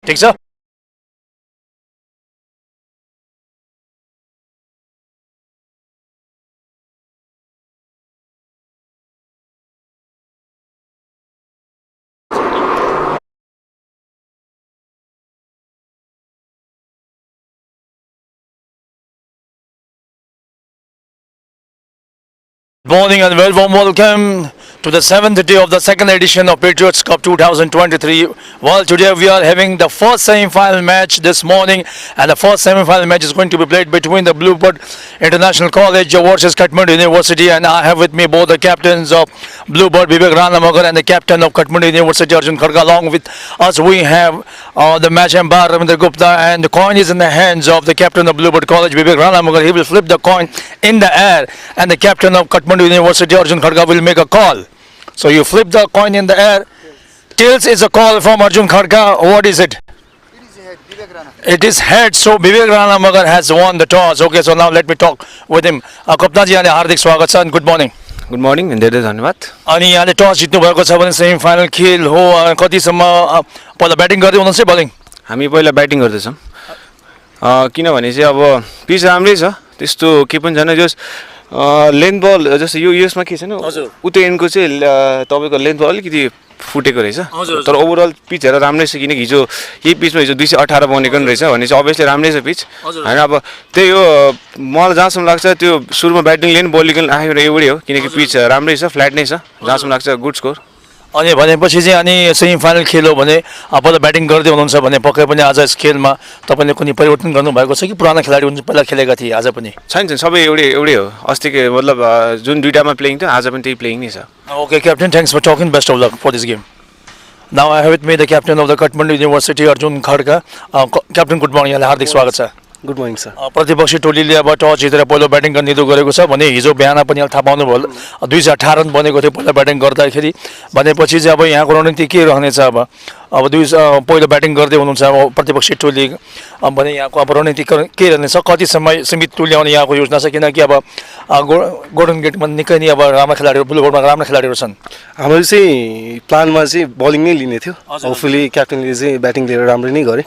ठिक छ Morning and very warm welcome to the seventh day of the second edition of Patriots Cup 2023. Well, today we are having the first semi-final match this morning, and the first semi-final match is going to be played between the Bluebird International College versus Kathmandu University. And I have with me both the captains of Bluebird, Vivek Ranamagar, and the captain of Kathmandu University, Arjun Kharga. Along with us, we have the match umpire, Ravindra Gupta, and the coin is in the hands of the captain of Bluebird College, Vivek Ranamagar. He will flip the coin in the air, and the captain of Kathmandu University, Arjun Kharga, will make a call. So you flip the coin in the air. Tails is a call from Arjun Kharga. What is it? It is head, Vivek Rana. It is head. So Vivek Ranamagar has won the toss. Okay, so now let me talk with him. Kaptanji, यहाँले हार्दिक स्वागत छ and good morning. Good morning धेरै धन्यवाद अनि यहाँले टस जित्नु भएको छ भने सेमी फाइनल खेल हो कतिसम्म पहिला ब्याटिङ गर्दै हुनुहुन्छ बलिङ हामी पहिला ब्याटिङ गर्दैछौँ किनभने चाहिँ अब पिच राम्रै छ त्यस्तो के पनि छैन जस लेन्थ बल जस्तो यो यसमा के छैन उतै एन्डको चाहिँ तपाईँको लेन्थ बल अलिकति फुटेको रहेछ तर ओभरअल पिच हेरेर राम्रै छ किनकि हिजो यही पिचमा हिजो 218 बनेको नि रहेछ भने चाहिँ अभियसली राम्रै छ पिच होइन अब त्यही हो मलाई जहाँसम्म लाग्छ त्यो सुरुमा ब्याटिङ लेन बलिङ आएको एउटै हो किनकि पिच राम्रै छ फ्ल्याट नै छ जहाँसम्म लाग्छ गुड स्कोर अनि भनेपछि चाहिँ अनि सेमी फाइनल खेल हो भने पहिला ब्याटिङ गर्दै हुनुहुन्छ भने पक्कै पनि आज यस खेलमा तपाईँले कुनै परिवर्तन गर्नुभएको छ कि पुराना खेलाडी हुनुहुन्छ पहिला खेलेका थिए आज पनि छैन सबै एउटै हो अस्तिको मतलब जुन दुईटामा प्लेइङ थियो आज पनि त्यही प्लेइङ नै छ Okay, Captain, thanks for talking. Best of luck for this game. Now I have with me the captain of the Kathmandu University, Arjun Kharga. Captain, good morning. यहाँलाई हार्दिक स्वागत छ गुड मर्निङ सर प्रतिपक्षी टोलीले अब टस जितेर पहिलो ब्याटिङ गर्ने निधो गरेको छ भने हिजो बिहान पनि अहिले थाहा पाउनु भयो 218 रन बनेको थियो पहिला ब्याटिङ गर्दाखेरि भनेपछि चाहिँ अब यहाँको रणनीति के रहनेछ अब पहिलो ब्याटिङ गर्दै हुनुहुन्छ अब प्रतिपक्षी टोली भने यहाँको अब रणनीति के रहनेछ कति समय सीमित तुल्याउने यहाँको योजना छ किनकि अब गोल्डन गेटमा निकै नै अब राम्रो खेलाडीहरू ब्लुबर्डमा राम्रो खेलाडीहरू छन् हाम्रो चाहिँ प्लानमा चाहिँ बलिङ नै लिने थियो होपफुली क्याप्टेनले चाहिँ ब्याटिङ लिएर राम्रो नै गरे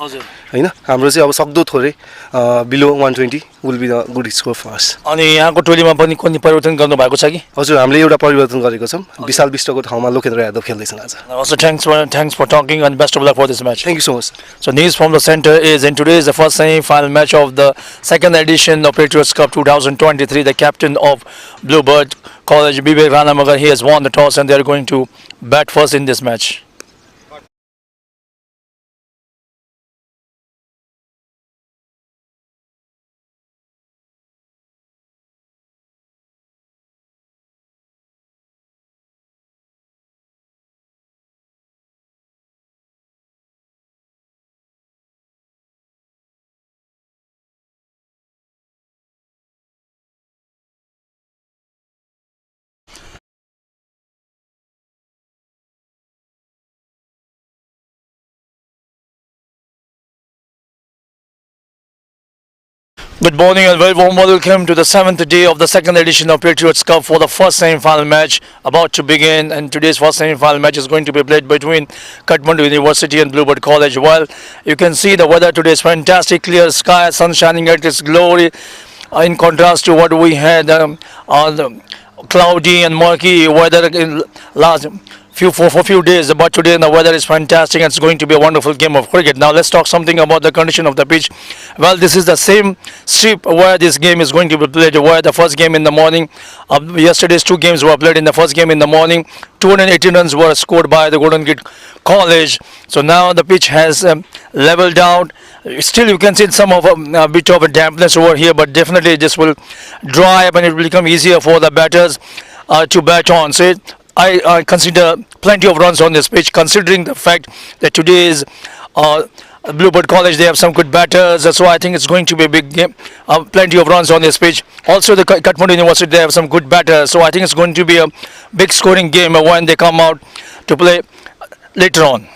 हैन हाम्रो चाहिँ अब सक्दो थोरै below 120 will be the good score for us अनि यहाँको टोलीमा पनि कुनै परिवर्तन गर्नु भएको छ कि हजुर हामीले एउटा परिवर्तन गरेको छौं विशाल विष्टको ठाउँमा लोकेन्द्र यादव खेल्दैछन् आज Also thanks for talking and best of luck for this match. Thank you so much. So news from the center is in today is the first semi-final match of the second edition of Patriots Cup 2023. The captain of Bluebird College, Vivek Ranamagar, he has won the toss and they are going to bat first in this match. Good morning and very warm welcome to the seventh day of the second edition of Patriots Cup for the first semi-final match about to begin. And today's first semi-final match is going to be played between Kathmandu University and Bluebird College. Well, you can see the weather today is fantastic, clear sky, sun shining at its glory. In contrast to what we had on the cloudy and murky weather in last for few days, but today the weather is fantastic and it's going to be a wonderful game of cricket. Now let's talk something about the condition of the pitch. Well, this is the same strip where this game is going to be played, where the first game in the morning, yesterday's two games were played. In the first game in the morning, 218 runs were scored by the Golden Gate College. So now the pitch has leveled out. Still you can see some of a bit of a dampness over here, but definitely this will dry up and it will become easier for the batters to bat on. So I consider plenty of runs on this pitch, considering the fact that today is Bluebird College, they have some good batters, so I think it's going to be a big game. Plenty of runs on this pitch. Also the Kathmandu University, they have some good batters, so I think it's going to be a big scoring game when they come out to play later on.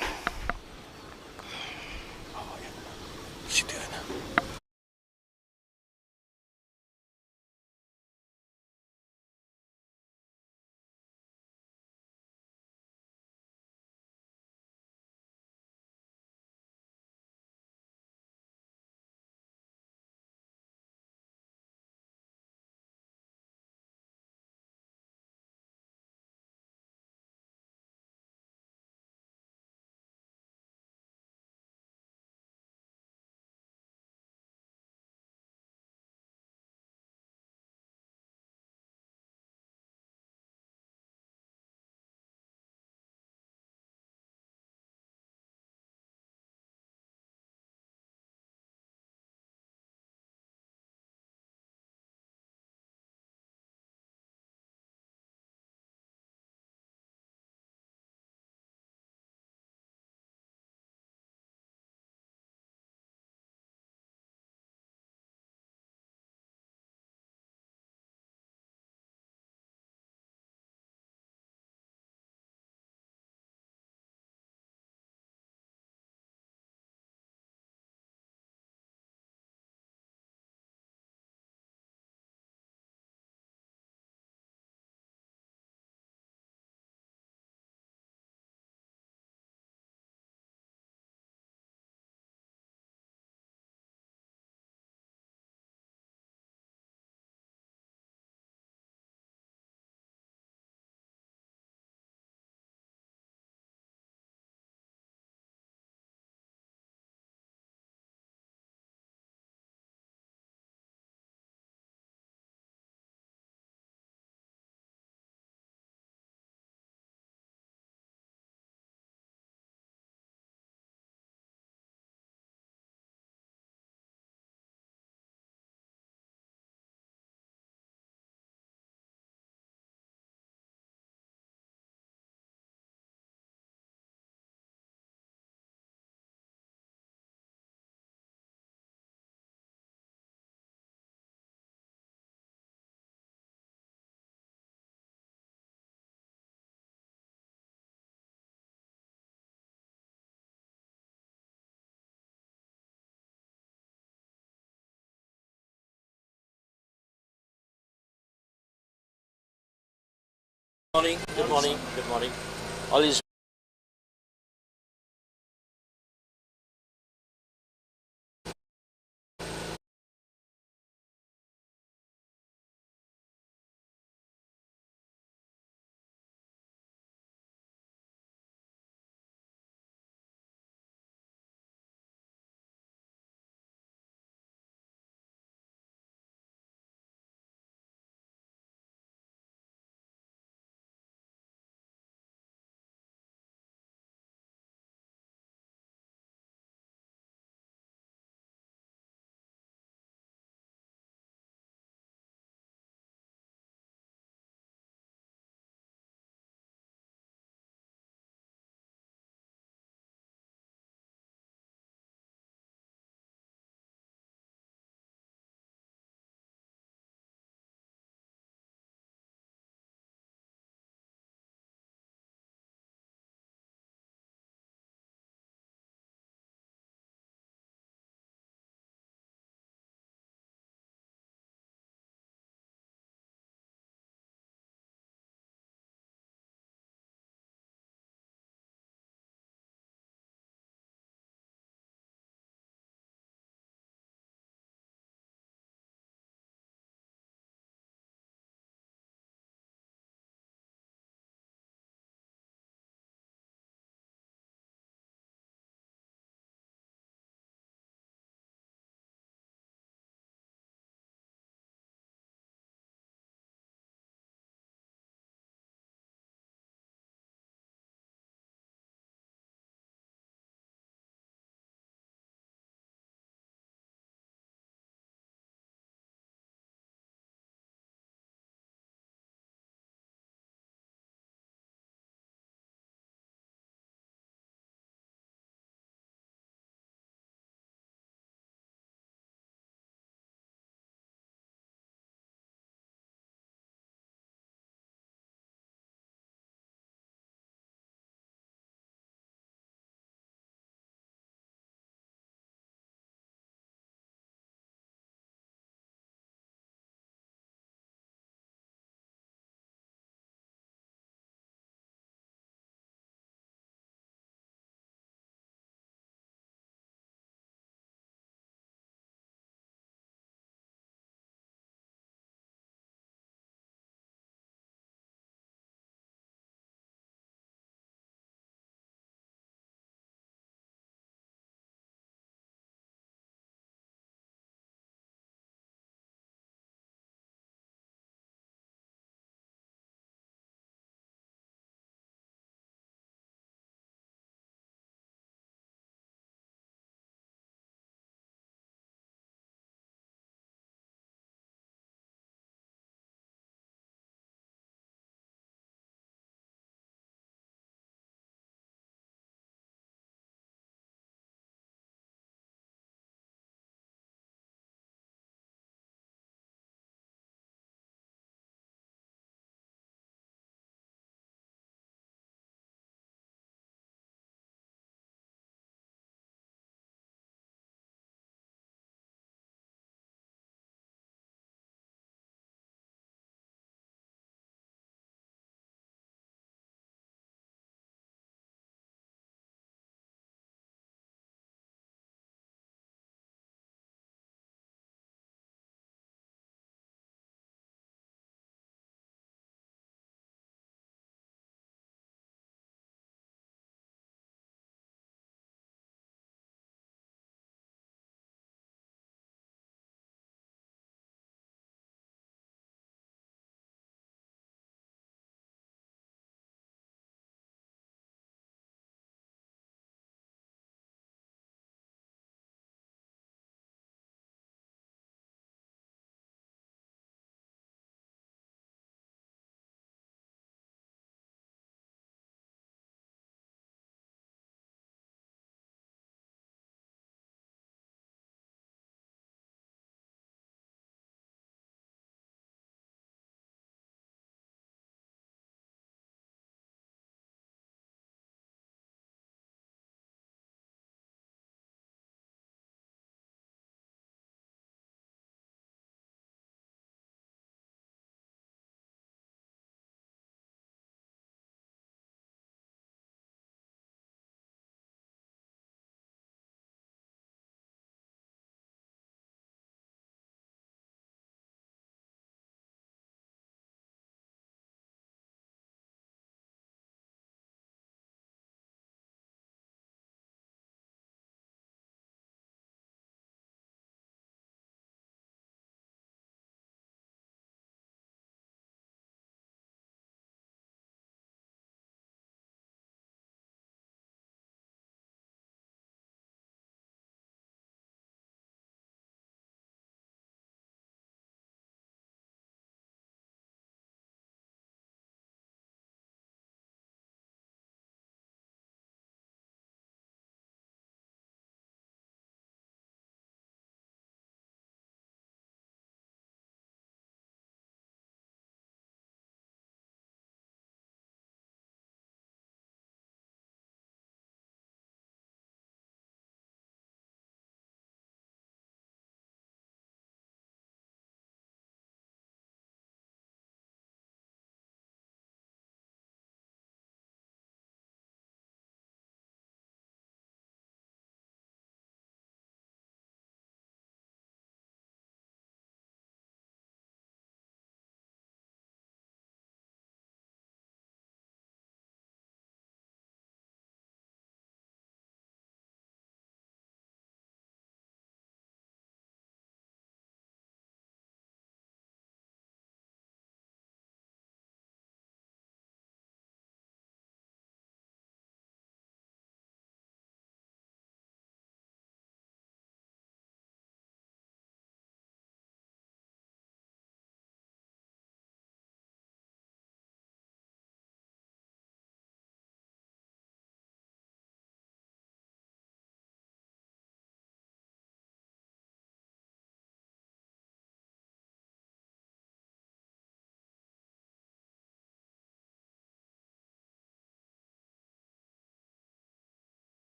Morning. Good morning. Good morning. All is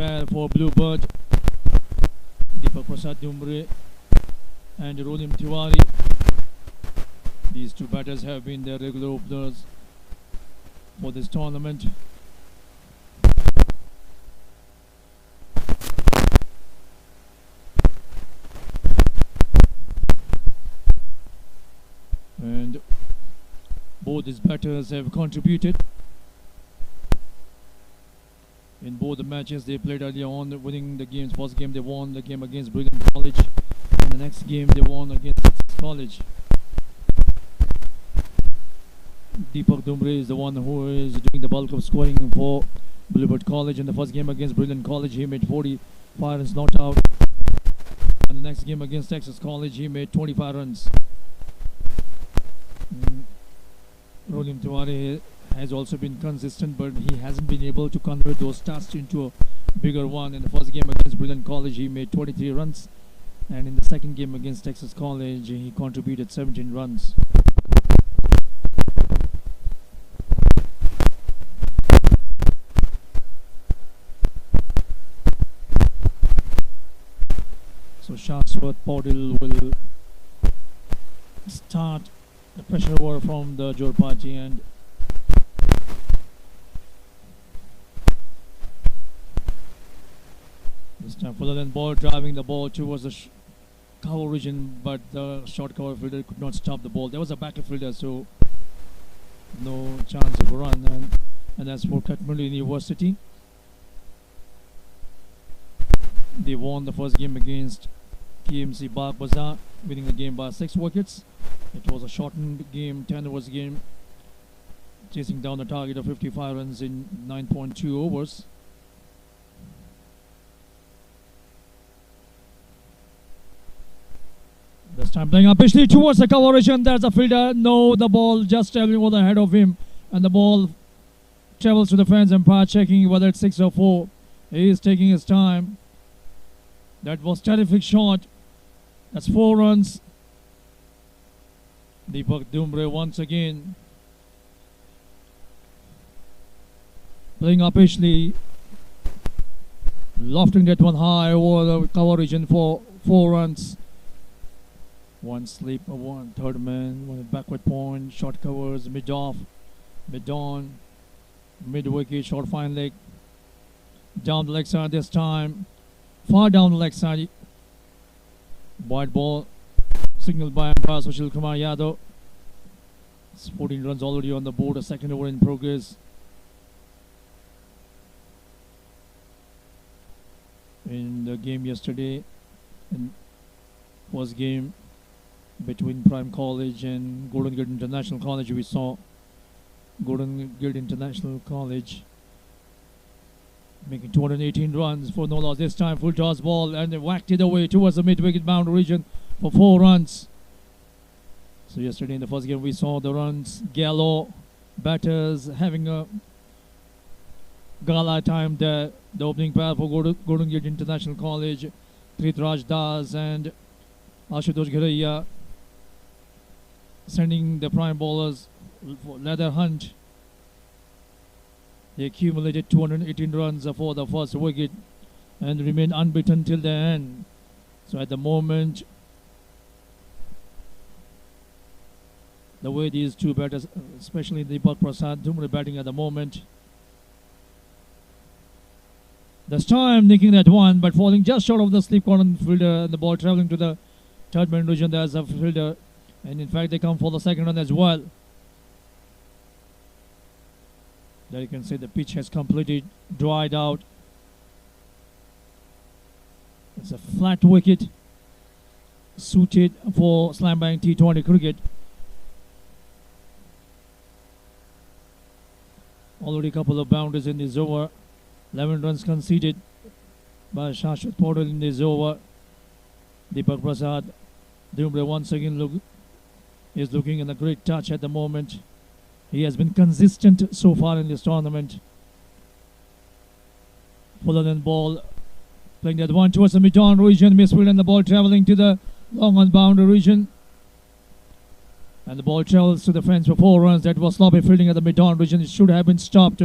pair for Bluebird. Dipak Prasad Dumre and Rolim Tiwari. These two batters have been the regular openers for this tournament. And both these batters have contributed in both the matches they played earlier on, winning the games. First game they won the game against Brilliant College, and the next game they won against Texas College. Dipak Dumre is the one who is doing the bulk of scoring for Bluebird College. In the first game against Brilliant College, he made 45 runs not out. And the next game against Texas College, he made 25 runs. Rolim Tiwari has also been consistent, but he hasn't been able to convert those tasks into a bigger one. In the first game against Brilliant College, he made 23 runs. And in the second game against Texas College, he contributed 17 runs. So Shashwat Paudil will start the pressure over from the Jor party, and this time fuller than ball, driving the ball towards the cover region, but the short cover fielder could not stop the ball. There was a backer fielder, so no chance of a run. And as for Kathmandu University, they won the first game against KMC Bagh Bazaar, winning the game by 6 wickets. It was a shortened game, 10 overs game, chasing down the target of 55 runs in 9.2 overs. This time playing up pitchly towards the cover region. There's a fielder. No, the ball just traveling over the head of him, and the ball travels to the fence umpire, checking whether it's 6 or 4. He is taking his time. That was terrific shot. That's 4 runs. Dipak Dumre once again playing up pitchly, lofting that one high over the cover region for 4 runs. One slip, one third man, one backward point, short covers, mid off, mid on, mid wicket, short fine leg, down the leg side this time, far down the leg side. Wide ball signaled by umpire Sushil Kumar Yadav. 14 runs already on the board, a second over in progress. In the game yesterday, in first game between Prime College and Golden Gate International College, we saw Golden Gate International College making 218 runs for no loss. This time full toss ball, and they whacked it away towards the mid-wicket boundary region for 4 runs. So yesterday in the first game we saw the runs. Gallo batters having a gala time there. The opening pair for Golden Gate International College, Prithviraj Das and Ashutosh Ghiraiya, sending the prime bowlers for leather hunt. They accumulated 218 runs for the first wicket and remained unbeaten till the end. So at the moment, the way these two batters, especially Dipak Prasad Dumre batting at the moment, this time nicking that one but falling just short of the slip corner fielder, and the ball travelling to the third man region. There's a fielder, and in fact they come for the second run as well. There you can see the pitch has completely dried out. It's a flat wicket suited for slam bang T20 cricket. Already a couple of boundaries in this over. 11 runs conceded by Shashwat Paudil in this over. Dipak Prasad Dumre once again is looking in a great touch at the moment. He has been consistent so far in this tournament. Fuller than ball, playing that one towards the mid-on region, misfield, and the ball travelling to the long on boundary region. And the ball travels to the fence for 4 runs. That was sloppy fielding at the mid-on region. It should have been stopped.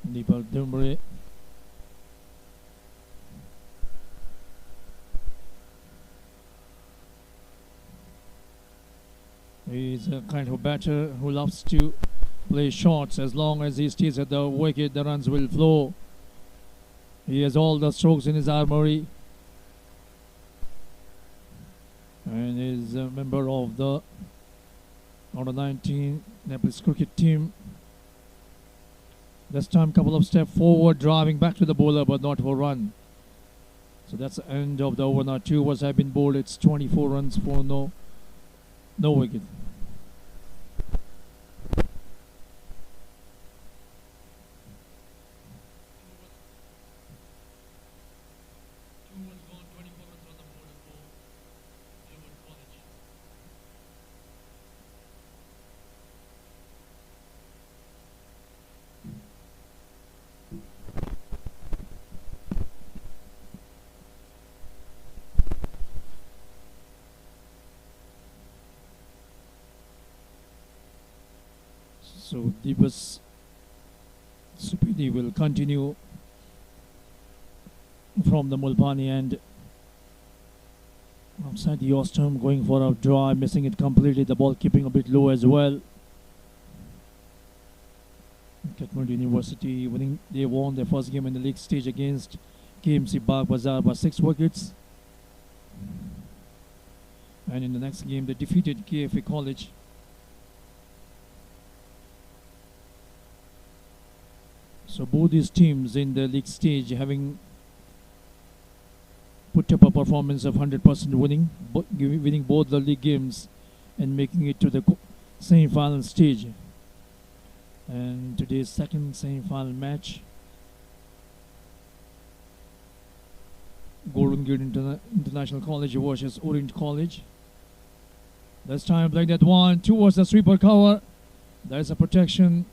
Dipak Dumre He's a kind of batter who loves to play shots. As long as he stays at the wicket, the runs will flow. He has all the strokes in his armory and is a member of the under 19 Nepalese cricket team. This time couple of steps forward, driving back to the bowler but not for run. So that's the end of the over. Now 2 overs have been bowled. It's 24 runs for no wicket. So Dipak Supidi will continue from the Mulpani end. Outside the Ostrom, going for a drive, missing it completely. The ball keeping a bit low as well. Kathmandu University they won their first game in the league stage against KMC Bagh Bazaar by 6 wickets. And in the next game, they defeated KFA College. So both these teams in the league stage having put up a performance of 100% winning both the league games and making it to the semi-final stage. And today's second semi-final match, Golden Gate International College versus Orient College. This time playing that one towards the sweeper cover. There's a protection,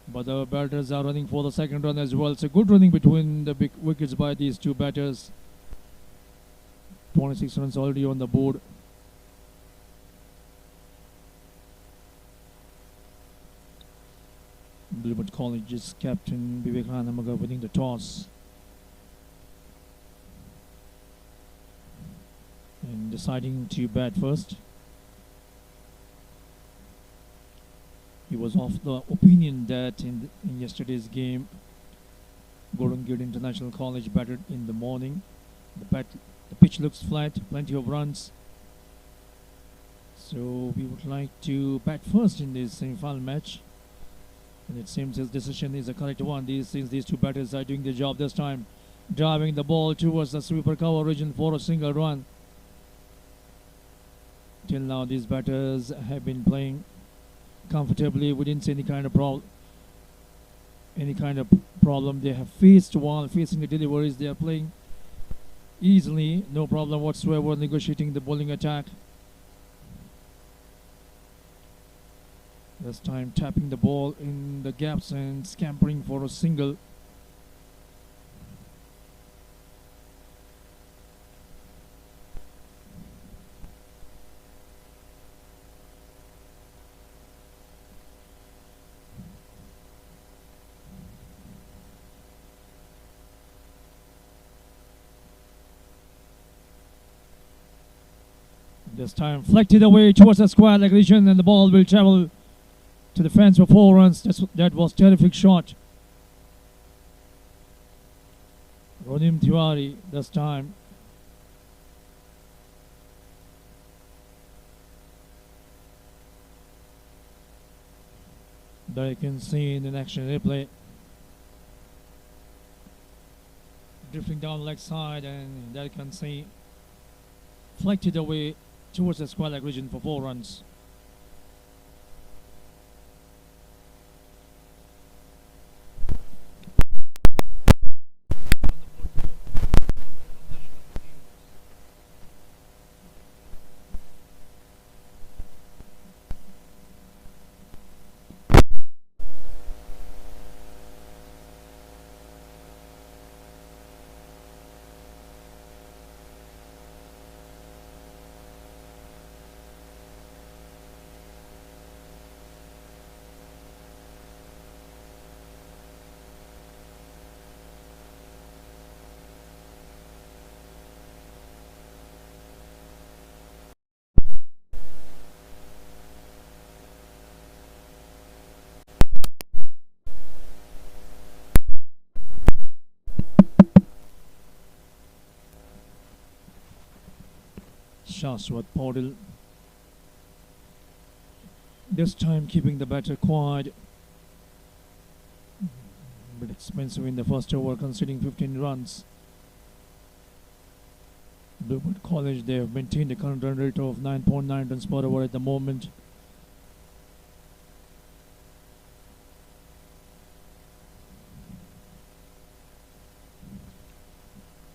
but the batters are running for the second run as well. It's a good running between the big wickets by these two batters. 26 runs already on the board. Bluebird College's captain Vivekananda Maga winning the toss and deciding to bat first. He was of the opinion that in yesterday's game, Golden Gate International College batted in the morning. The pitch looks flat, plenty of runs. So we would like to bat first in this semi-final match. And it seems his decision is a correct one. Since these two batters are doing the job this time, driving the ball towards the sweeper cover region for a single run. Till now, these batters have been playing comfortably. We didn't see any kind of problem they have faced while facing the deliveries. They are playing easily, no problem whatsoever, negotiating the bowling attack. This time tapping the ball in the gaps and scampering for a single. This time flected away towards the square leg region, and the ball will travel to the fence for 4 runs. That was terrific shot. Ronim Tiwari this time. There you can see in the action replay. Drifting down the leg side, and there you can see flected away towards the square leg region for 4 runs. Shashwat Paudel. This time keeping the batter quiet. Bit expensive in the first over, conceding 15 runs. Bluebird College, they have maintained a current run rate of 9.9 runs per over at the moment.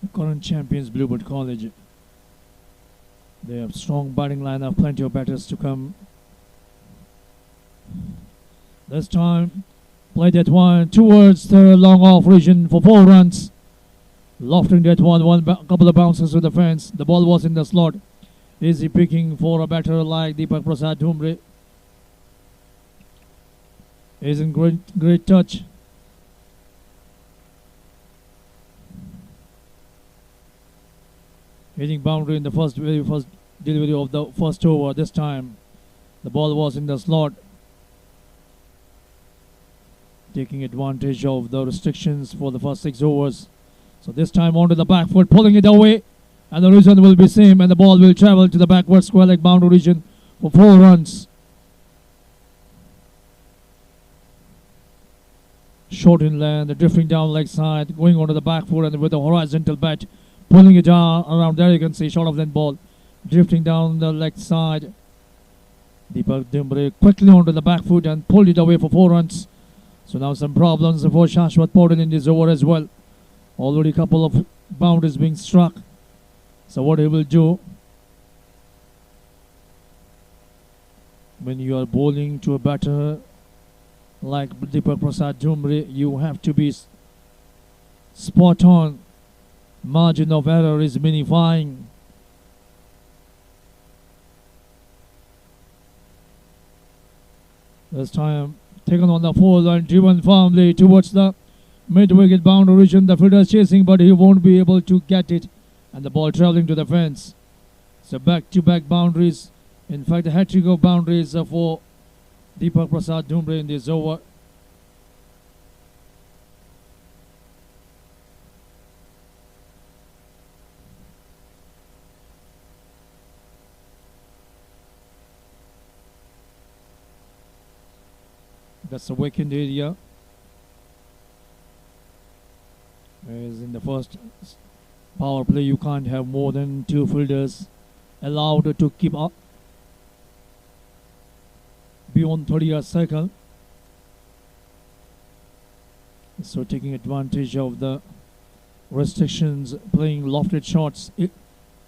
The current champions, Bluebird College. They have strong batting lineup, plenty of batters to come. This time, play that one towards the long off region for 4 runs. Lofting that one, couple of bounces to the fence. The ball was in the slot. Easy picking for a batter like Dipak Prasad Dumre. Is in great touch. Hitting boundary in the very first delivery of the first over. This time, the ball was in the slot. Taking advantage of the restrictions for the first 6 overs. So this time onto the back foot, pulling it away, and the region will be same, and the ball will travel to the backward square leg boundary region for 4 runs. Short inland, the drifting down leg side, going onto the back foot, and with a horizontal bat, pulling it down around there. You can see short of that ball, drifting down the leg side. Dipak Dumre quickly onto the back foot and pulled it away for 4 runs. So now some problems for Shashwat Paudel in this over as well. Already a couple of boundaries being struck. So what he will do when you are bowling to a batter like Dipak Prasad Dumre, you have to be spot on. Margin of error is minifying. This time taken on the full and driven firmly towards the mid-wicket boundary region. The fielder is chasing, but he won't be able to get it, and the ball traveling to the fence. So back-to-back boundaries. In fact, the hat-trick of boundaries for Dipak Prasad Dumre in this over. That's the vacant area. As in the first power play, you can't have more than 2 fielders allowed to keep up beyond 30-yard circle. So taking advantage of the restrictions, playing lofted shots,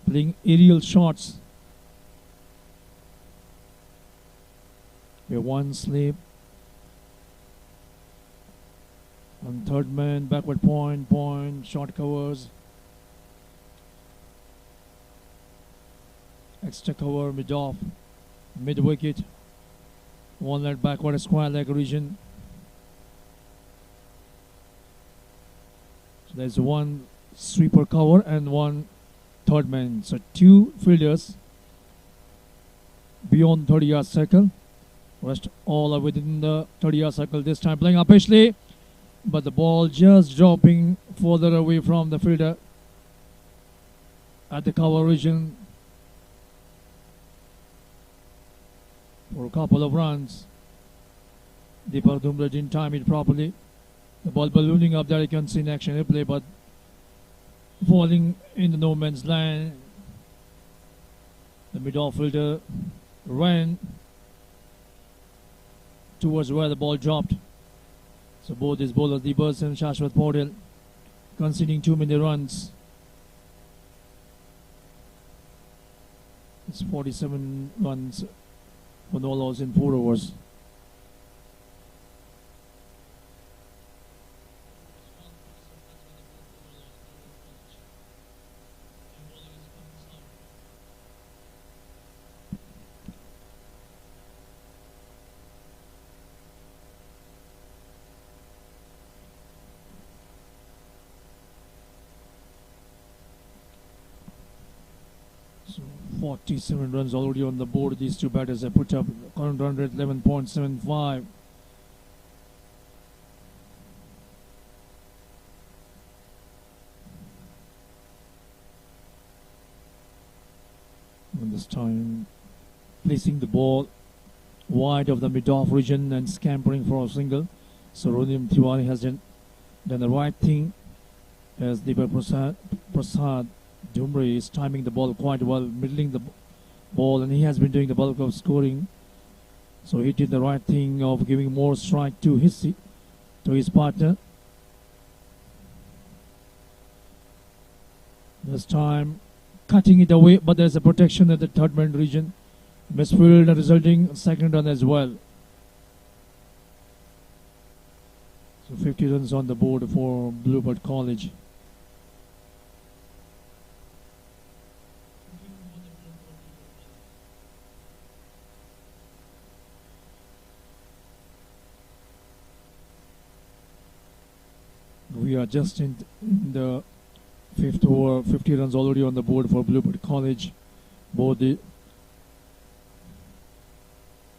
playing aerial shots. We have 1 slip. On third man, backward point, short covers. Extra cover, mid-off, mid-wicket. 1 leg backward, square leg region. So there's 1 sweeper cover and 1 third man. So 2 fielders beyond 30-yard circle. Rest all are within the 30-yard circle. This time playing up Ashley. But the ball just dropping further away from the fielder at the cover region for a couple of runs. Dipak Dumre didn't time it properly. The ball ballooning up there, you can see in action replay, but falling in the no man's land. The mid-off fielder ran towards where the ball dropped. So both these bowlers, Dipak and Shashwat Paudel, conceding too many runs. It's 47 runs for no loss in 4 overs. So 47 runs already on the board. These 2 batters have put up current run rate 11.75. And this time placing the ball wide of the mid-off region and scampering for a single. So Ronim Tiwari has done the right thing as Dipak Prasad Dumre is timing the ball quite well, middling the ball, and he has been doing the bulk of scoring. So he did the right thing of giving more strike to his partner. This time cutting it away, but there's a protection at the third man region. Misfield resulting second run as well. So 50 runs on the board for Bluebird College. We are just in the fifth over, 50 runs already on the board for Bluebird College.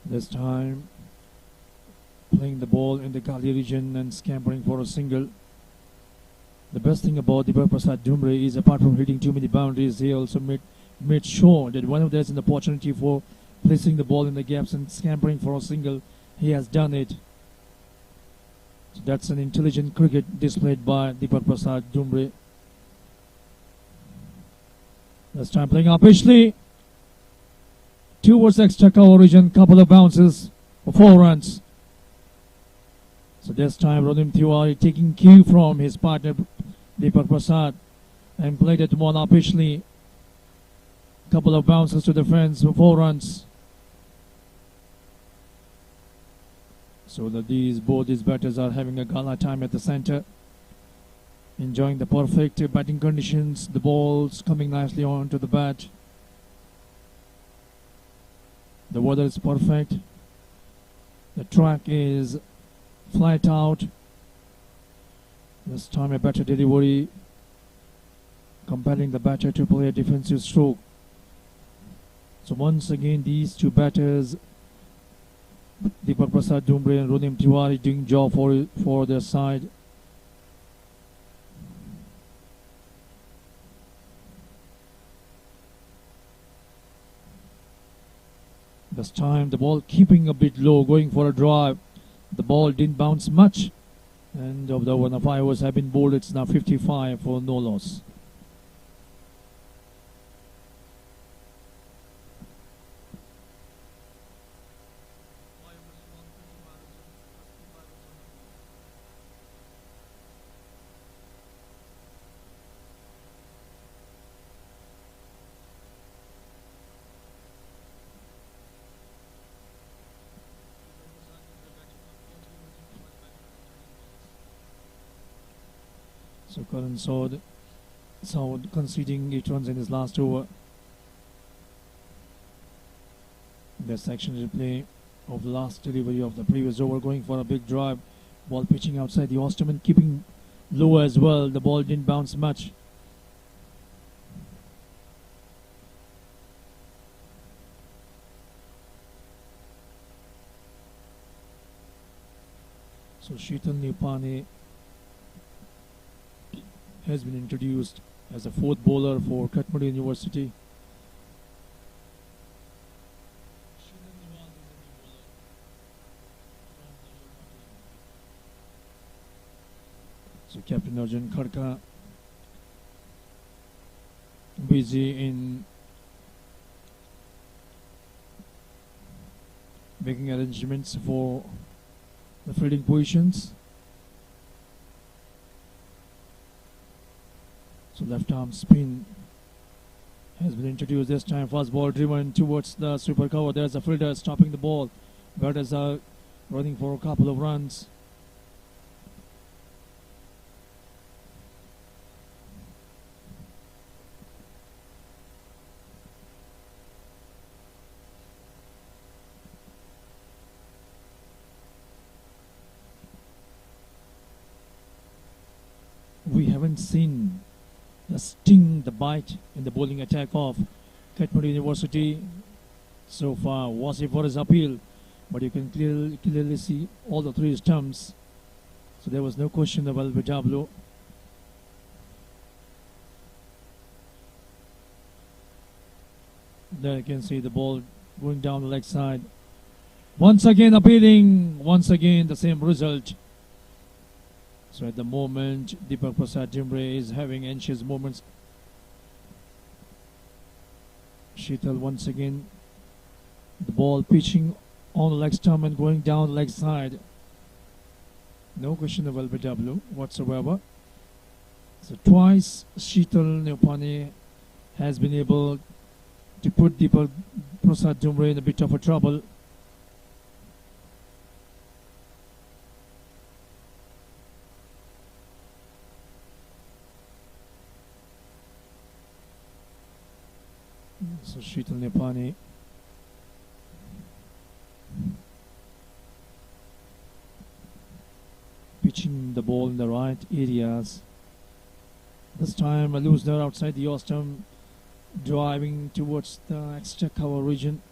This time playing the ball in the Gali region and scampering for a single. The best thing about Dipak Prasad Dumre is, apart from hitting too many boundaries, he also made sure that whenever there's an opportunity for placing the ball in the gaps and scampering for a single, he has done it. So that's an intelligent cricket displayed by Dipak Prasad Dumre. This time playing up Ashley towards extra cover region, couple of bounces for 4 runs. So this time Ronim Tiwari taking cue from his partner Dipak Prasad and played it one up Ashley. Couple of bounces to the fence for 4 runs. So that both these batters are having a gala time at the center, enjoying the perfect batting conditions, the balls coming nicely onto the bat. The weather is perfect. The track is flat out. This time a better delivery, compelling the batter to play a defensive stroke. So once again these two batters, Dipak Prasad Dumre and Ronim Tiwari, doing job for their side. This time the ball keeping a bit low, going for a drive. The ball didn't bounce much, and of the 1 of 5 overs have been bowled, it's now 55 for no loss. So Karan Saud conceding 8 runs in his last over. Best action replay of the last delivery of the previous over, going for a big drive. Ball pitching outside the Osterman, keeping low as well. The ball didn't bounce much. So Sheetal Nipane has been introduced as a 4th bowler for Kathmandu University. So Captain Arjun Khadka busy in making arrangements for the fielding positions. So left arm spin has been introduced this time. Fast ball driven towards the super cover. There's a fielder stopping the ball. Batters are running for a couple of runs. We haven't seen the sting, the bite in the bowling attack of Kathmandu University so far. Wasif for his appeal, but you can clearly see all the 3 stumps. So there was no question about Vijablo. There you can see the ball going down the leg side. Once again appealing, once again the same result. So at the moment, Dipak Prasad Dumre is having anxious moments. Sheetal once again, the ball pitching on the leg stump and going down the leg side. No question of LBW whatsoever. So twice Sheetal Neopani has been able to put Dipak Prasad Dumre in a bit of a trouble. So Sheetal Neopani pitching the ball in the right areas. This time a loosener outside the off-stump, driving towards the extra cover region.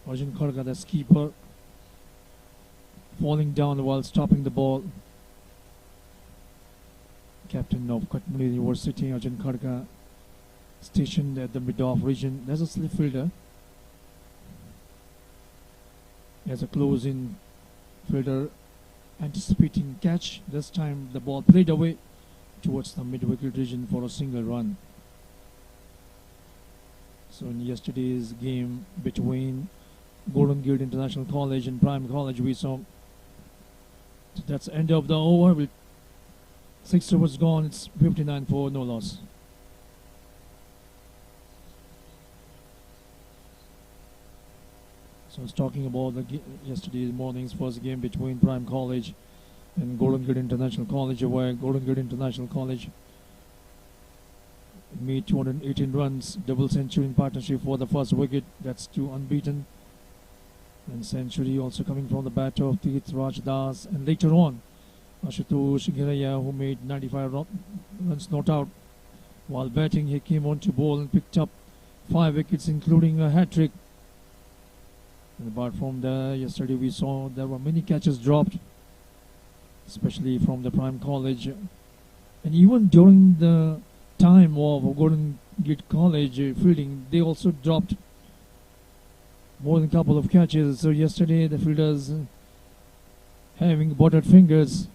Arjun Kharga, the keeper, falling down while stopping the ball. Captain of Kathmandu University, Arjun Kharga, stationed at the mid-off region. There's a slip fielder. As a close-in fielder anticipating catch. This time the ball played away towards the mid-wicket region for a single run. So in yesterday's game between Golden Gate International College and Prime College, we saw that's the end of the over. With 6 overs gone, it's 59 for no loss. So I was talking about yesterday morning's first game between Prime College and Golden Gate International College, where Golden Gate International College made 218 runs, double century in partnership for the first wicket. That's 2 unbeaten. And century also coming from the bat of Tirth Raj Das. And later on, Ashutosh Giraya, who made 95 runs not out. While batting, he came on to bowl and picked up 5 wickets, including a hat-trick. And apart from that, yesterday we saw there were many catches dropped, especially from the Prime College. And even during the time of Golden Gate College fielding, they also dropped more than a couple of catches. So yesterday the fielders having buttered fingers.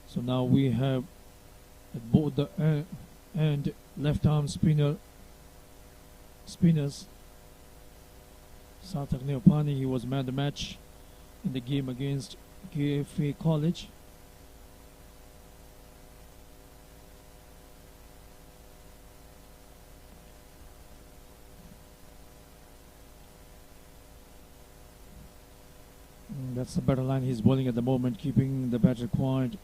So now we have at both the and left arm spinners. Sarthak Neopani, he was man of the match in the game against KFA College. That's the better line he's bowling at the moment, keeping the batter quiet.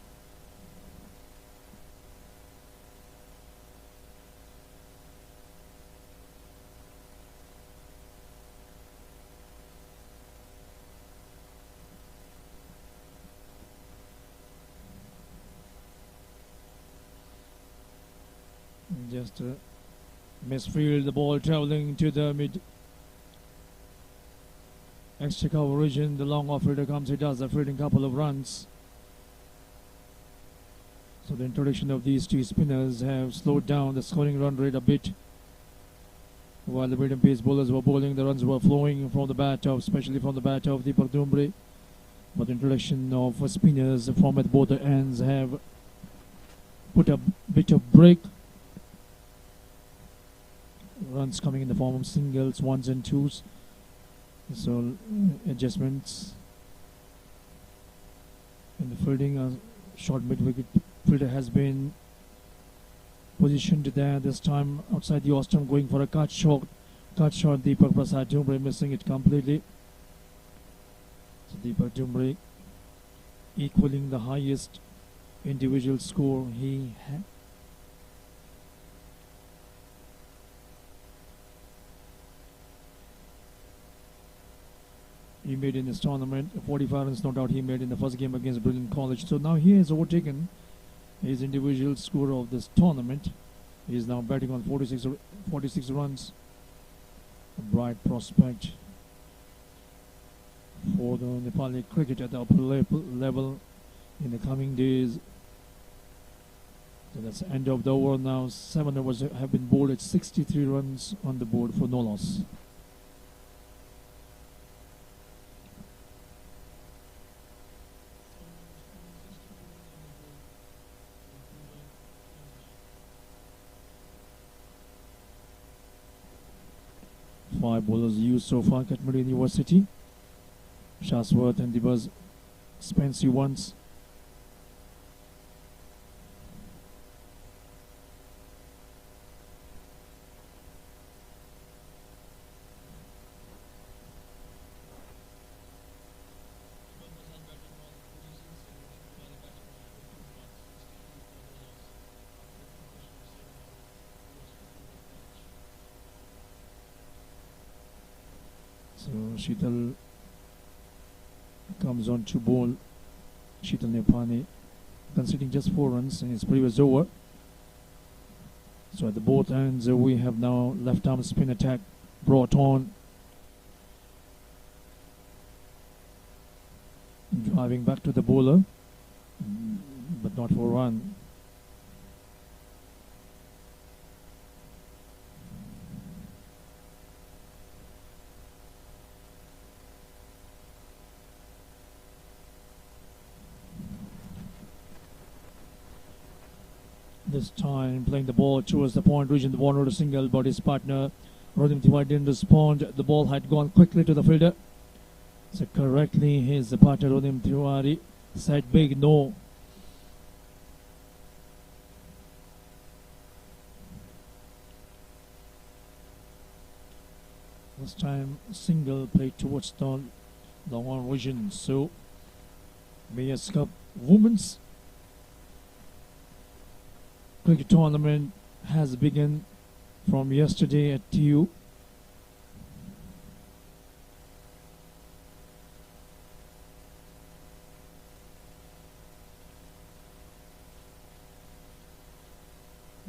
Just misfield, the ball traveling to the mid extra cover region. The long off fielder comes, he does the fielding couple of runs. So the introduction of these 2 spinners have slowed down the scoring run rate a bit. While the medium pace bowlers were bowling, the runs were flowing from the bat of, especially from the bat of Dipak Dumre. But the introduction of spinners from at both the ends have put a bit of break. Runs coming in the form of singles, 1s and 2s. So adjustments in the fielding. A short mid-wicket fielder has been positioned there. This time outside the off-stump, going for a cut shot. Dipak Prasad Dumre missing it completely. So Dipak Dumre equaling the highest individual score he had. He made in this tournament. 45 runs, no doubt, he made in the first game against Brilliant College. So now he has overtaken his individual score of this tournament. He is now batting on 46 runs. A bright prospect for the Nepali cricket at the upper level in the coming days. So that's the end of the over now. 7 overs have been bowled at 63 runs on the board for no loss. Five bowlers used so far. Kathmandu University, Shaswat and Dibas Spency once. So Sheetal comes on to bowl. Sheetal Nepani conceding just 4 runs in his previous over. So at the both ends we have now left arm spin attack brought on. Driving back to the bowler, but not for a run. This time playing the ball towards the point, reaching the one to single, but his partner Rodham Tiwari didn't respond. The ball had gone quickly to the fielder. So correctly his partner Rodham Tiwari said big no. This time single played towards the long on vision. So Mayor's Cup Women's Cricket Tournament has begun from yesterday at TU.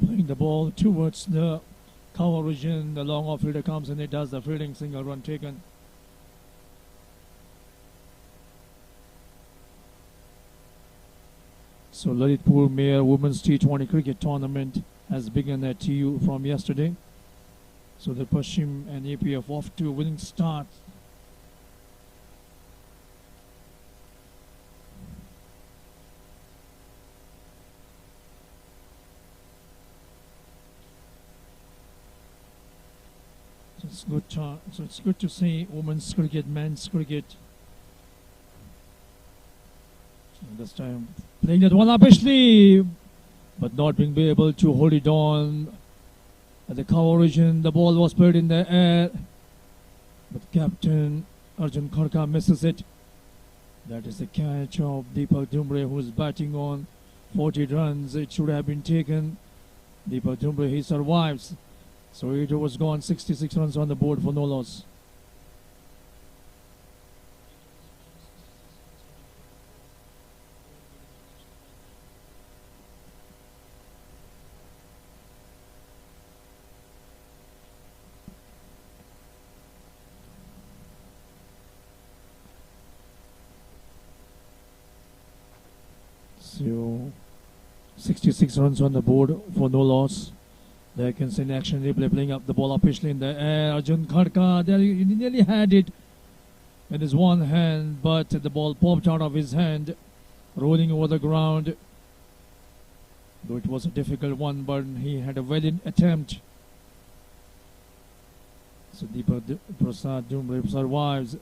Playing the ball towards the cover region, the long off fielder comes and it does the fielding, single run taken. So Lalitpur Mayor Women's T20 Cricket Tournament has begun at TU from yesterday. So the Pashim and APF off to a winning start. So it's good to see women's cricket, men's cricket. This time playing that one up Ashley, but not being able to hold it on at the cover region. The ball was played in the air, but Captain Arjun Kharka misses it. That is the catch of Dipak Dumre, who is batting on 40 runs. It should have been taken. Dipak Dumre, he survives. So it was gone, 66 runs on the board for no loss. So 66 runs on the board for no loss. There you can see in action replay playing up the ball officially in the air. Arjun Kharka, there he nearly had it in his one hand, but the ball popped out of his hand, rolling over the ground. Though it was a difficult one, but he had a valiant attempt. So Dipak Prasad Dumre survives.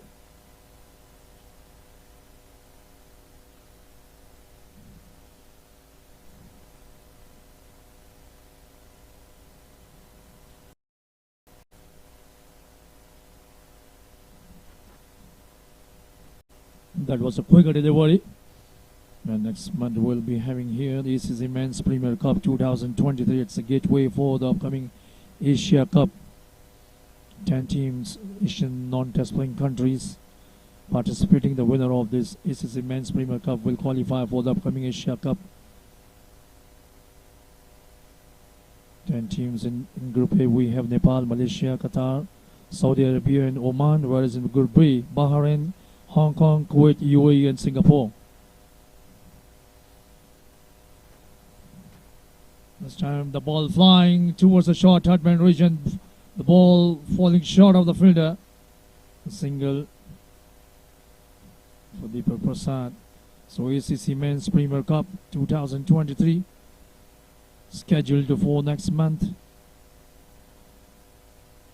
That was a quicker delivery. And next month we'll be having here the ACC Men's Premier Cup 2023. It's a gateway for the upcoming Asia Cup. 10 teams, Asian non-test playing countries participating. The winner of this ACC Men's Premier Cup will qualify for the upcoming Asia Cup. 10 teams in Group A. We have Nepal, Malaysia, Qatar, Saudi Arabia and Oman, whereas in Group B, Bahrain, Hong Kong, Kuwait, UAE and Singapore. This time the ball flying towards the short third man region. The ball falling short of the fielder. A single for Dipak Prasad. So ACC Men's Premier Cup 2023 scheduled for next month.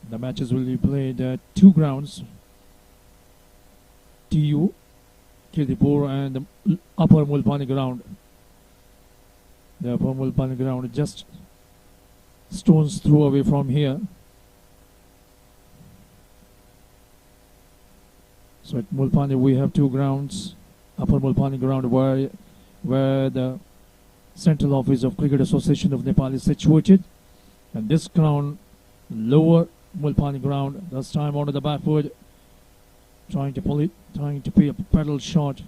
The matches will be played at two grounds, TU, Kirtipur and the Upper Mulpani ground. The Upper Mulpani ground is just stones throw away from here. So at Mulpani we have two grounds. Upper Mulpani ground where the Central Office of Cricket Association of Nepal is situated, and this ground, Lower Mulpani ground. This time onto the backward, trying to pull it, trying to pay a pedal shot.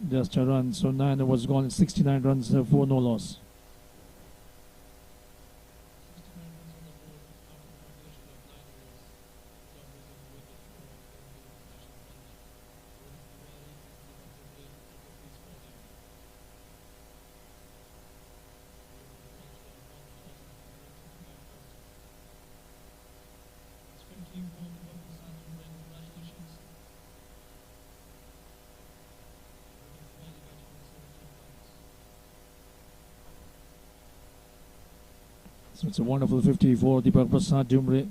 Just a run, so 9 was gone, 69 runs for no loss. So it's a wonderful 50 for Dipak Prasad Dumre,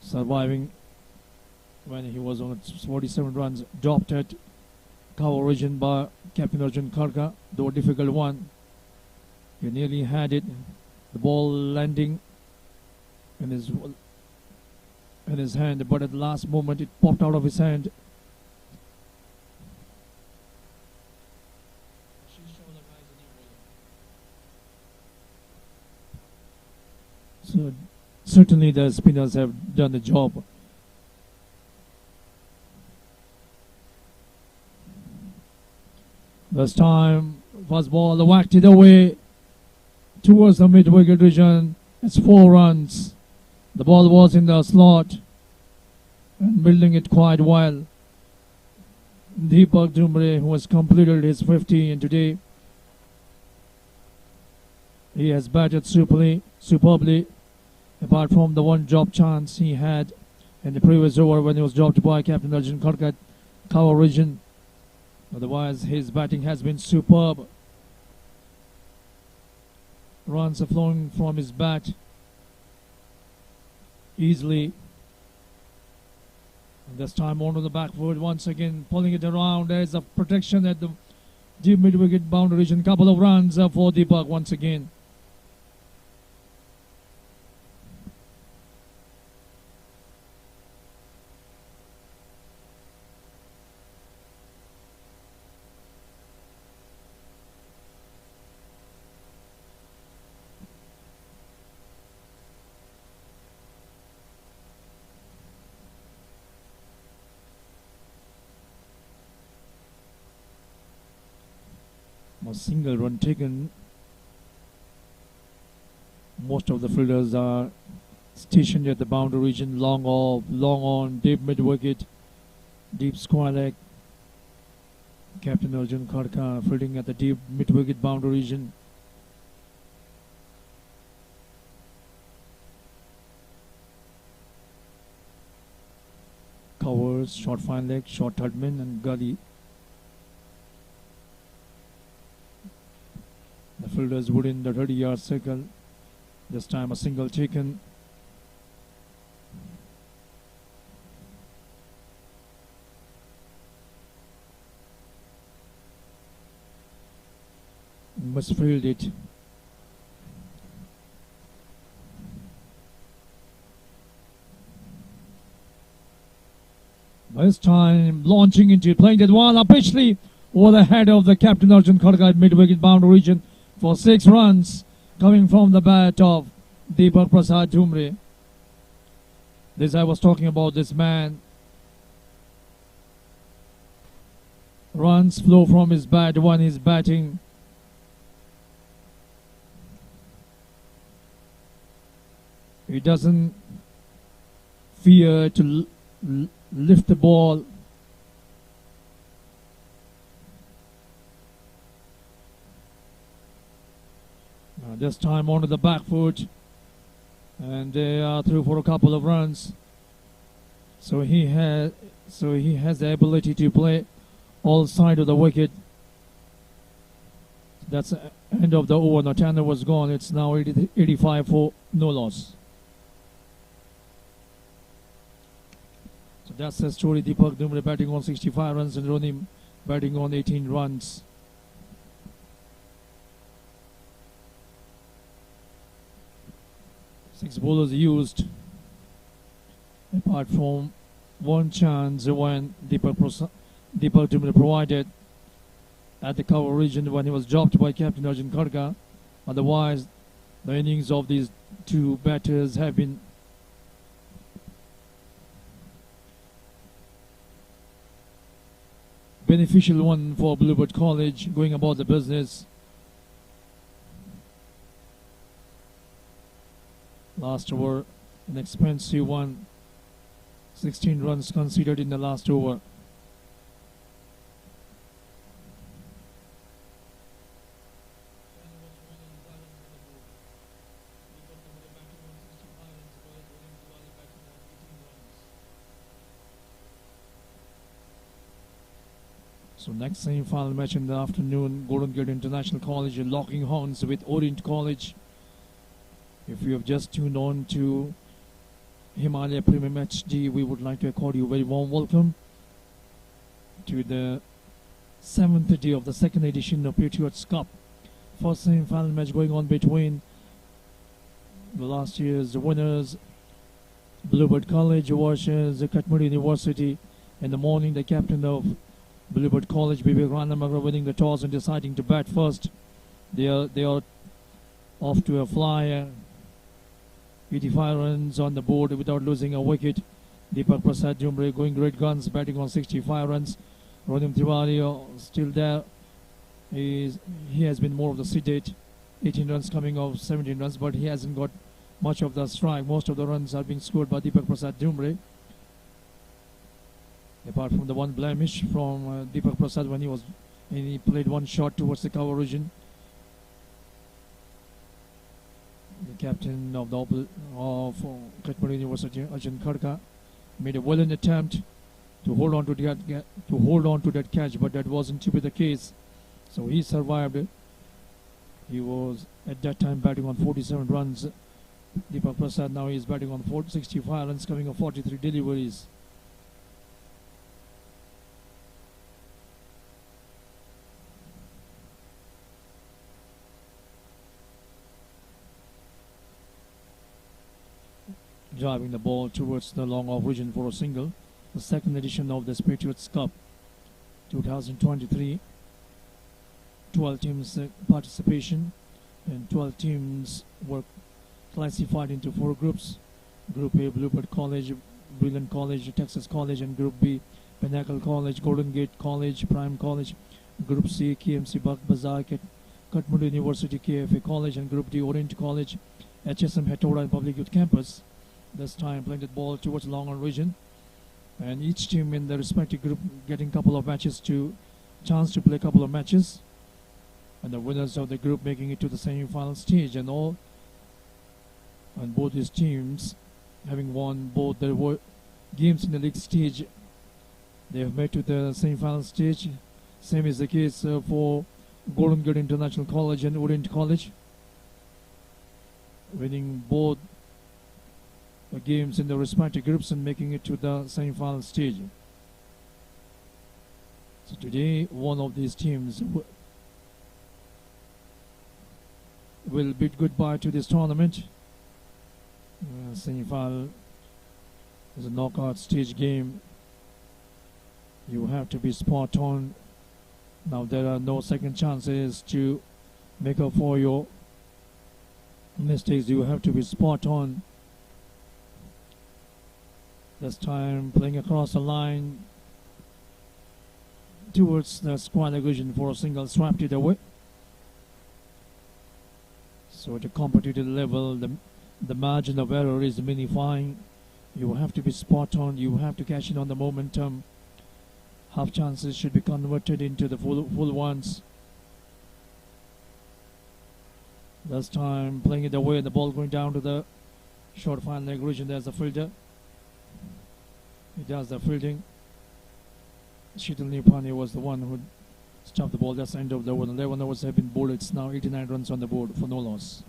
surviving when he was on 47 runs, dropped at cover region by Captain Arjun Kharka, though a difficult one. He nearly had it, the ball landing in his hand, but at the last moment it popped out of his hand. So certainly the spinners have done the job. This time, first ball whacked it away towards the mid-wicket region. It's 4 runs. The ball was in the slot and building it quite well. Dipak Dumre, who has completed his 50, and today he has batted superbly. Apart from the one drop chance he had in the previous over when he was dropped by Captain Arjun Kharka at cover region. Otherwise, his batting has been superb. Runs are flowing from his bat easily. And this time onto the backward once again, pulling it around. There is a protection at the deep mid-wicket boundary region. Couple of runs for Dipak once again. A single run taken. Most of the fielders are stationed at the boundary region, long off, long on, deep mid-wicket, deep square leg. Captain Arjun Kharka fielding at the deep mid-wicket boundary region. Covers, short fine leg, short third man and gully. The fielders would in the 30-yard circle. This time a single taken. Must field it. This time launching into it, playing that one up pitchly over the head of the Captain Arjun Kharka at mid-wicket boundary region for 6 runs coming from the bat of Dipak Prasad Dumre. This I was talking about, this man. Runs flow from his bat when he's batting. He doesn't fear to lift the ball. This time onto the back foot, and they are through for a couple of runs. So he has the ability to play all sides of the wicket. That's the end of the over. Natana was gone. It's now 85 for no loss. So that's the story. Dipak Dumre batting on 65 runs and Ronim batting on 18 runs. Six bowlers used, apart from one chance when Dipak Dumre provided at the cover region when he was dropped by Captain Arjun Kharka. Otherwise, the innings of these two batters have been beneficial one for Bluebird College going about the business. Last over, an expensive one. 16 runs conceded in the last over. So next semi-final match in the afternoon, Golden Gate International College locking horns with Orient College. If you have just tuned on to Himalaya Premium HD, we would like to accord you a very warm welcome to the 7th day of the second edition of Patriots Cup. First semi-final match going on between the last year's winners, Bluebird College versus Kathmandu University. In the morning, the captain of Bluebird College, Vivek Ranamagra, winning the toss and deciding to bat first. They are off to a flyer. 85 runs on the board without losing a wicket. Dipak Prasad Dumre going great guns, batting on 65 runs. Ronim Tiwari still there. He has been more of the sedate. 18 runs coming off 17 runs, but he hasn't got much of the strike. Most of the runs are being scored by Dipak Prasad Dumre. Apart from the one blemish from Dipak Prasad when he played one shot towards the cover region. The captain of Kathmandu University, Arjun Kharka, made a valiant attempt to hold on to that catch, but that wasn't to be the case. So he survived it. He was at that time batting on 47 runs. Dipak Prasad now is batting on 65 runs, coming on 43 deliveries. Driving the ball towards the long off region for a single. The second edition of the Patriots Cup 2023. 12 teams participation, and 12 teams were classified into 4 groups. Group A, Bluebird College, Brilliant College, Texas College, and Group B, Pinnacle College, Golden Gate College, Prime College. Group C, KMC Bazaar, Kathmandu University, KFA College, and Group D, Orient College, HSM Hetauda and Public Youth Campus. This time playing the ball towards long on region, and each team in the respective group getting couple of matches chance to play a couple of matches, and the winners of the group making it to the semi-final stage. And both these teams having won both their games in the league stage, they have made to the semi-final stage. Same is the case for Golden Gate International College and Orient College, winning both games in the respective groups and making it to the semi-final stage. So today, one of these teams will bid goodbye to this tournament. Semi-final is a knockout stage game. You have to be spot on. Now there are no second chances to make up for your mistakes. You have to be spot on. This time playing across the line towards the square region for a single, swept it away. So at a competitive level, the margin of error is minifying. You have to be spot on. You have to cash in on the momentum. Half chances should be converted into the full ones. Last time playing it away, the ball going down to the short final leg region. There's the fielder. He does the fielding. Sheetal Nipani was the one who stopped the ball. That's the end of the over. 11 overs have been bowled. It's now 89 runs on the board for no loss.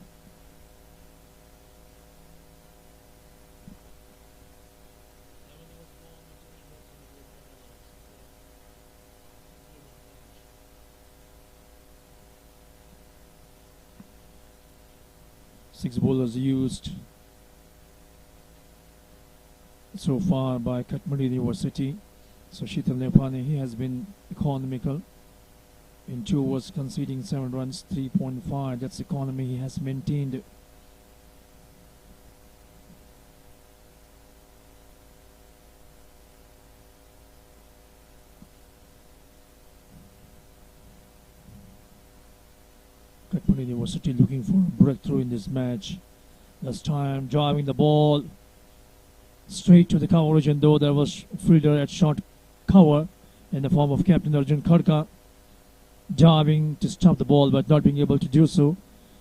Six bowlers used so far by Kathmandu University. So Sheetal Nepani, he has been economical. In 2 overs conceding 7 runs, 3.5. That's economy he has maintained. Kathmandu University looking for a breakthrough in this match. Last time driving the ball straight to the cover region, though there was fielder at short cover in the form of Captain Arjun Khadka, diving to stop the ball but not being able to do so.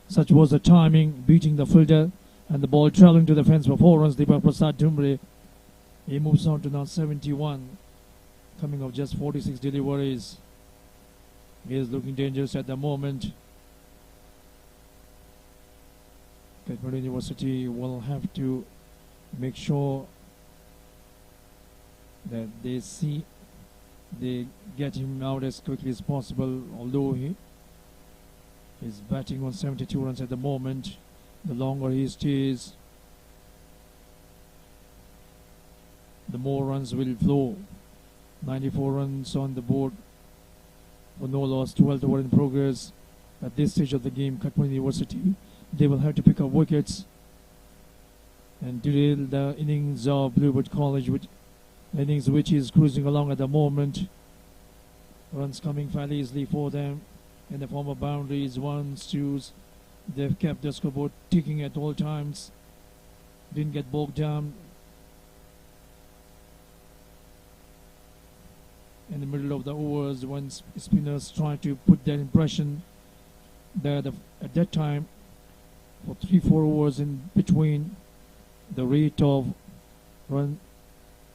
Such was the timing, beating the fielder and the ball traveling to the fence for 4 runs. Dipak Prasad Dumre, he moves on to now 71, coming off just 46 deliveries. He is looking dangerous at the moment. Kathmandu University will have to make sure that they get him out as quickly as possible, although he is batting on 72 runs at the moment. The longer he stays, the more runs will flow. 94 runs on the board for no loss, 12th over in progress. At this stage of the game, Kathmandu University, they will have to pick up wickets and derail the innings of Bluebird College, which is cruising along at the moment. Runs coming fairly easily for them in the form of boundaries, ones, twos. They've kept the scoreboard ticking at all times. Didn't get bogged down in the middle of the overs when spinners tried to put that impression there at that time. For 3-4 overs in between, the rate of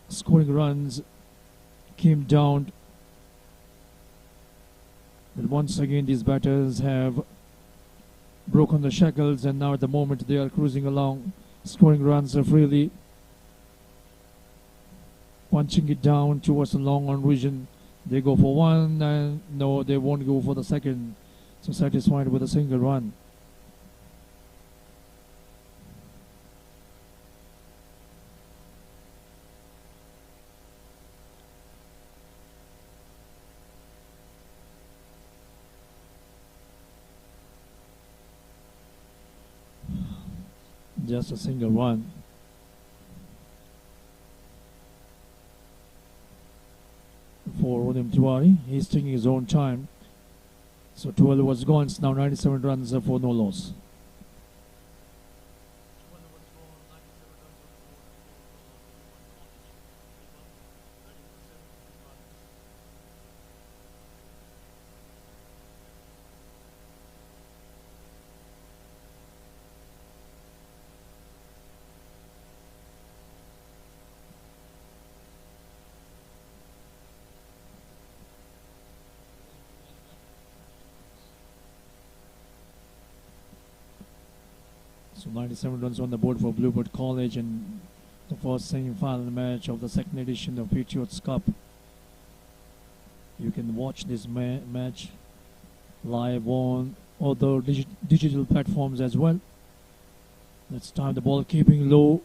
scoring runs came down. But once again, these batters have broken the shackles, and now at the moment they are cruising along, scoring runs freely, punching it down towards the long on region. They go for one, and no, they won't go for the second. So satisfied with a single run. Just a single run. For William Tiwari, he's taking his own time. So 12 was gone. It's now 97 runs for no loss. So 97 runs on the board for Bluebird College in the first semi-final match of the second edition of Patriots Cup. You can watch this match live on other digital platforms as well. Let's time the ball keeping low.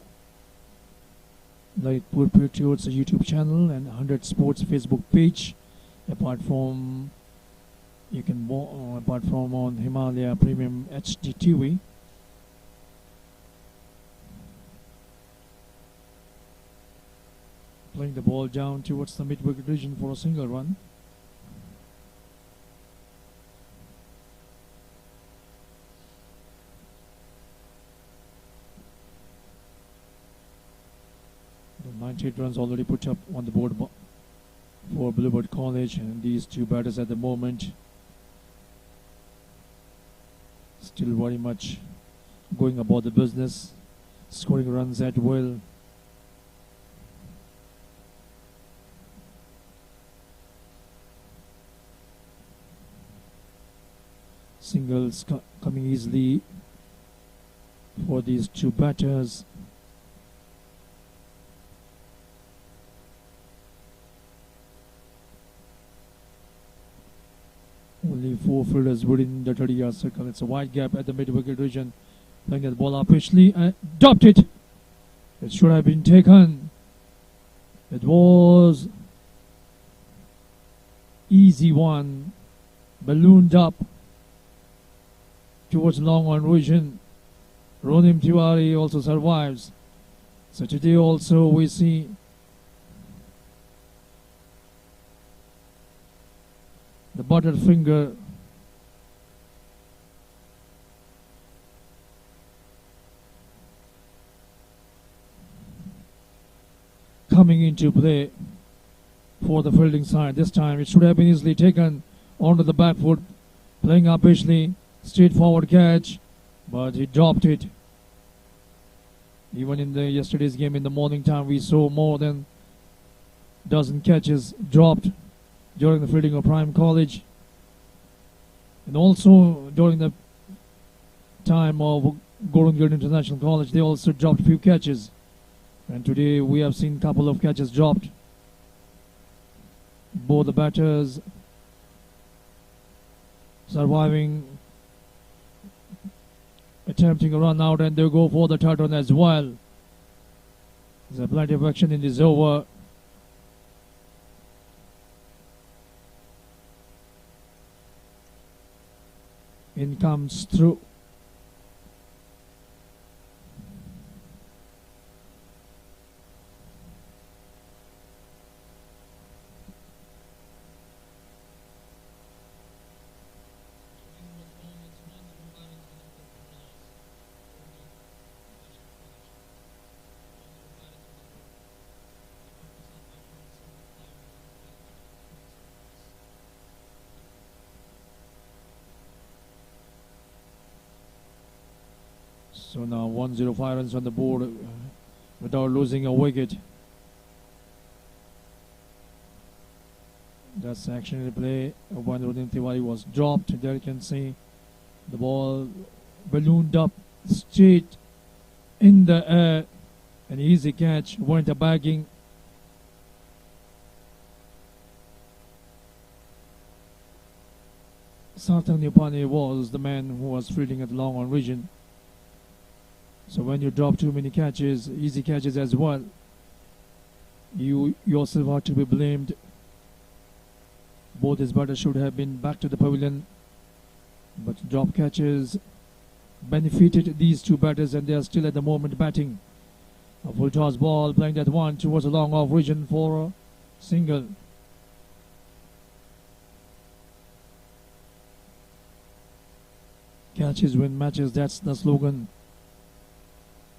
Like Patriots YouTube channel and 100 Sports Facebook page. Apart from on Himalaya Premium HD TV. Playing the ball down towards the mid-wicket region for a single run. The 98 runs already put up on the board for Bluebird College, and these two batters at the moment still very much going about the business, scoring runs at will. Singles coming easily for these two batters. Only 4 fielders within the 30-yard circle. It's a wide gap at the mid-wicket region. Playing the ball up Ashley and dropped it. It should have been taken. It was easy one. Ballooned up towards long on region. Ronim Tiwari also survives. So today also we see the buttered finger coming into play for the fielding side. This time it should have been easily taken onto the back foot, playing up Ashley, straightforward catch, but he dropped it. Even in the yesterday's game in the morning time, we saw more than dozen catches dropped during the fielding of Prime College, and also during the time of Gorungir International College, they also dropped a few catches. And today we have seen a couple of catches dropped. Both the batters surviving, attempting a run out, and they go for the third one as well. There's plenty of action in this over. In comes through. So now 105 runs on the board without losing a wicket. That's action in play. When Ronim Tiwari was dropped, there you can see the ball ballooned up straight in the air. An easy catch, went a bagging. Sarthak Nipane was the man who was fielding at long on region. So when you drop too many catches, easy catches as well, you yourself are to be blamed. Both his batters should have been back to the pavilion, but drop catches benefited these two batters, and they are still at the moment batting. A full toss ball, playing that one towards a long off region for a single. Catches win matches, that's the slogan.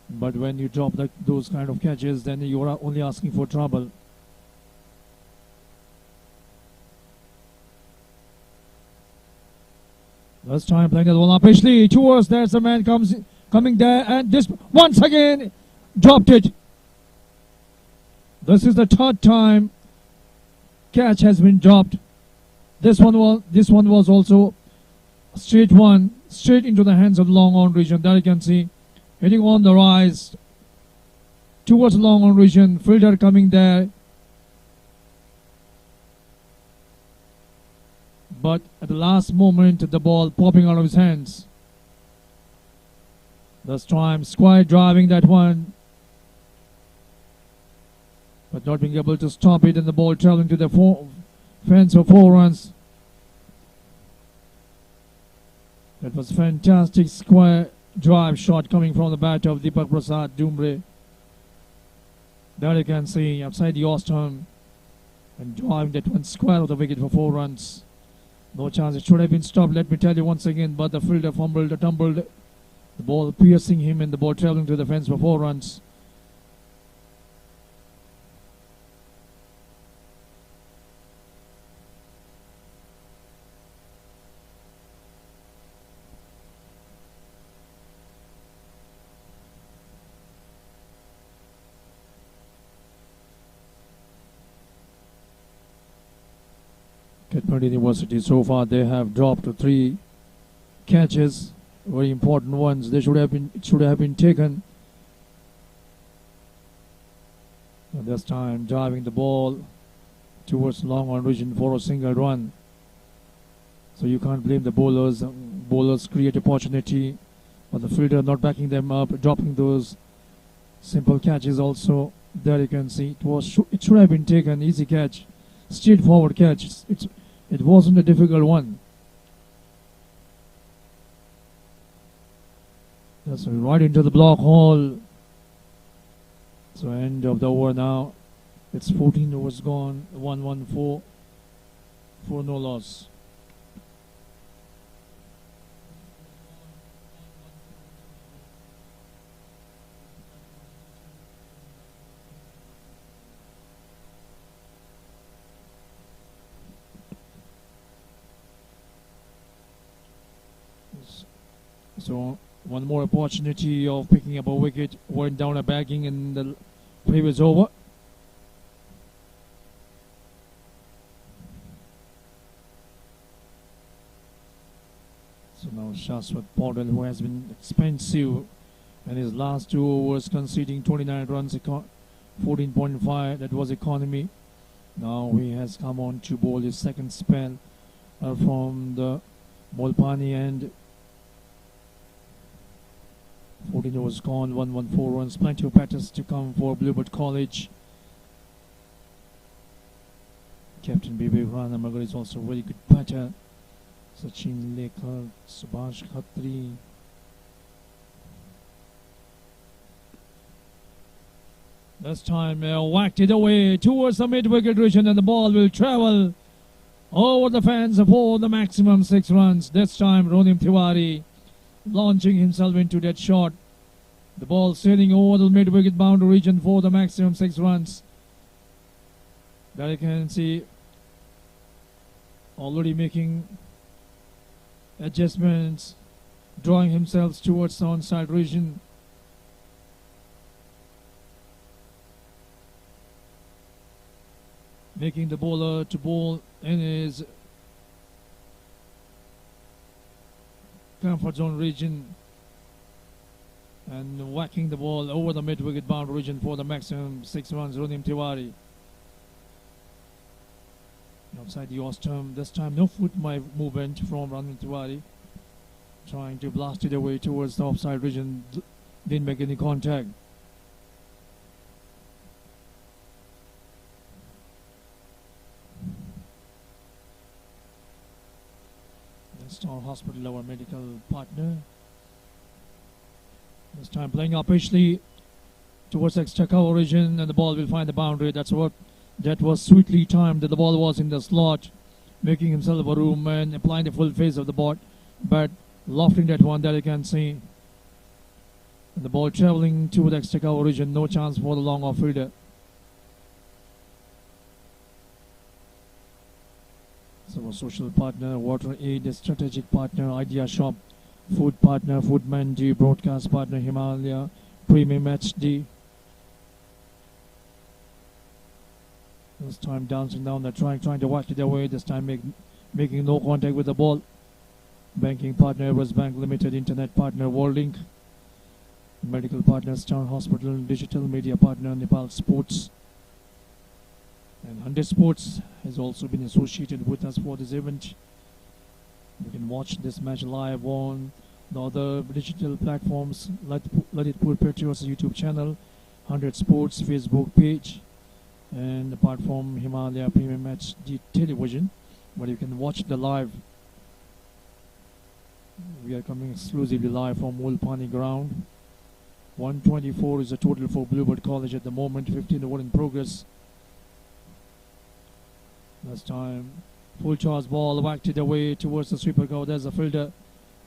But when you drop those kind of catches, then you are only asking for trouble. Last time playing the one up Ashley towards, there's a man coming there, and this once again dropped it. This is the third time catch has been dropped. This one was also a straight one, straight into the hands of long on region. There you can see, hitting on the rise towards long on region, fielder coming there. But at the last moment, the ball popping out of his hands. This time, Squire driving that one, but not being able to stop it, and the ball traveling to the fence for 4 runs. That was fantastic square drive shot coming from the bat of Dipak Prasad Dumre. There you can see upside the Ostrom and driving that one square of the wicket for 4 runs. No chance, it should have been stopped, let me tell you once again, but the fielder fumbled, tumbled, the ball piercing him and the ball traveling to the fence for 4 runs. Kathmandu University, so far they have dropped 3 catches, very important ones. It should have been taken. And this time driving the ball towards long on region for a single run. So you can't blame the bowlers. Bowlers create opportunity, but the fielder not backing them up, dropping those simple catches also. There you can see it should have been taken. Easy catch, straightforward catch. It wasn't a difficult one. That's right into the block hole. So end of the over now. It's 14 overs gone. 1-1-4 for no loss. So one more opportunity of picking up a wicket. Went down a bagging in the previous over. So now Shashwat Paudel, who has been expensive in his last 2 overs, conceding 29 runs, 14.5. That was economy. Now he has come on to bowl his second spell from the Molpani end. 14 overs gone, 114 runs, plenty of batters to come for Bluebird College. Captain Bibek Ranamagar is also a very good batter. Sachin Lekhar, Subhash Khatri. This time whacked it away towards the mid-wicket region, and the ball will travel over the fence for the maximum 6 runs. This time Ronim Tiwari launching himself into that shot. The ball sailing over the mid-wicket boundary region for the maximum 6 runs. There you can see already making adjustments, drawing himself towards the onside region. Making the bowler to bowl in his comfort zone region and whacking the ball over the mid-wicket boundary region for the maximum 6 runs. Ronim Tiwari outside the off-stump. This time no foot movement from Ronim Tiwari, trying to blast it away towards the offside region. Didn't make any contact. Star Hospital, our medical partner. This time playing up pitchly towards extra cover region, and the ball will find the boundary. That was sweetly timed. The ball was in the slot, making himself a room and applying the full phase of the ball, but lofting that one. There you can see. And the ball traveling to the extra cover region. No chance for the long off fielder. So a social partner, water aid, strategic partner, idea shop, food partner, food mandi, broadcast partner, Himalaya, premium HD. This time dancing down the track, trying to whack it away. This time making no contact with the ball. Banking partner, Everest Bank Limited, internet partner, Worldlink, medical partner, Star Hospital, digital media partner, Nepal Sports. And 100 Sports has also been associated with us for this event. You can watch this match live on the other digital platforms. Let it put Patriots YouTube channel, 100 Sports Facebook page, and apart from Himalaya Premium HD television, where you can watch the live. We are coming exclusively live from Molpani ground. 124 is the total for Bluebird College at the moment. 15 over in progress. This time, full charge ball whacked it away towards the sweeper cover. There's a fielder,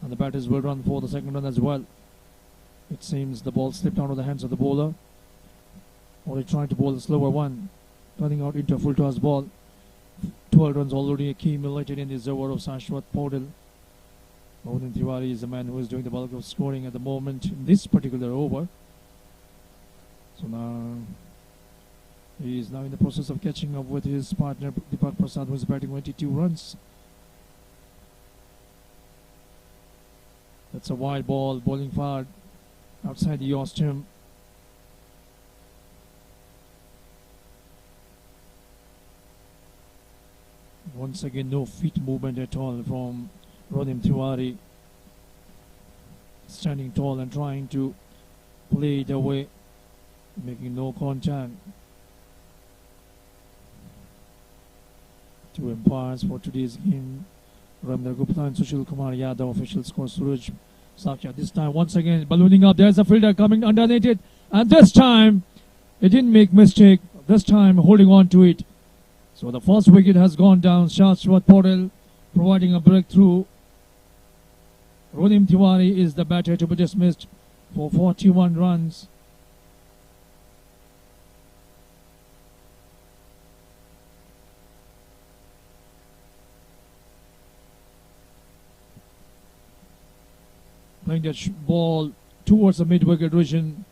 and the batters will run for the second run as well. It seems the ball slipped out of the hands of the bowler, or he tried to bowl a slower one, turning out into a full toss ball. 12 runs already accumulated in this over of Shashwat Paudel. Ronim Tiwari is the man who is doing the bulk of scoring at the moment in this particular over. So now He is now in the process of catching up with his partner Dipak Prasad, who is batting 22 runs. That's a wide ball, bowling far outside the ostium. Once again, no feet movement at all from Ronim Tiwari. Standing tall and trying to play it away, making no contact. Two umpires for today's game: Ramdar Gupta and Sushil Kumar Yadav. Official score Suraj Sakya. This time, once again, ballooning up. There's a fielder coming underneath it, and this time, it didn't make mistake. This time, holding on to it. So the first wicket has gone down. Shashwat Patel providing a breakthrough. Ronim Tiwari is the batter to be dismissed for 41 runs. Playing that ball towards the mid-wicket region.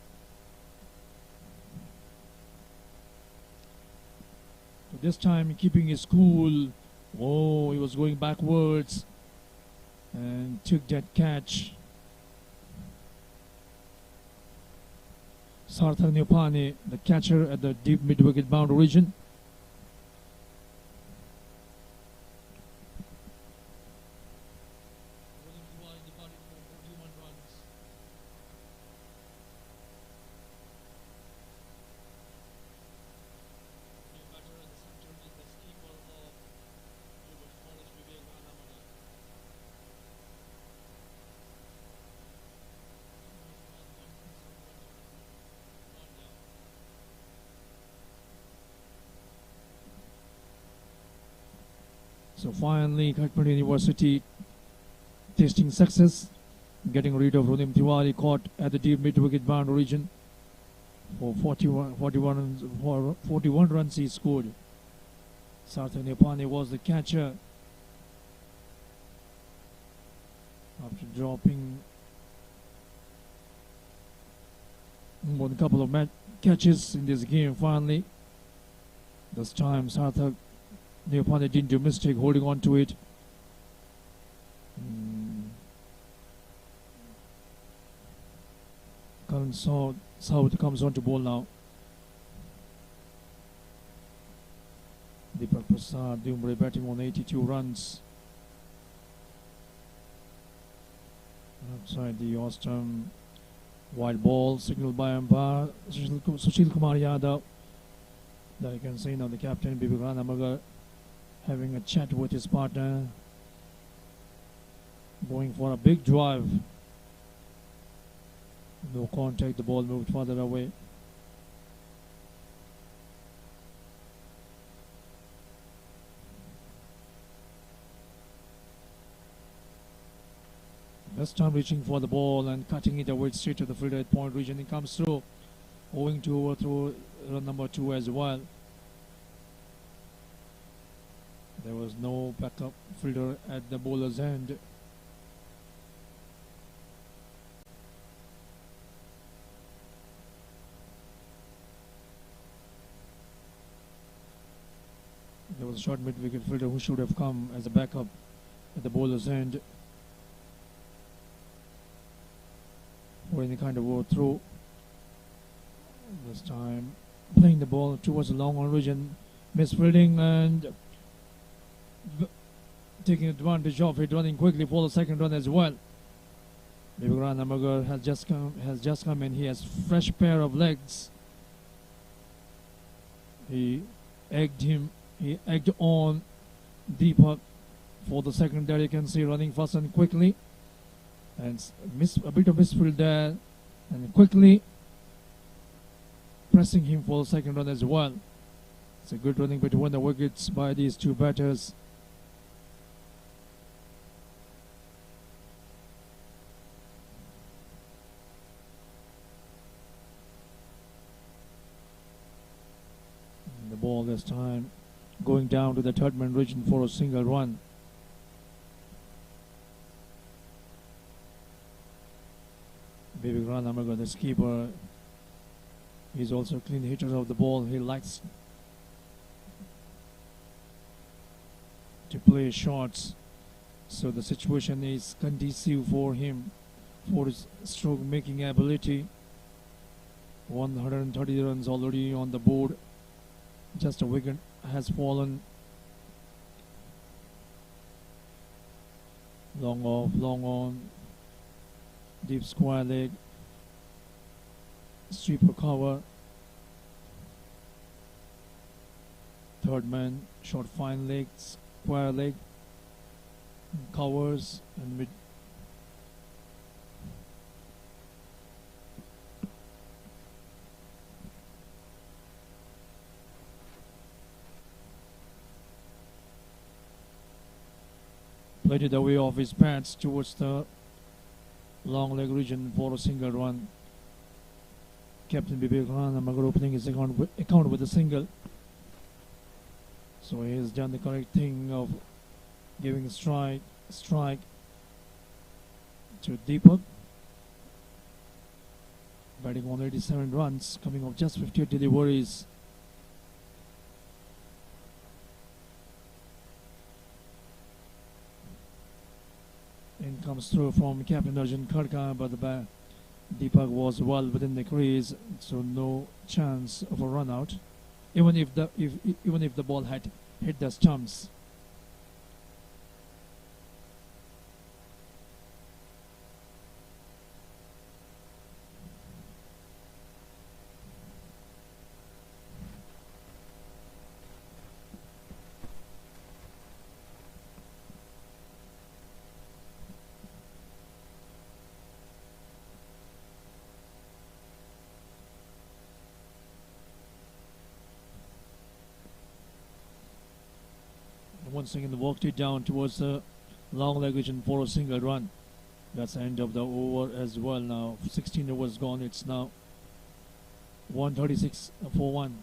This time keeping his cool. Oh, he was going backwards and took that catch. Sarthak Nyopane, the catcher at the deep mid-wicket boundary region. So finally, Kathmandu University tasting success, getting rid of Ronim Tiwari, caught at the deep mid-wicket boundary region for 41 runs he scored. Sarthak Nyopane was the catcher after dropping a couple of catches in this game. Finally, this time Sarthak Nyopane didn't do a mistake holding on to it. Karan South comes on to bowl now. Dipak Prasad, Dumre batting on 82 runs. Outside the ostium, wide ball signaled by umpire Sushil Kumar Yadav. That you can see now the captain Dipak Ranamagar having a chat with his partner, going for a big drive. No contact, the ball moved further away. This time reaching for the ball and cutting it away straight to the fielder at point region. It comes through, owing to overthrow run number 2 as well. There was no backup fielder at the bowler's end. There was a short mid-wicket fielder who should have come as a backup at the bowler's end for any kind of overthrow. This time playing the ball towards the long on region, misfielding and taking advantage of it, running quickly for the second run as well. Dipak Ranamagar has just come and he has fresh pair of legs. He egged on Dipak for the second there. You can see running fast and quickly, and a bit of misfield there, and quickly pressing him for the second run as well. It's a good running between the wickets by these two batters. And the ball this time going down to the third man region for a single run. Dipak Ranamagar, the skipper, He's also a clean hitter of the ball. He likes to play shots, so the situation is conducive for him, for his stroke making ability. 130 runs already on the board. Just a wicket has fallen. Long off, long on, deep square leg, sweeper cover, third man, short fine leg, square leg, covers and mid. Played it away off his pads towards the long leg region for a single run. Captain Dipak opening his account with a single. So he has done the correct thing of giving a strike to Dipak. Batting on 87 runs, coming off just 58 deliveries. In comes through from Captain Arjun Khadka, but Dipak was well within the crease, so no chance of a run out. Even if the ball had hit the stumps. Once again walked it down towards the long leg region for a single run. That's the end of the over as well now. 16 overs gone. It's now 136 for 1.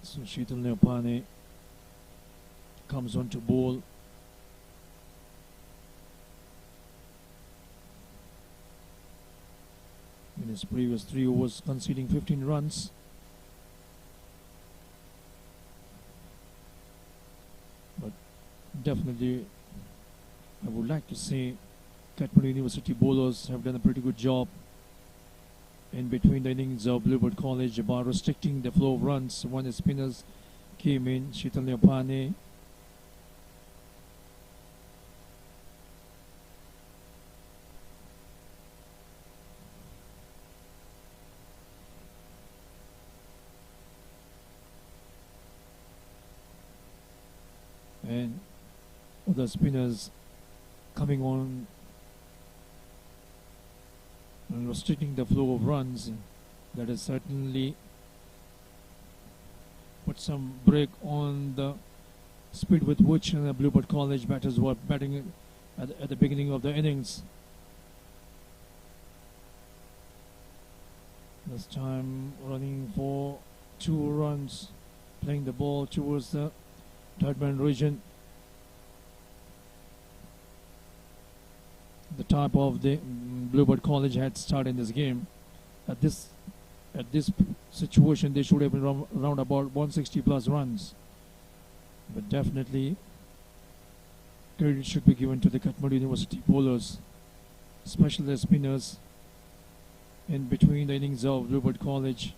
So Sheetal Neopane comes on to bowl. In his previous 3 overs, conceding 15 runs. But definitely, I would like to say Kathmandu University bowlers have done a pretty good job in between the innings of Bluebird College about restricting the flow of runs when the spinners came in. Sheetal Neopane, and other spinners coming on and restricting the flow of runs. That has certainly put some brake on the speed with which the Bluebird College batters were batting at the beginning of the innings. This time running for 2 runs, playing the ball towards the third man region. The top of the Bluebird College had started in this game. At this situation, they should have been around about 160 plus runs. But definitely, credit should be given to the Kathmandu University bowlers, especially the spinners in between the innings of Bluebird College.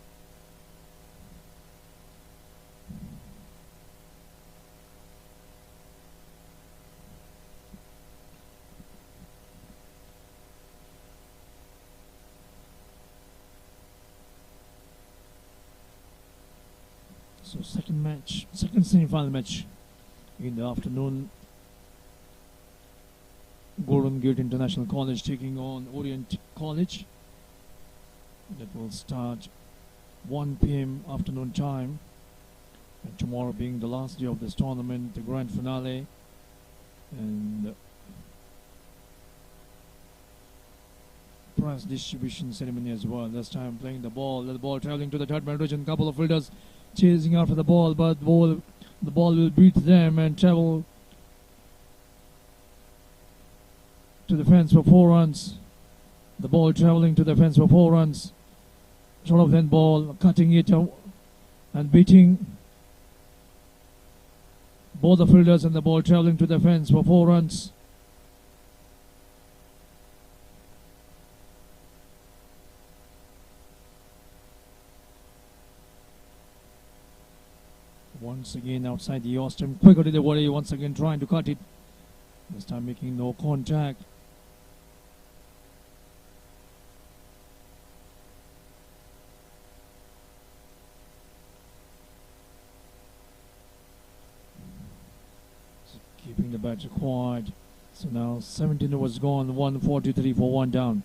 So second semi-final match in the afternoon. Golden Gate International College taking on Orient College. That will start 1 p.m. afternoon time. And tomorrow being the last day of this tournament, the grand finale. And prize distribution ceremony as well. This time playing the ball traveling to the third man region. Couple of fielders chasing after the ball, but the ball will beat them and travel to the fence for 4 runs. The ball traveling to the fence for 4 runs. Short of end ball, cutting it out and beating both the fielders, and the ball traveling to the fence for 4 runs. Once again outside the Austin, quicker delivery, once again trying to cut it. This time making no contact. So keeping the batter quiet. So now 17 overs gone, 143 for 1 down.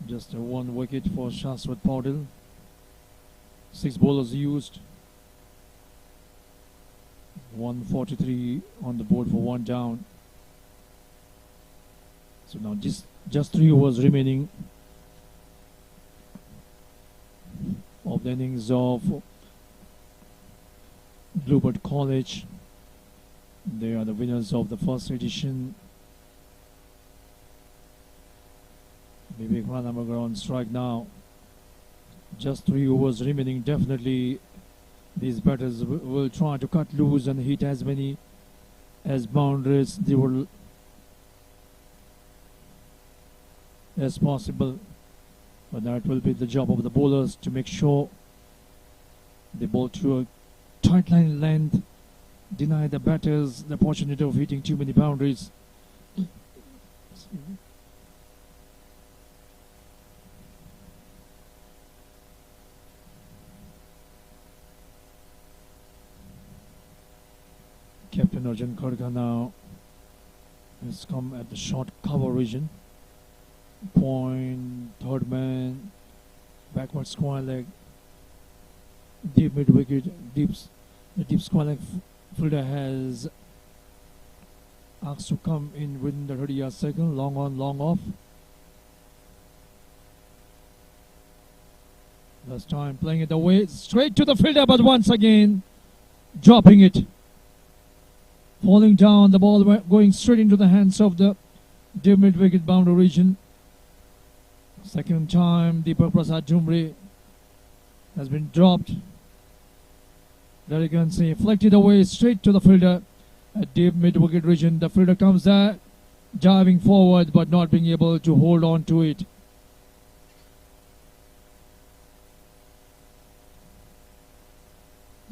Just a 1 wicket for Shaswat Paudil. 6 bowlers used. 143 on the board for 1 down. So now just 3 overs remaining of the innings of Bluebird College. They are the winners of the first edition. Vivek Ranamagar on strike now. Just 3 overs remaining. Definitely these batters will try to cut loose and hit as many as boundaries they will as possible. But that will be the job of the bowlers to make sure they bowl through a tight line length, deny the batters the opportunity of hitting too many boundaries. Captain Arjun Kharka now has come at the short cover region. Point, third man, backward square leg, deep mid wicket, the deep square leg fielder has asked to come in within the 30-yard circle, long on, long off. Last time playing it away, straight to the fielder, but once again dropping it. Falling down, the ball going straight into the hands of the deep mid-wicket boundary region. Second time, Dipak Prasad Dumre has been dropped. There you can see, flicked away straight to the fielder at deep mid-wicket region. The fielder comes there, diving forward, but not being able to hold on to it.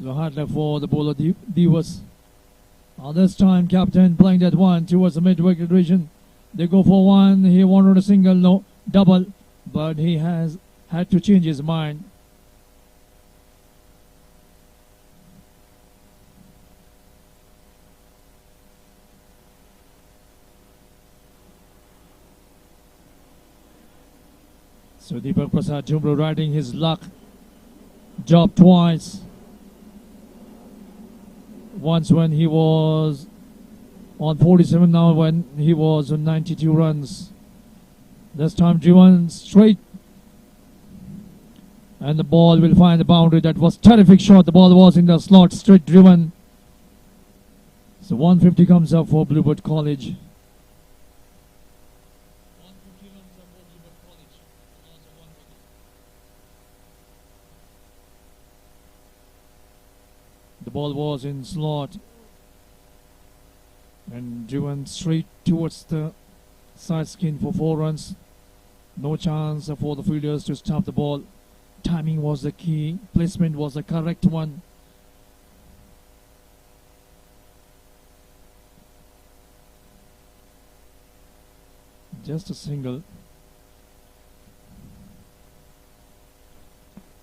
So hard left for the bowler Divas. This time captain playing that one towards the mid-wicket region. They go for one. He wanted a single, no double, but he has had to change his mind. So Dipak Prasad Dumre riding his luck. Dropped twice. Once when he was on 47, now when he was on 92 runs. This time driven straight. And the ball will find the boundary. That was terrific shot. The ball was in the slot, straight driven. So 150 comes up for Bluebird College. The ball was in slot and driven straight towards the side skin for 4 runs. No chance for the fielders to stop the ball. Timing was the key. Placement was the correct one. Just a single.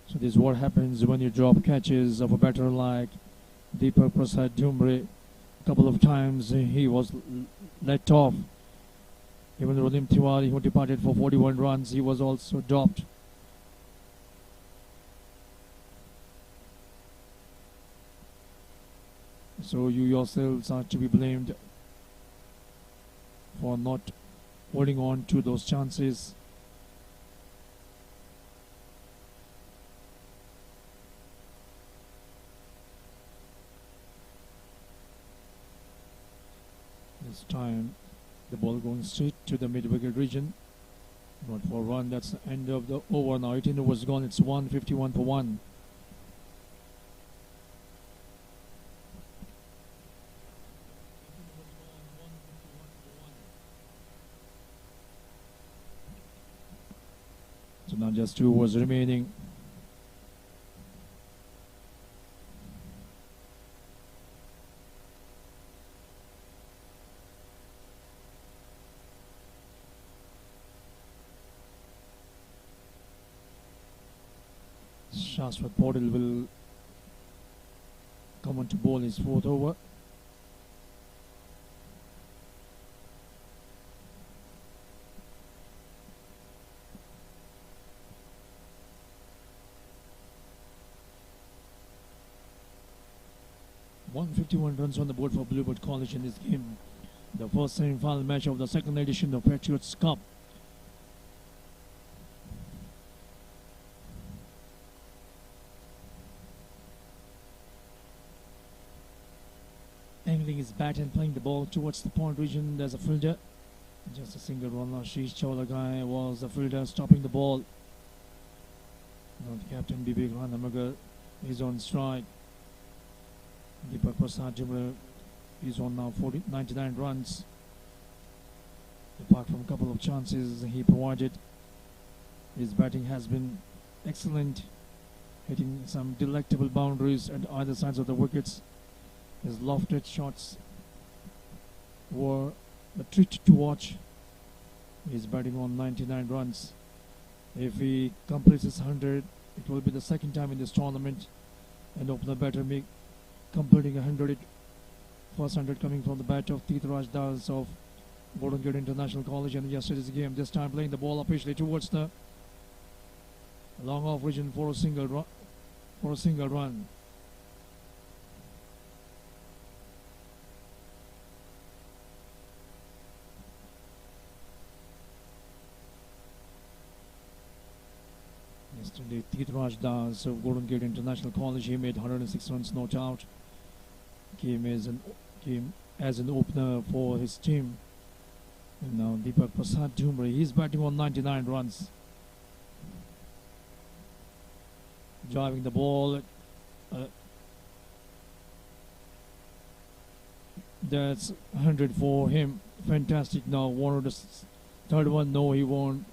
So this is what happens when you drop catches of a batter like Dipak Prasad Dumre. A couple of times he was let off. Even Rolim Tiwari, who departed for 41 runs, he was also dropped. So you yourselves are to be blamed for not holding on to those chances. This time the ball going straight to the mid-wicket region. Not for a run. That's the end of the over now. 18 overs gone. It's 151 for 1. So now just 2 overs remaining. Shashwat Patil will come on to bowl his 4th over. .151 runs on the board for Bluebird College in this game. The first semi-final match of the second edition of Patriots Cup. Angling his bat and playing the ball towards the point region. There's a fielder. Just a single run. Ashish Chaulagai was the fielder stopping the ball. Now the captain Vivek Ranamagar is on strike. Dipak Prasad Dumre is on now 99 runs. Apart from a couple of chances he provided, his batting has been excellent, hitting some delectable boundaries at either sides of the wickets. His lofted shots were a treat to watch. He's batting on 99 runs. If he completes his 100, it will be the second time in this tournament. And opener batter completing 100. First 100 coming from the bat of T20 Das of Golden Gate International College in yesterday's game. This time playing the ball officially towards the long off region for a single run. Yesterday, T20 Das of Golden Gate International College, he made 106 runs, not out. Came as an opener for his team. And now Dipak Prasad Dumre, he's batting on 99 runs. Driving the ball. That's 100 for him. Fantastic. Now one of the third one, no, he won't.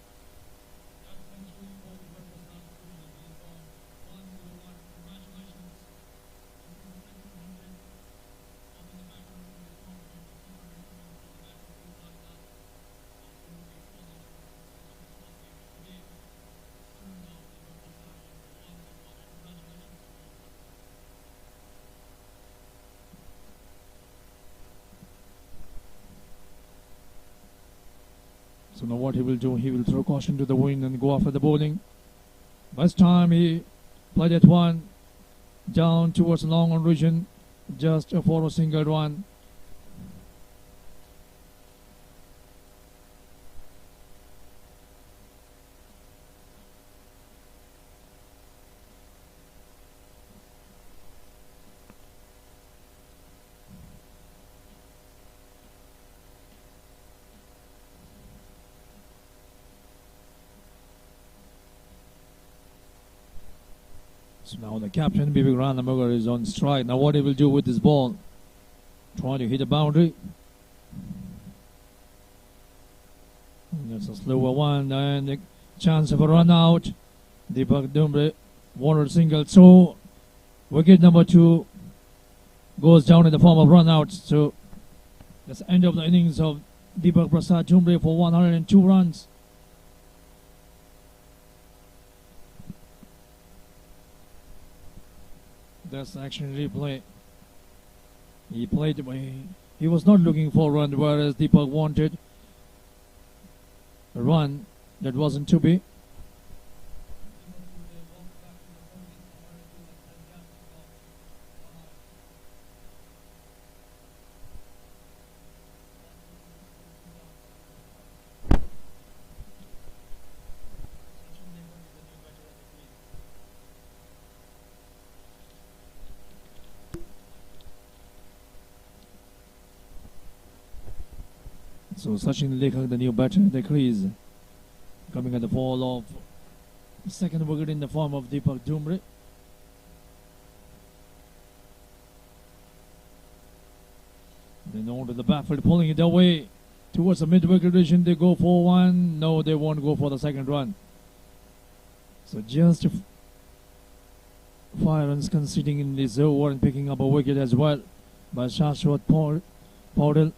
So now what he will do, he will throw caution to the wind and go after the bowling. First time he played at one, down towards the long on region, just for a single run. So now the captain, Vivek Ranamagar, is on strike. Now what he will do with this ball? Trying to hit a boundary. And that's a slower one, and a chance of a run out. Dipak Dumre, Warner single. So wicket number 2 goes down in the form of run out. So that's the end of the innings of Dipak Prasad Dumre for 102 runs. That's action replay. He played he was not looking for a run, whereas Dipak wanted a run that wasn't to be. So Sachin Lekhak, the new batter at the crease, coming at the fall of the second wicket in the form of Dipak Dumre. Then on to the backfield, pulling it away towards the mid-wicket region. They go for one. No, they won't go for the second run. So just 5 runs conceding in this over and picking up a wicket as well by Shashwat Paudel.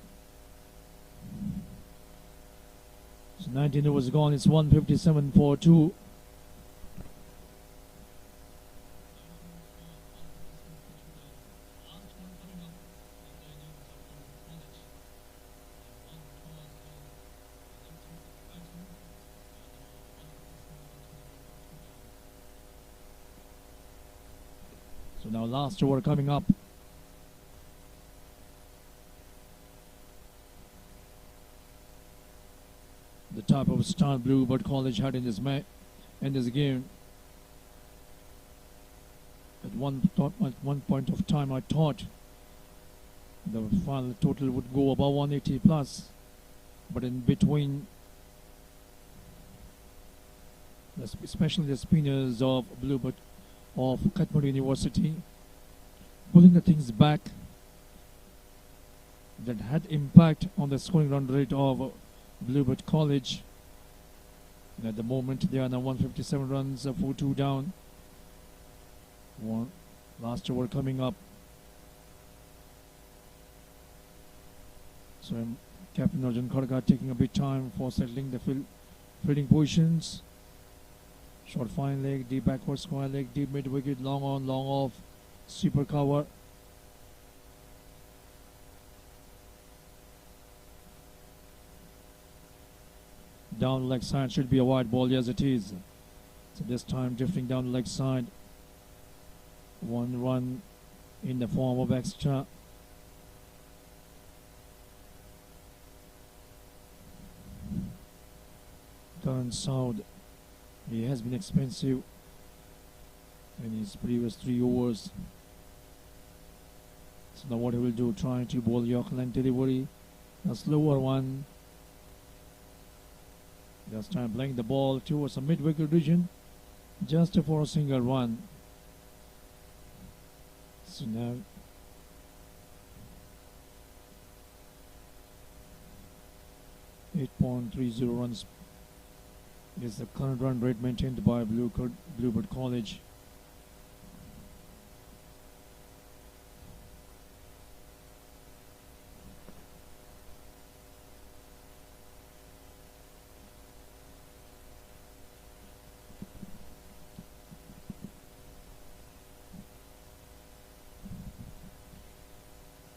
So 19 overs gone. It's 157 for 2. So now last over coming up. The type of style Bluebird College had in this game. At one point of time, I thought the final total would go above 180 plus, but in between, especially the spinners of Bluebird of Kathmandu University, pulling the things back, that had impact on the scoring run rate of Bluebird College. And at the moment they are now 157 runs, 4-2 down. Last over coming up. So Captain Arjun Khadka taking a bit time for settling the fielding positions. Short fine leg, deep backward square leg, deep mid wicket, long on, long off, super cover. Down the leg side should be a wide ball as it is. So this time drifting down the leg side. 1 run in the form of extra. Karan Saud, he has been expensive in his previous 3 overs. So now what he will do, trying to bowl York line delivery. A slower one. This time playing the ball towards a mid-wicket region, just for a single run. So now .30 runs is the current run rate maintained by Bluebird College.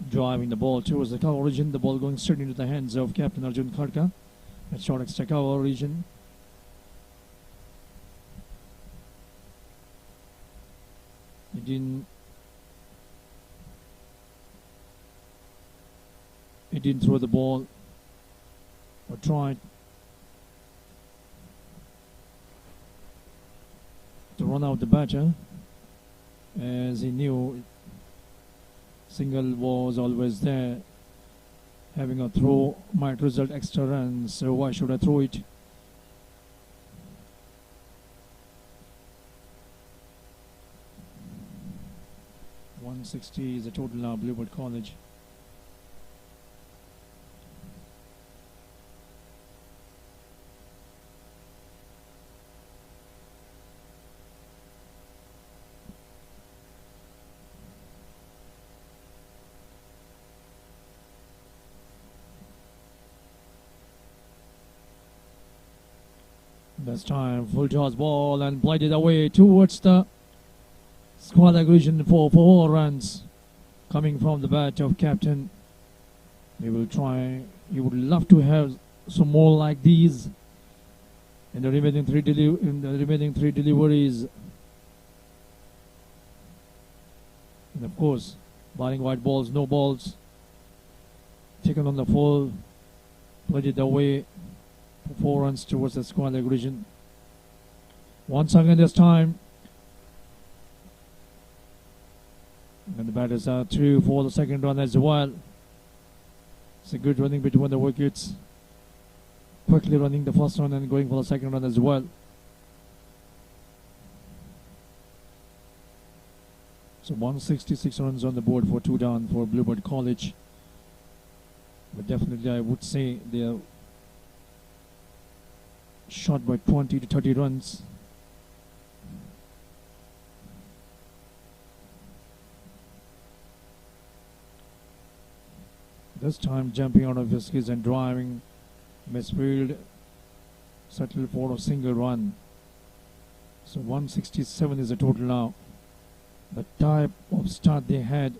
Driving the ball towards the cover region, the ball going straight into the hands of Captain Arjun Khadka at short extra cover region. He didn't throw the ball or tried to run out the batter, as he knew single was always there. Having a throw might result extra runs, so why should I throw it? .160 is the total now, Bluebird College. This time, full toss ball and played away towards the squad aggression for 4 runs coming from the bat of captain. He will try. He would love to have some more like these in the remaining three deliveries. And of course, barring white balls, no balls. Taken on the full, played it away for 4 runs towards the squad aggression. Once again this time. And the batters are through for the second run as well. It's a good running between the wickets. Quickly running the first run and going for the second run as well. So 166 runs on the board for 2 down for Bluebird College. But definitely I would say they are short by 20 to 30 runs. This time jumping out of his skis and driving misfield, settled for a single run. So 167 is the total now. The type of start they had,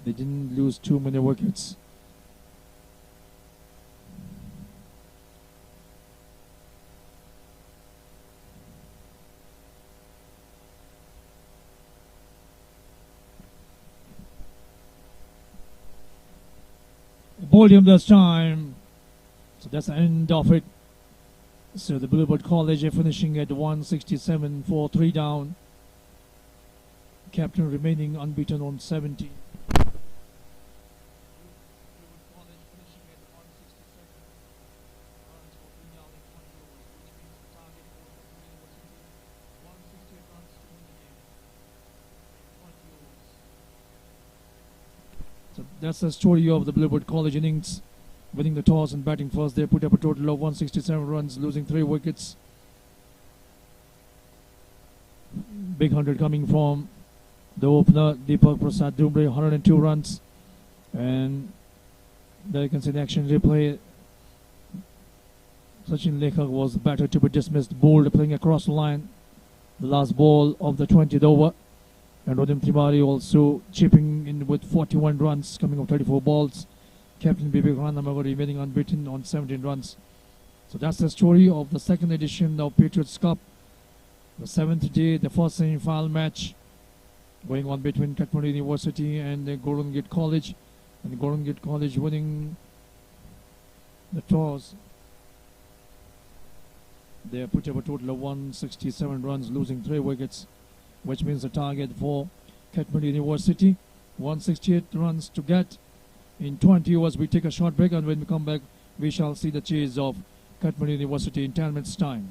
they didn't lose too many wickets. Volume this time. So that's the end of it. So the Bluebird College are finishing at 167 for 3 down. Captain remaining unbeaten on 70. So that's the story of the Bluebird College innings. Winning the toss and batting first, they put up a total of 167 runs, losing 3 wickets. Big 100 coming from the opener, Dipak, Prasad, Dumre, 102 runs. And there you can see the action replay. Sachin Lekhak was the batter to be dismissed, bowled playing across the line. The last ball of the 20th over. And Rodim Tribari also chipping in with 41 runs coming off 34 balls. Captain Bibek Ranamagar remaining unbeaten on 17 runs. So that's the story of the second edition of Patriots Cup. The 7th day, the first semi-final match going on between Kathmandu University and Golden Gate College. And Golden Gate College winning the toss. They put up a total of 167 runs, losing 3 wickets, which means the target for Kathmandu University, 168 runs to get in 20 overs. We take a short break, and when we come back, we shall see the chase of Kathmandu University in 10 minutes' time.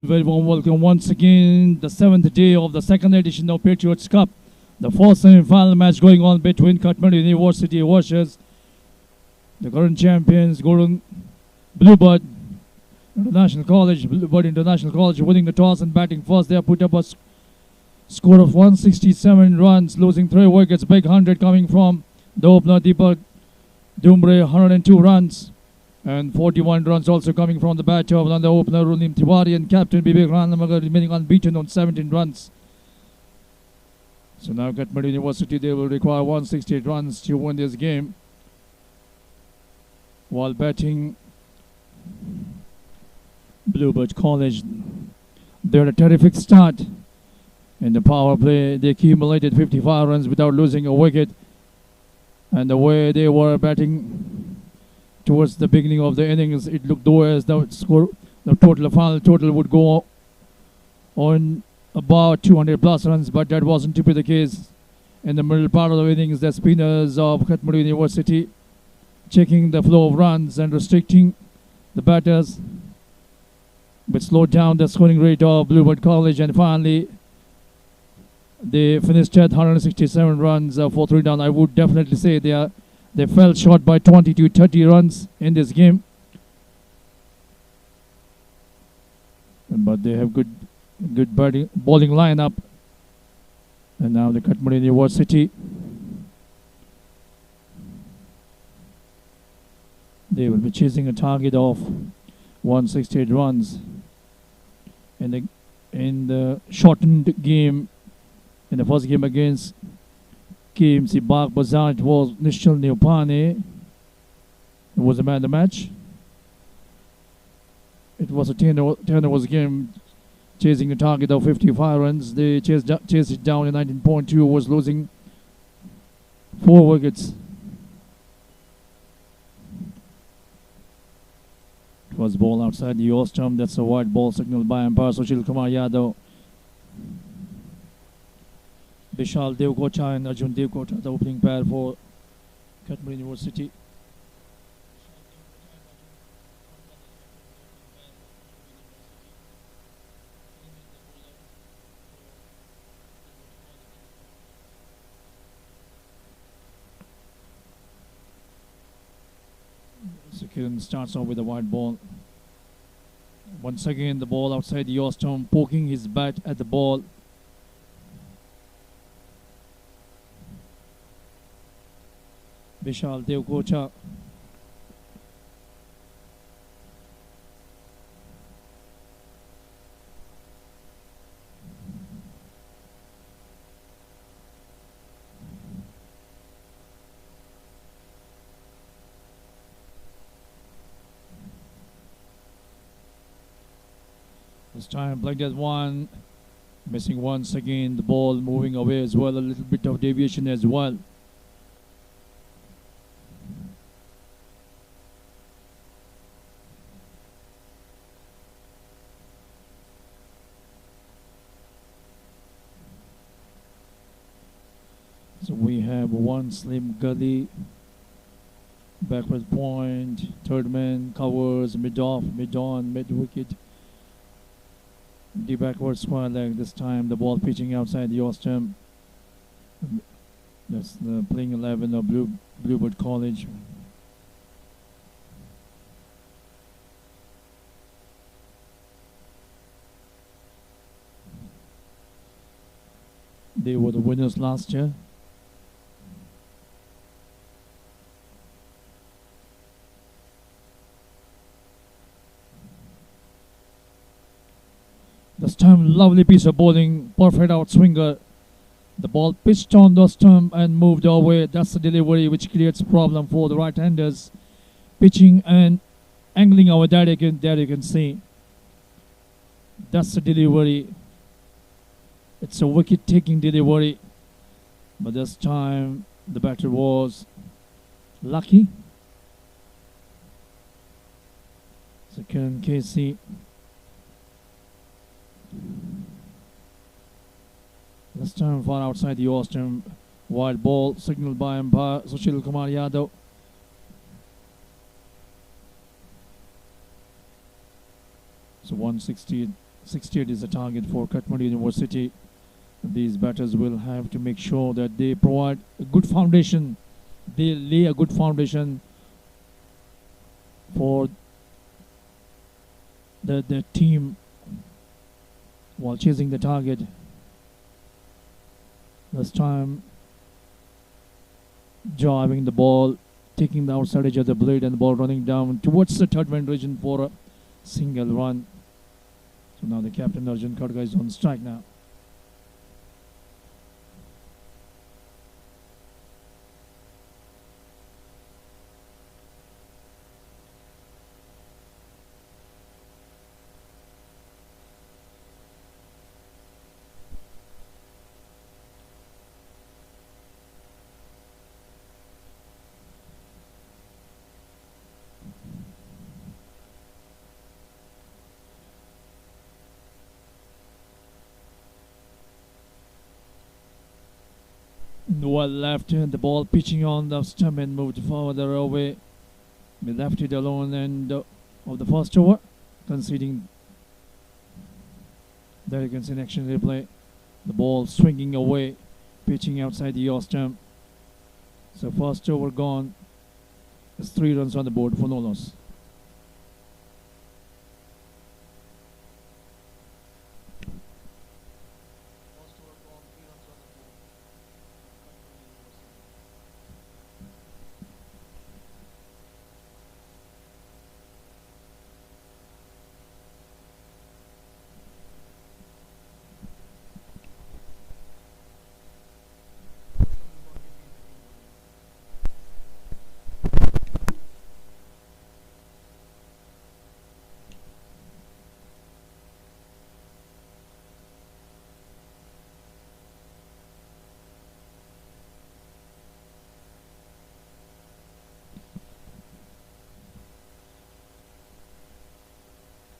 Very warm welcome once again. The seventh day of the second edition of Patriots Cup. The fourth semi-final match going on between Kathmandu University versus the current champions, Bluebird International College. Bluebird International College winning the toss and batting first. They have put up a score of 167 runs, losing 3 wickets. Big 100 coming from the opener Dipak. Dumre 102 runs. And 41 runs also coming from the batter of another opener, Runim Tiwari, and captain Bibek Ranamagar remaining unbeaten on 17 runs. So now Kathmandu University, they will require 168 runs to win this game. While batting Bluebird College, they had a terrific start. In the power play, they accumulated 55 runs without losing a wicket. And the way they were batting towards the beginning of the innings, it looked though as the final total would go on about 200 plus runs, but that wasn't to be the case. In the middle part of the innings, the spinners of Kathmandu University checking the flow of runs and restricting the batters, but slowed down the scoring rate of Bluebird College, and finally they finished at 167 runs for 3 down. I would definitely say they fell short by 20 to 30 runs in this game. But they have good bowling lineup. And now the Kathmandu University, they will be chasing a target of 168 runs in the shortened game. In the first game against KMC Bagh Bazaar, it was Nishal Neopane who was the man of the match. It was a 10 overs game, chasing a target of 55 runs. They chased it down in 19.2 overs, losing 4 wickets. It was ball outside the off stump. That's a wide ball signaled by umpire Sushil Kumar Yadav. Vishal Devkocha and Arjun Devkocha, the opening pair for Kathmandu University. So Kiran starts off with a wide ball. Once again, the ball outside the off stump, poking his bat at the ball. Vishal Devkocha. This time playing that one, missing once again, the ball moving away as well, a little bit of deviation as well. So we have one slim gully, backward point, third man covers, mid-off, mid-on, mid-wicket. The backward square leg this time, the ball pitching outside the off stump. That's the playing 11 of Bluebird College. They were the winners last year. This time, lovely piece of bowling, perfect outswinger. The ball pitched on the stump and moved away. That's the delivery which creates problem for the right-handers. Pitching and angling over there you can see. That's the delivery. It's a wicket-taking delivery. But this time, the batter was lucky. So Kiran Casey. This time far outside the off stump. Wide ball signaled by umpire Sushil Kumar Yadav. So 160 68 is the target for Kathmandu University. These batters will have to make sure that they provide a good foundation. They lay a good foundation for the team while chasing the target. This time, driving the ball, taking the outside edge of the blade, and the ball running down towards the third man region for a single run. So now the captain Arjun Khadga is on strike now. Well left, and the ball pitching on the stump and moved further away. We left it alone and of the first over, conceding. There you can see an action replay. The ball swinging away, pitching outside the off stump. So first over gone. There's 3 runs on the board for no loss.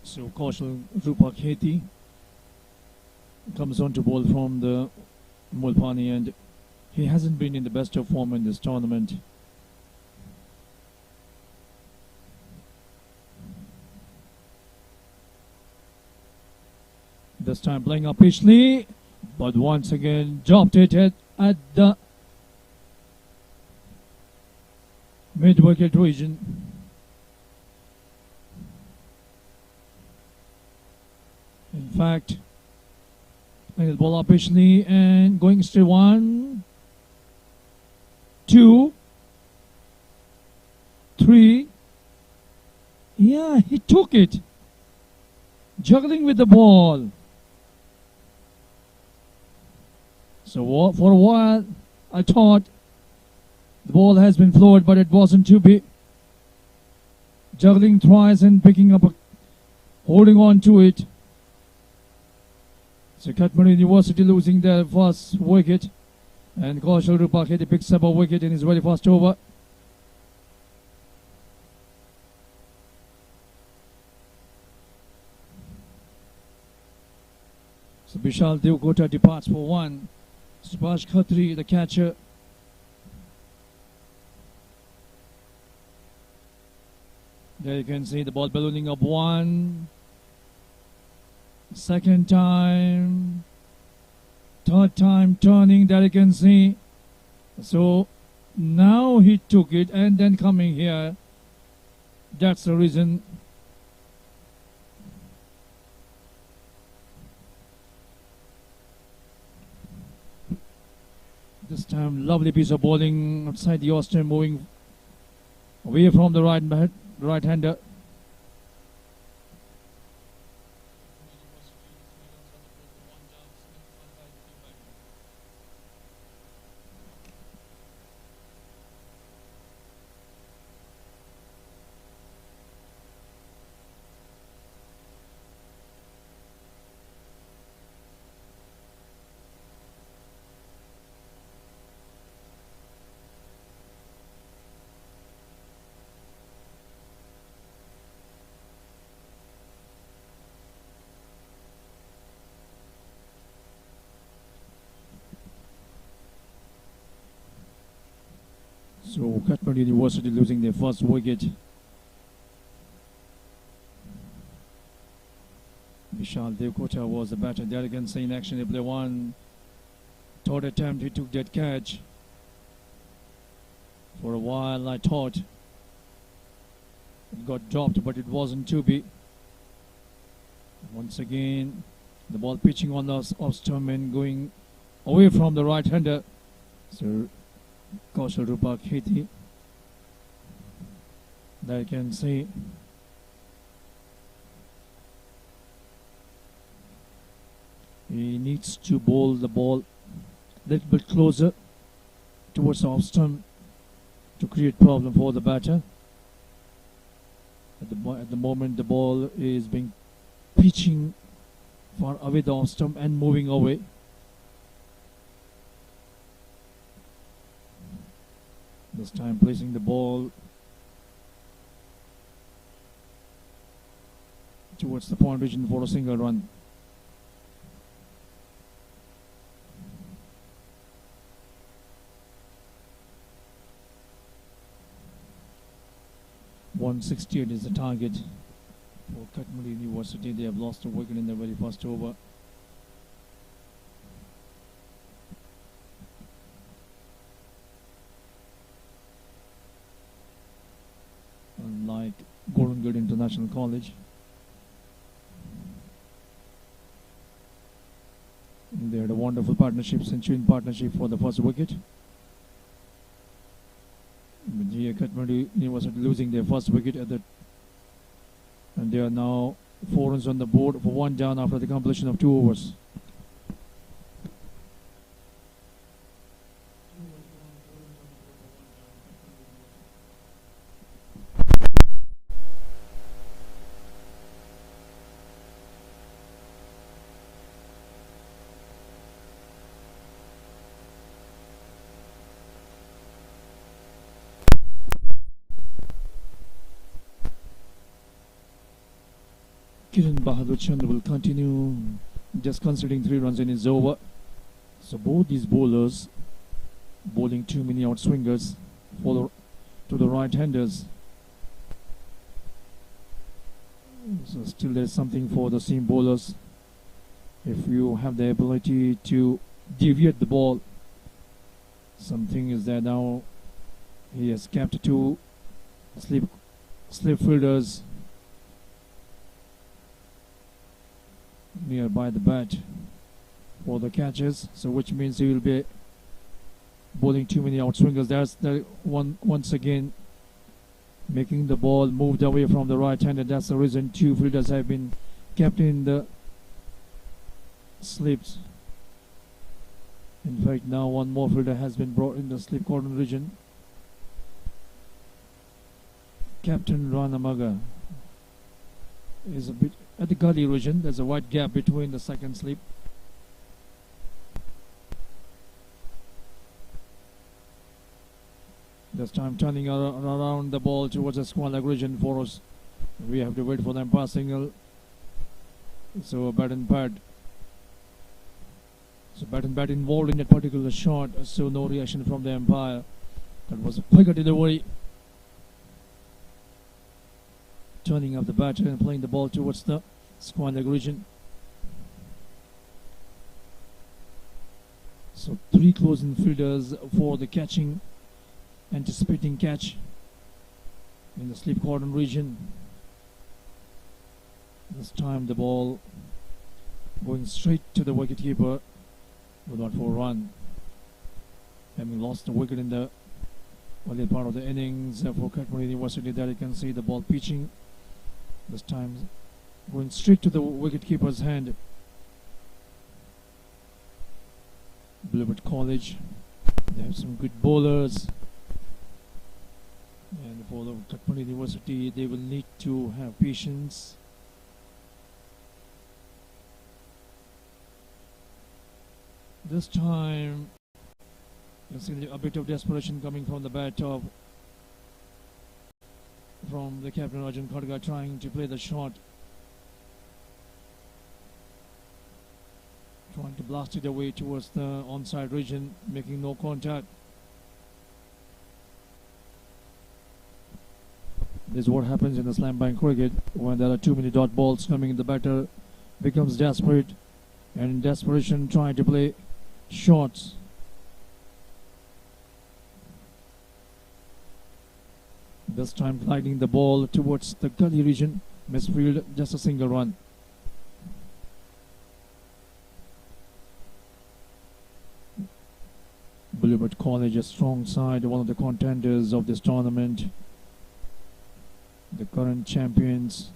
So Kaushal Rupa comes on to bowl from the Mulpani, and he hasn't been in the best of form in this tournament. This time playing up Pishley, but once again dropped it at the mid-wicket region. In fact, playing the ball up Pishley and going straight 1, 2, 3. Yeah, he took it. Juggling with the ball. So for a while, I thought the ball has been floored, but it wasn't to be. Juggling twice and picking up, holding on to it. So Kathmandu University losing their first wicket, and Kaushal Rupa picks up a wicket in his very first over. So Vishal Devkota departs for 1. Subhash Khatri, the catcher. There you can see the ball ballooning up 1. Second time. Third time turning, there you can see. So now he took it and then coming here. That's the reason. This time, lovely piece of bowling outside the Austin, moving away from the right-hander. So Kathmandu University losing their first wicket. Vishal Devkota was the batter there again, in action. They play one. Third attempt, he took that catch. For a while, I thought it got dropped, but it wasn't to be. Once again, the ball pitching on the off stump and going away from the right-hander. So, Kaushal Dipak Hiti. There you can see. He needs to bowl the ball a little bit closer towards the off stump to create problem for the batter. At the moment, the ball is being pitching far away the off stump and moving away. This time placing the ball towards the point region for a single run. .168 is the target for Kathmandu University. They have lost a wicket in the very first over. Unlike Gorangad International College, they had a wonderful partnership, century partnership for the first wicket. But here Kathmandu University losing their first wicket and they are now 4 runs on the board for 1 down after the completion of 2 overs. Kiran Bahadur Chandra will continue, just considering 3 runs in his over. So both these bowlers bowling too many outswingers to the right-handers. So still there is something for the seam bowlers. If you have the ability to deviate the ball, something is there now. He has kept 2 slip fielders nearby the bat for the catches, so which means he will be bowling too many outswingers. That's the one once again making the ball moved away from the right hand, and that's the reason 2 fielders have been kept in the slips. In fact, now 1 more fielder has been brought in the slip corner region. Captain Ranamaga is a bit at the gully region. There's a wide gap between the second slip. This time turning around the ball towards the square leg region for us. We have to wait for the umpire signal. So a bat and pad. So bat and bat involved in that particular shot. So no reaction from the umpire. That was a quicker delivery. Turning up the batter and playing the ball towards the square leg region. So 3 closing fielders for the catching, anticipating catch in the slip cordon region. This time the ball going straight to the wicketkeeper without for a run. Having lost the wicket in the early part of the innings for Kathmandu University, there you can see the ball pitching. This time going straight to the wicketkeeper's hand. Bluebird College, they have some good bowlers, and for the Kathmandu University they will need to have patience. This time you see a bit of desperation coming from the bat of from the captain Arjun Khadga, trying to play the shot, trying to blast it away towards the onside region, making no contact. This is what happens in the slam bang cricket when there are too many dot balls coming in the batter becomes desperate, and in desperation trying to play shots. This time gliding the ball towards the gully region. Misfield, just a single run. Bluebird College, a strong side, one of the contenders of this tournament. The current champions,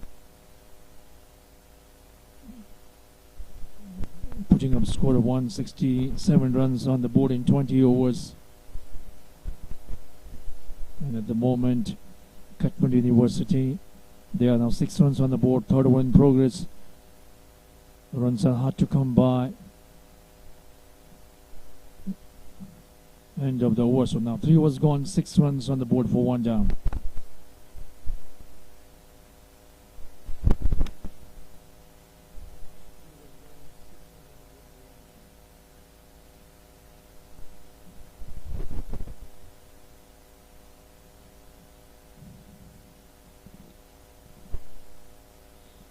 putting up a score of 167 runs on the board in 20 overs. And at the moment, Kathmandu University, they are now 6 runs on the board, third over in progress. Runs are hard to come by. End of the over. So now 3 overs gone, 6 runs on the board for 1 down.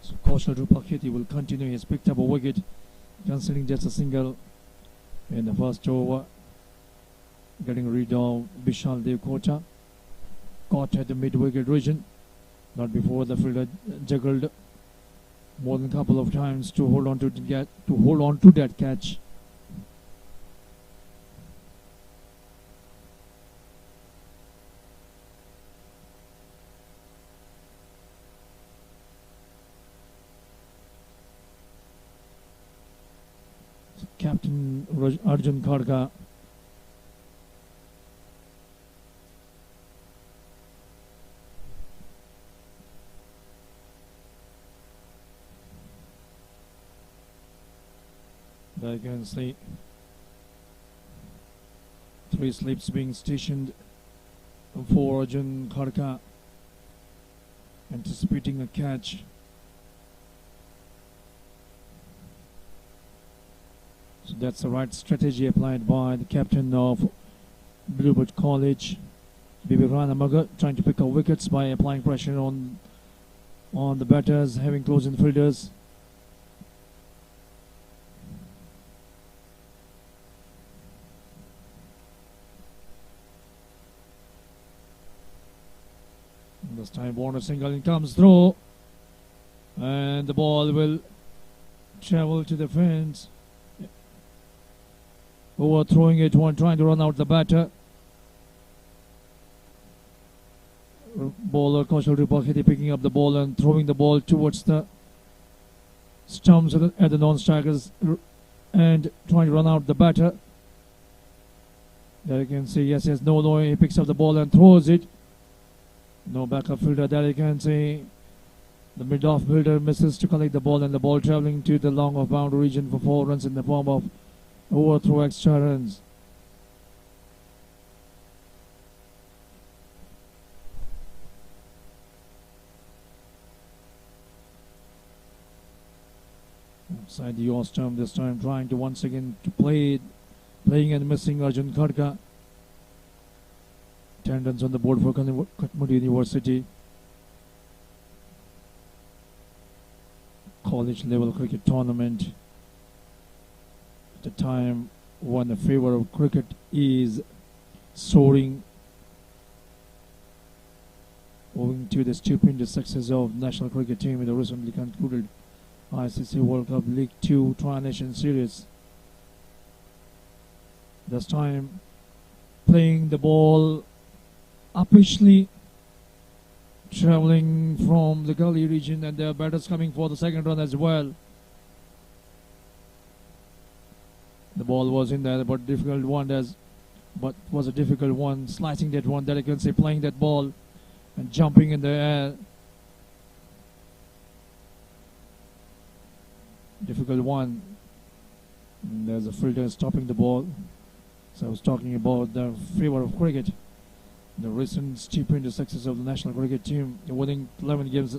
So Kaushal Dipak will continue. He has picked up a wicket, considering just a single in the first over. Getting rid of Vishal Dev Kota. Caught at the mid-wicket region. Not before the fielder juggled more than a couple of times to hold on to that catch. So Captain Arjun Kharka there you can see 3 slips being stationed for Arjun Kharka, anticipating a catch. So that's the right strategy applied by the captain of Bluebird College, Bibi Ranamaga, trying to pick up wickets by applying pressure on the batters, having close infielders. This time Warner single comes through, and the ball will travel to the fence. Overthrowing it, one trying to run out the batter. Bowler Kaushal Dipak picking up the ball and throwing the ball towards the stumps at the non-strikers and trying to run out the batter. There you can see, yes, no, he picks up the ball and throws it. No backup fielder. There you can see the mid-off fielder misses to collect the ball, and the ball travelling to the long off boundary region for 4 runs in the form of overthrow extra runs. Outside the off stump this time, trying to once again to playing and missing Arjun Kharka. 10 runs on the board for Kathmandu University. College level cricket tournament. At a time when the favor of cricket is soaring, owing to the stupendous success of national cricket team in the recently concluded ICC World Cup League 2 Tri-Nation Series. This time playing the ball uppishly, travelling from the gully region, and their batters coming for the second run as well. The ball was in there, but was a difficult one, slicing that one, that I can say, playing that ball and jumping in the air. Difficult one. And there's a fielder stopping the ball. So I was talking about the favor of cricket. The recent stupendous success of the national cricket team, winning 11 games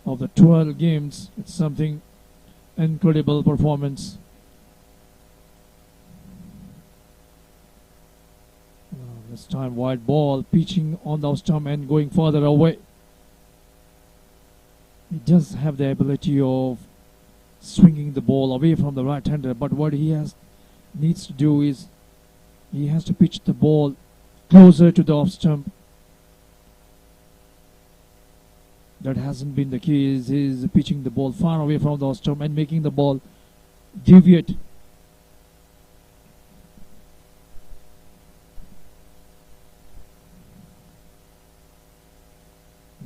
of the 12 games. It's something incredible performance. This time wide ball, pitching on the stump and going further away. He does have the ability of swinging the ball away from the right-hander. But what needs to do is he has to pitch the ball closer to the off stump. That hasn't been the case. He's pitching the ball far away from the off stump and making the ball deviate.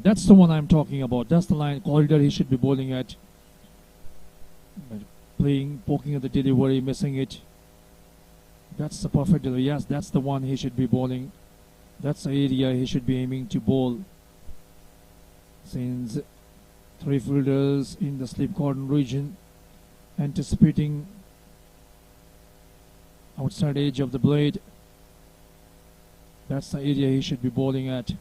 That's the one I'm talking about. That's the line corridor he should be bowling at. But poking at the delivery, missing it. That's the perfect delivery. Yes, that's the one he should be bowling. That's the area he should be aiming to bowl. Since three fielders in the slip cordon region, anticipating outside edge of the blade. That's the area he should be bowling at.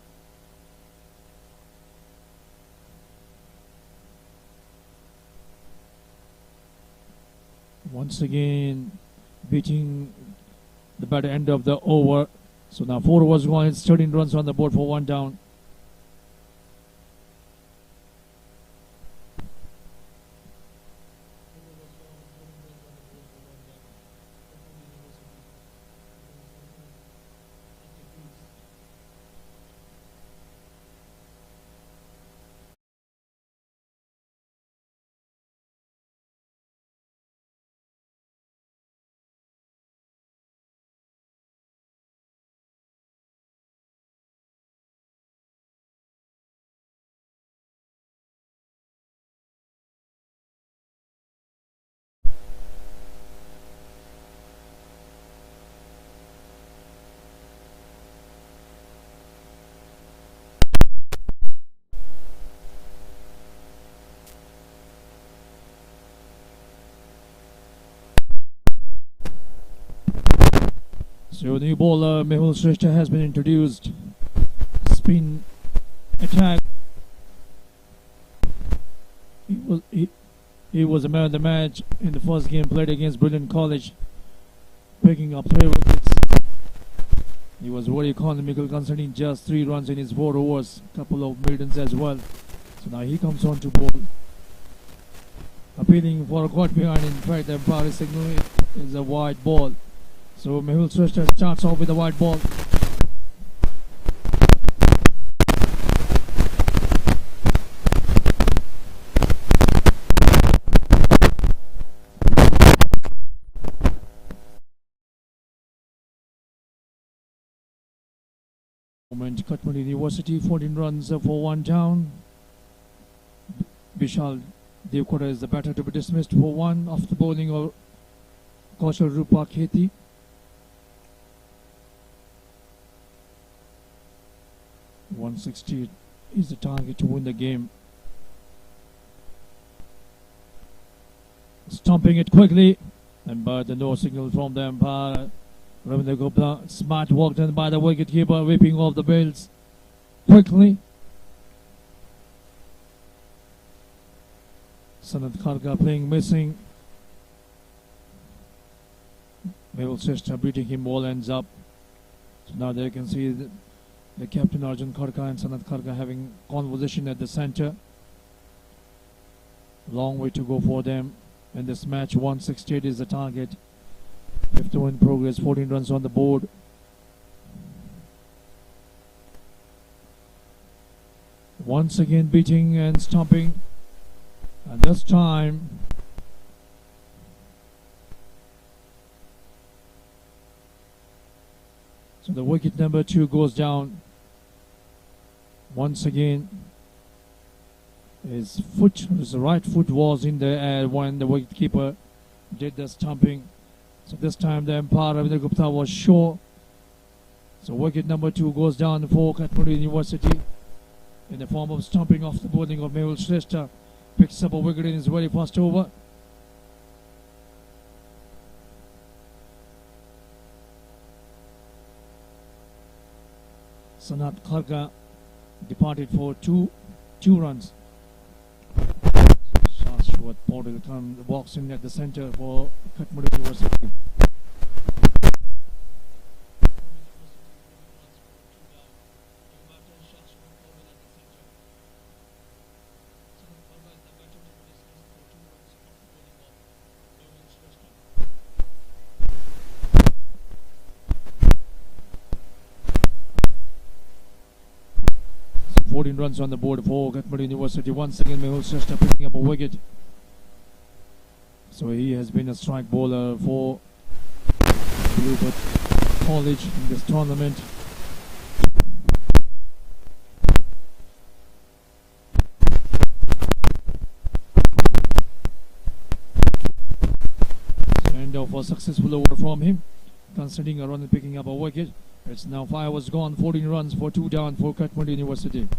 Once again, beating the better end of the over. So now 4 overs gone. It's 13 runs on the board for 1 down. So new bowler Mehul Shrestha has been introduced. Spin attack. He was a man of the match in the first game played against Brilliant College, picking up 3 wickets. He was very economical, conceding just 3 runs in his 4 overs, couple of maidens as well. So now he comes on to bowl, appealing for a caught behind. In fact, the umpire is signaling it is a wide ball. So Mehul Shrestha starts off with a wide ball. Moment Katmali University, 14 runs for 1 down. Vishal Devkota is the batter to be dismissed for 1 off the bowling of Kaushal Rupa Kheti. .160 is the target to win the game. Stomping it quickly, and by the no signal from the umpire. Ravindra Gupta, smart work done by the wicketkeeper, whipping off the bails quickly. Sanat Kharka playing missing. Mehul Shrestha beating him, all ends up. So now there you can see the captain Arjun Kharka and Sanat Kharka having conversation at the center. Long way to go for them in this match. 168 is the target. 51 in progress, 14 runs on the board. Once again beating and stomping. And this time so the wicket number 2 goes down. Once again his right foot was in the air when the wicketkeeper did the stomping. So this time the umpire Ravindra Gupta was sure. So wicket number 2 goes down for Kathmandu University in the form of stomping off the bowling of Mehul Shrestha. Picks up a wicket in his very first over. Sanat Kharka departed for two runs. Shashwat Paudel comes boxing at the center for Kathmandu University. 14 runs on the board for Kathmandu University. Once again, Mehul Shrestha picking up a wicket. So he has been a strike bowler for Bluebird College in this tournament. End of a successful over from him, considering a run and picking up a wicket. It's now 5 overs gone, 14 runs for 2 down for Kathmandu University.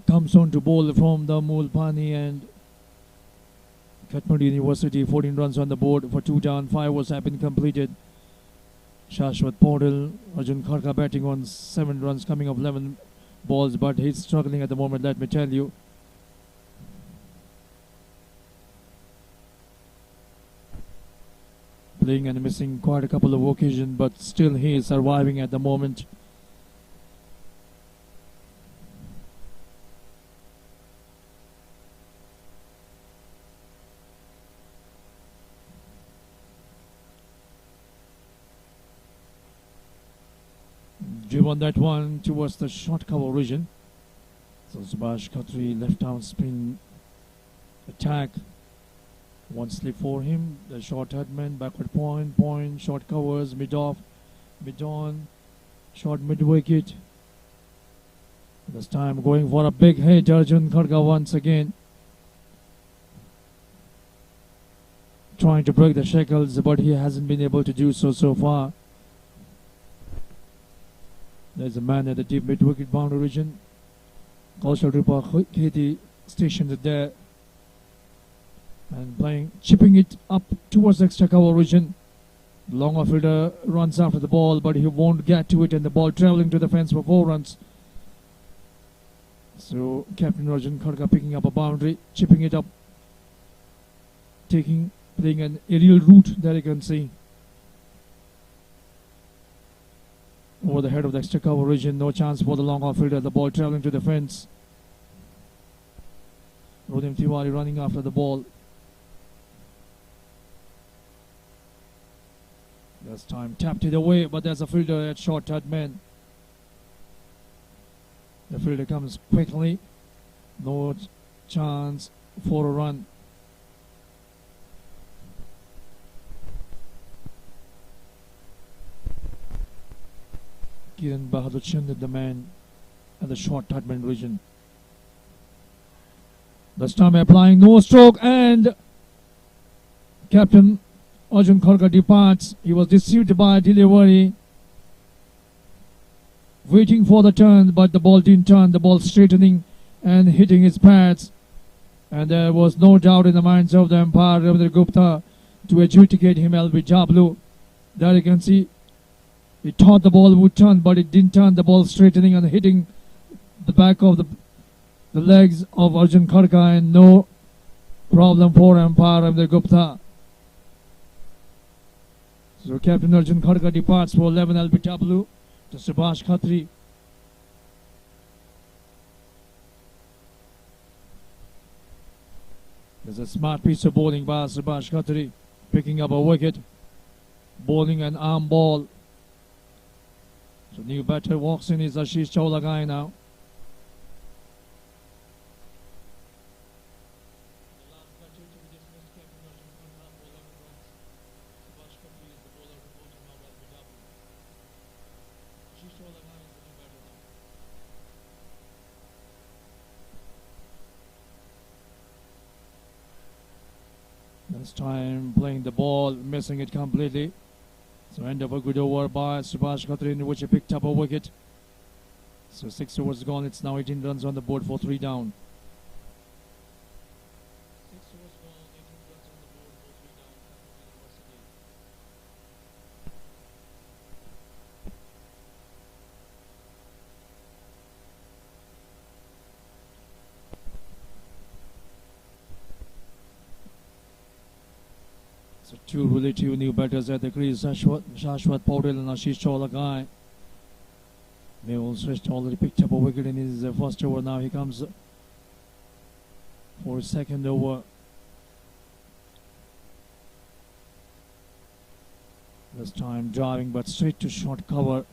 Comes on to bowl from the Mulpani, and Kathmandu University 14 runs on the board for 2 down. 5 overs have been completed. Shashwat Paudel, Arjun Kharka batting on 7 runs, coming off 11 balls, but he's struggling at the moment, let me tell you. Playing and missing quite a couple of occasions, but still he is surviving at the moment. Driven that one towards the short cover region. So Subhash Khatri left arm spin attack. One slip for him. The short headman, backward point, short covers, mid off, mid on, short mid wicket. This time going for a big hit, Arjun Kharka once again. Trying to break the shackles, but he hasn't been able to do so far. There's a man at the deep mid-wicket boundary region. Kaushal Dipak Kheti stationed there and playing, chipping it up towards the extra cover region. The long off-fielder runs after the ball, but he won't get to it, and the ball travelling to the fence for 4 runs. So Captain Arjun Kharka picking up a boundary, chipping it up, playing an aerial route there you can see. Over the head of the extra cover region, no chance for the long off-fielder, the ball travelling to the fence. Rodhim Tiwari running after the ball. This time tapped it away, but there's a fielder at short third man. The fielder comes quickly. No chance for a run. Kiran Bahadur Chand, the man at the short third man region. This time applying no stroke, and Captain Arjun Kharka departs. He was deceived by delivery, waiting for the turn, but the ball didn't turn. The ball straightening and hitting his pads, and there was no doubt in the minds of the umpire Ravindra Gupta to adjudicate him LBW. There you can see he thought the ball would turn, but it didn't turn. The ball straightening and hitting the back of the legs of Arjun Kharka, and no problem for umpire Ravindra Gupta. So Captain Arjun Kharka departs for 11 LBW to Subhash Khatri. There's a smart piece of bowling by Subhash Khatri, picking up a wicket, bowling an arm ball. So new batter walks in is Ashish Chaulagai now. This time playing the ball, missing it completely. So end of a good over by Subhash Khatri, in which he picked up a wicket. So 6 overs gone, it's now 18 runs on the board for 3 down. 6 overs gone, 18 runs on the board for 3 down. So two relative new batters at the crease, Shashwat Paudel and Ashish Cholakai. Mehul Shrestha already picked up a wicket in his first over. Now he comes for his second over. This time driving but straight to short cover.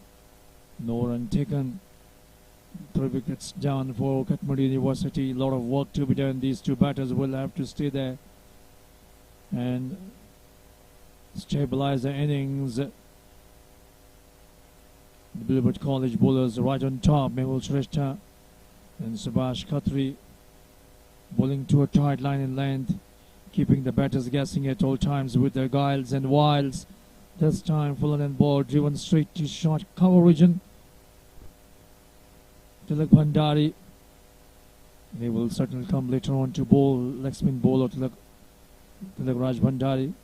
No run taken. 3 wickets down for Kathmandu University. A lot of work to be done. These two batters will have to stay there and stabilize the innings. The Bluebird College bowlers right on top. Mehul Shrestha and Subhash Khatri bowling to a tight line in length, keeping the batters guessing at all times with their guiles and wiles. This time full and ball driven straight to short cover region. Tilak Bhandari. They will certainly come later on to bowl leg spin bowler Tilak Raj Bhandari.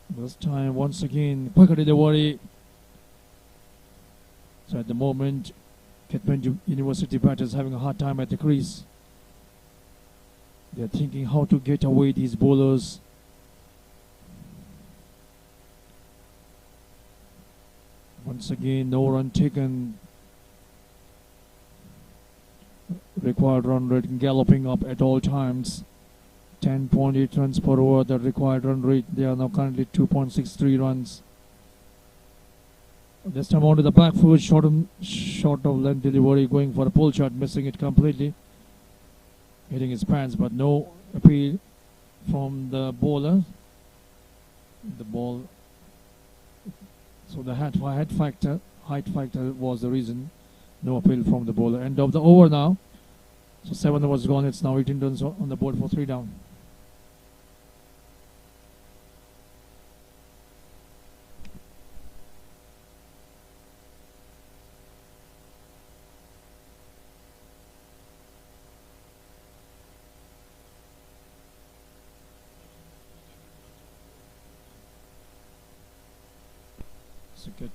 This time once again quicker delivery. So at the moment Kathmandu University batters having a hard time at the crease. They are thinking how to get away these bowlers. Once again no run taken. Required run rate galloping up at all times. 10.8 runs per over, the required run rate. They are now currently 2.63 runs. This time onto the back foot, short of length delivery, going for a pull shot, missing it completely. Hitting his pants, but no appeal from the bowler. The ball. So the height factor was the reason. No appeal from the bowler. End of the over now. So 7 overs gone. It's now 18 runs on the board for 3 down. So good.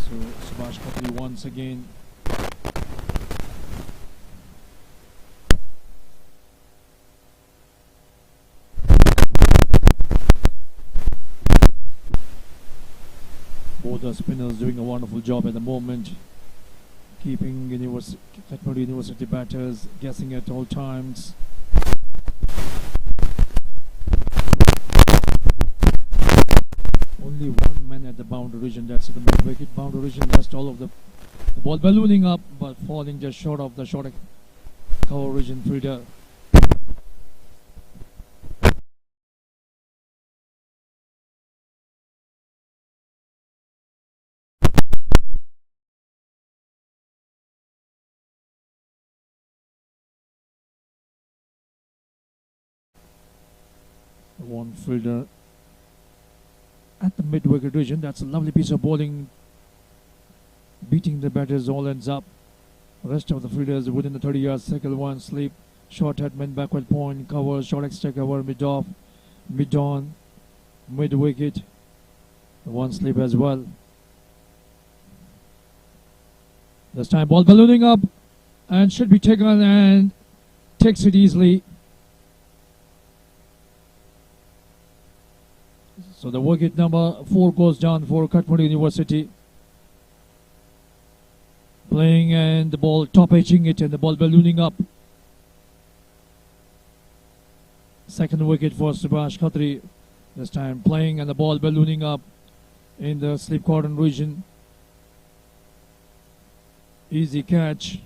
So Subhash Khatri once again. Both the spinners doing a wonderful job at the moment, keeping Kathmandu University batters guessing at all times. Only one man at the boundary region, that's the mid-wicket boundary region. Rest all of the ball ballooning up but falling just short of the short cover region fielder. One fielder at the mid-wicket region. That's a lovely piece of bowling, beating the batters all ends up. Rest of the fielders within the 30 yards circle. One slip, short headman, backward point, cover, short extra cover, mid-off, mid-on, mid-wicket. One slip as well. This time ball ballooning up and should be taken and takes it easily. So the wicket number 4 goes down for Kathmandu University. Playing and the ball top edging it and the ball ballooning up. Second wicket for Subhash Khatri. This time playing and the ball ballooning up in the slip cordon region. Easy catch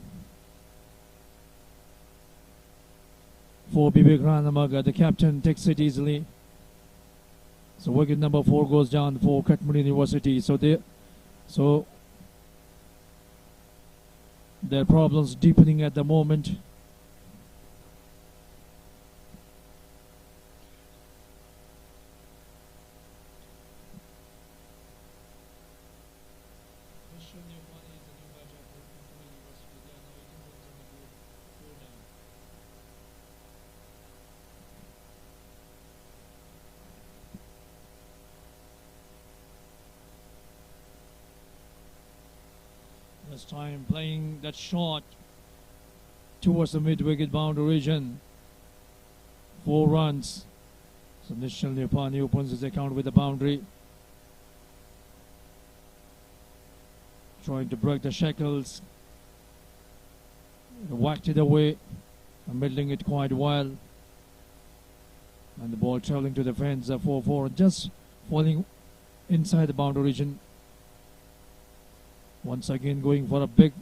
for Bibek Ranamaga. The captain takes it easily. So wicket number 4 goes down for Kathmandu University. So their problems deepening at the moment. This time playing that shot towards the mid-wicket boundary region. 4 runs. So Nishal Nepani opens his account with a boundary. Trying to break the shackles. Whacked it away. Middling it quite well. And the ball traveling to the fence, 4-4, just falling inside the boundary region. Once again going for a big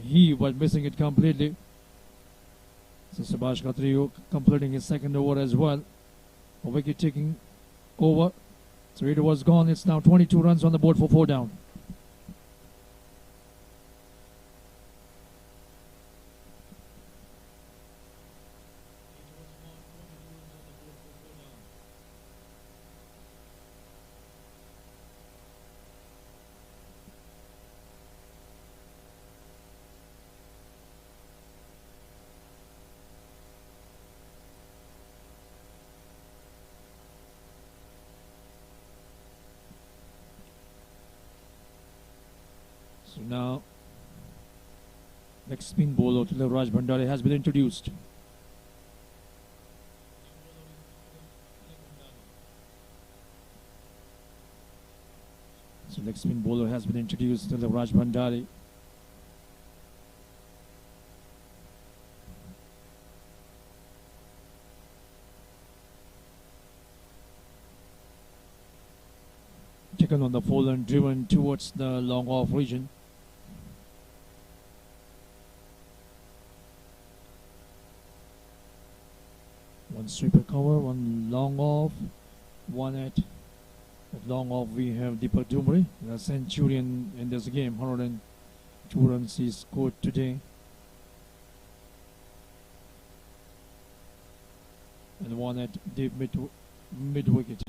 heave but missing it completely. So Subhash Khatri completing his second over as well. A wicket taking over. 3 overs gone. It's now 22 runs on the board for 4 down. So now, next spin bowler to the Raj Bhandari has been introduced. So next spin bowler has been introduced to the Raj Bhandari. Taken on the full and driven towards the long off region. One sweeper cover, one long off, one at long off. We have Dipak Dumre, the centurion in this game. 102 runs he scored today. And one at deep mid wicket.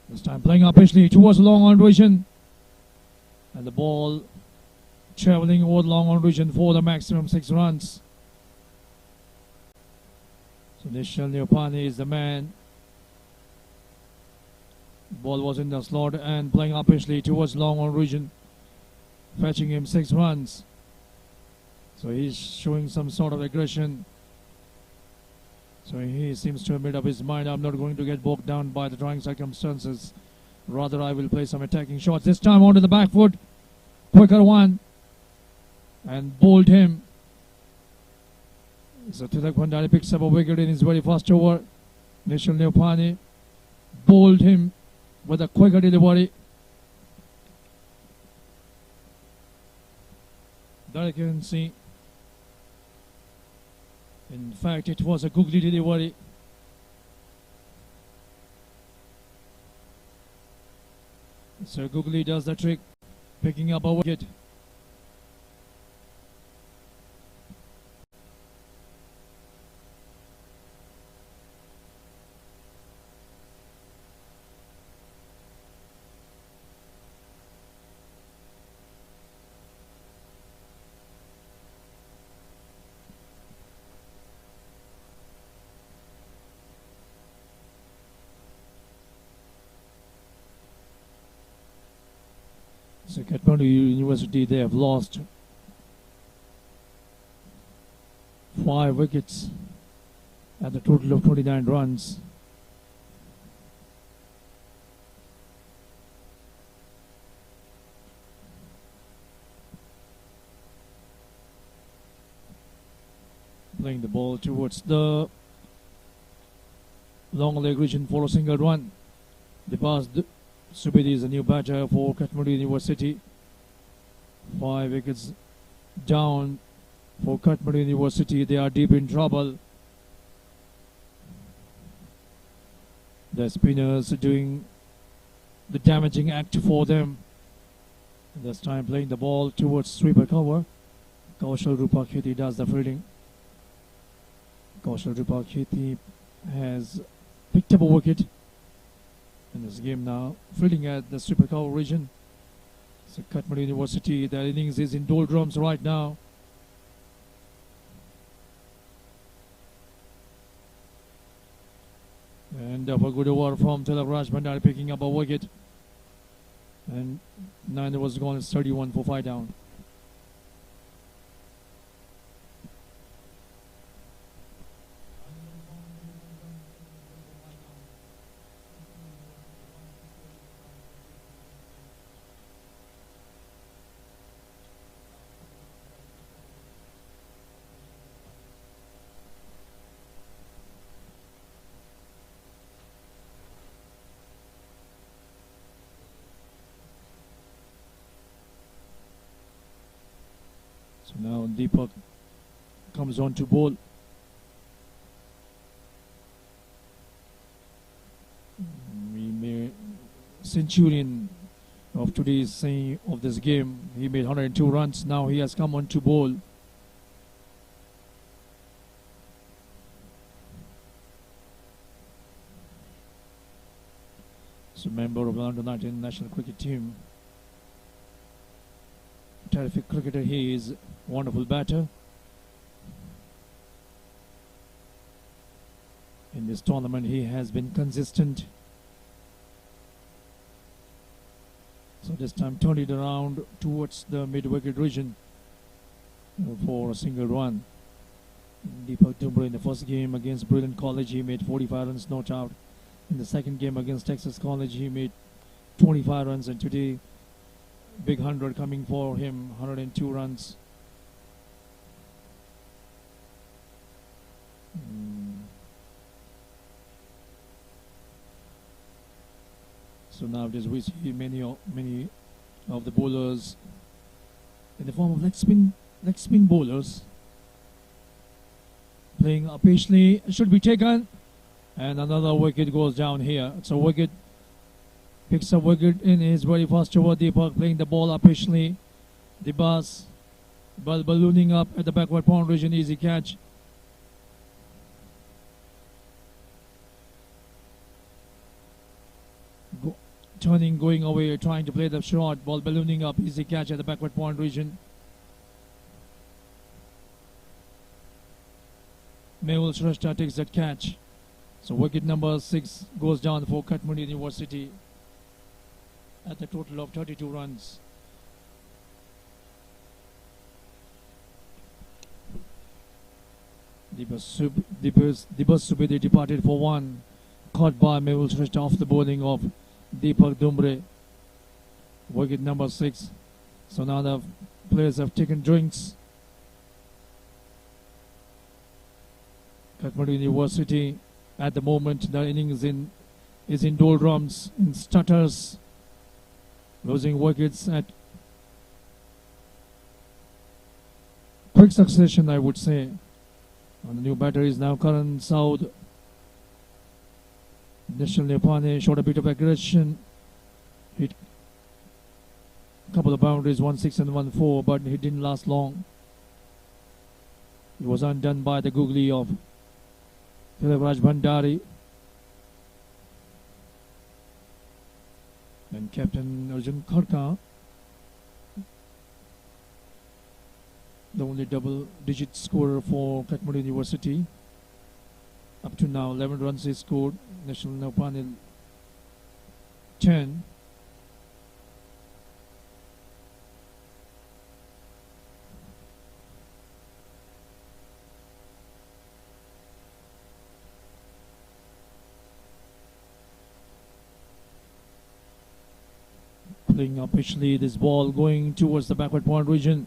This time playing up pitchly towards long on region. And the ball traveling over long on region for the maximum 6 runs. So Nishal Neopani is the man. Ball was in the slot and playing up pitchly towards long on region. Fetching him 6 runs. So he's showing some sort of aggression. So he seems to have made up his mind. I'm not going to get bogged down by the trying circumstances. Rather, I will play some attacking shots. This time onto the back foot. Quicker one. And bowled him. So Tilak Bhandari picks up a wicket in his very first over. Nishal Neopani bowled him with a quicker delivery. That you can see. In fact, it was a googly delivery. So Googly does the trick, picking up a wicket. So Kathmandu University, they have lost 5 wickets at the total of 29 runs. Playing the ball towards the long leg region for a single run. Dipak Subedi is a new batter for Kathmandu University. 5 wickets down for Kathmandu University. They are deep in trouble. The spinners are doing the damaging act for them. This time playing the ball towards sweeper cover. Kaushal Rupakheti does the fielding. Kaushal Rupakheti has picked up a wicket in this game now, fielding at the sweeper cover region. So Kathmandu University, their innings is in doldrums right now. And a good over from Raj Bhandari picking up a wicket. And 9 overs gone, it's 31 for 5 down. So now Dipak comes on to bowl. We made centurion of this game. He made 102 runs. Now he has come on to bowl. So member of the under-19 national cricket team. Terrific cricketer he is. Wonderful batter. In this tournament he has been consistent. So this time turned it around towards the mid-wicket region for a single run. Dipak Dumre in the first game against Brilliant College, he made 45 runs, not out. In the second game against Texas College, he made 25 runs, and today, big 100 coming for him, 102 runs. So nowadays we see many of the bowlers in the form of leg spin bowlers playing patiently. Should be taken, and another wicket goes down here. So wicket picks up wicket in his very first over. Dipak playing the ball patiently. The ball ballooning up at the backward pond region. Easy catch. Turning, going away, trying to play the shot. Ball ballooning up. Easy catch at the backward pond region. Mehul Shrestha takes that catch. So wicket number 6 goes down for Kathmandu University at a total of 32 runs. Dibas Subedi departed for 1. Caught by Mehul Shrestha off the bowling of Dipak Dumre. Wicket number 6. So now the players have taken drinks. Kathmandu University at the moment, the innings is in doldrums, in stutters, losing wickets at quick succession, I would say. And the new batter is now Karan Saud. National Nepane showed a bit of aggression, hit a couple of boundaries, 1-6 and 1-4, but he didn't last long. He was undone by the googly of Raj Bhandari. And Captain Arjun Kharka, the only double-digit scorer for Kathmandu University. Up to now, 11 runs he scored. National Nepane 10. Playing up actually this ball going towards the backward pond region.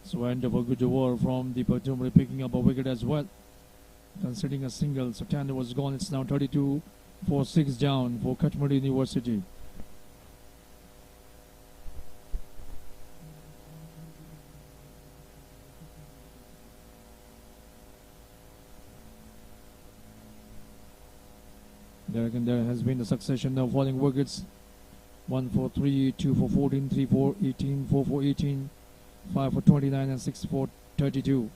So end of a good over from Dipak Dumre, picking up a wicket as well, considering a single. So 10 was gone. It's now 32 for 6 down for Kathmandu University. There again, there has been a succession of falling wickets. 1 for 3, 2 for 14, 3 for 18, 4 for 18, 5 for 29 and 6 for 32.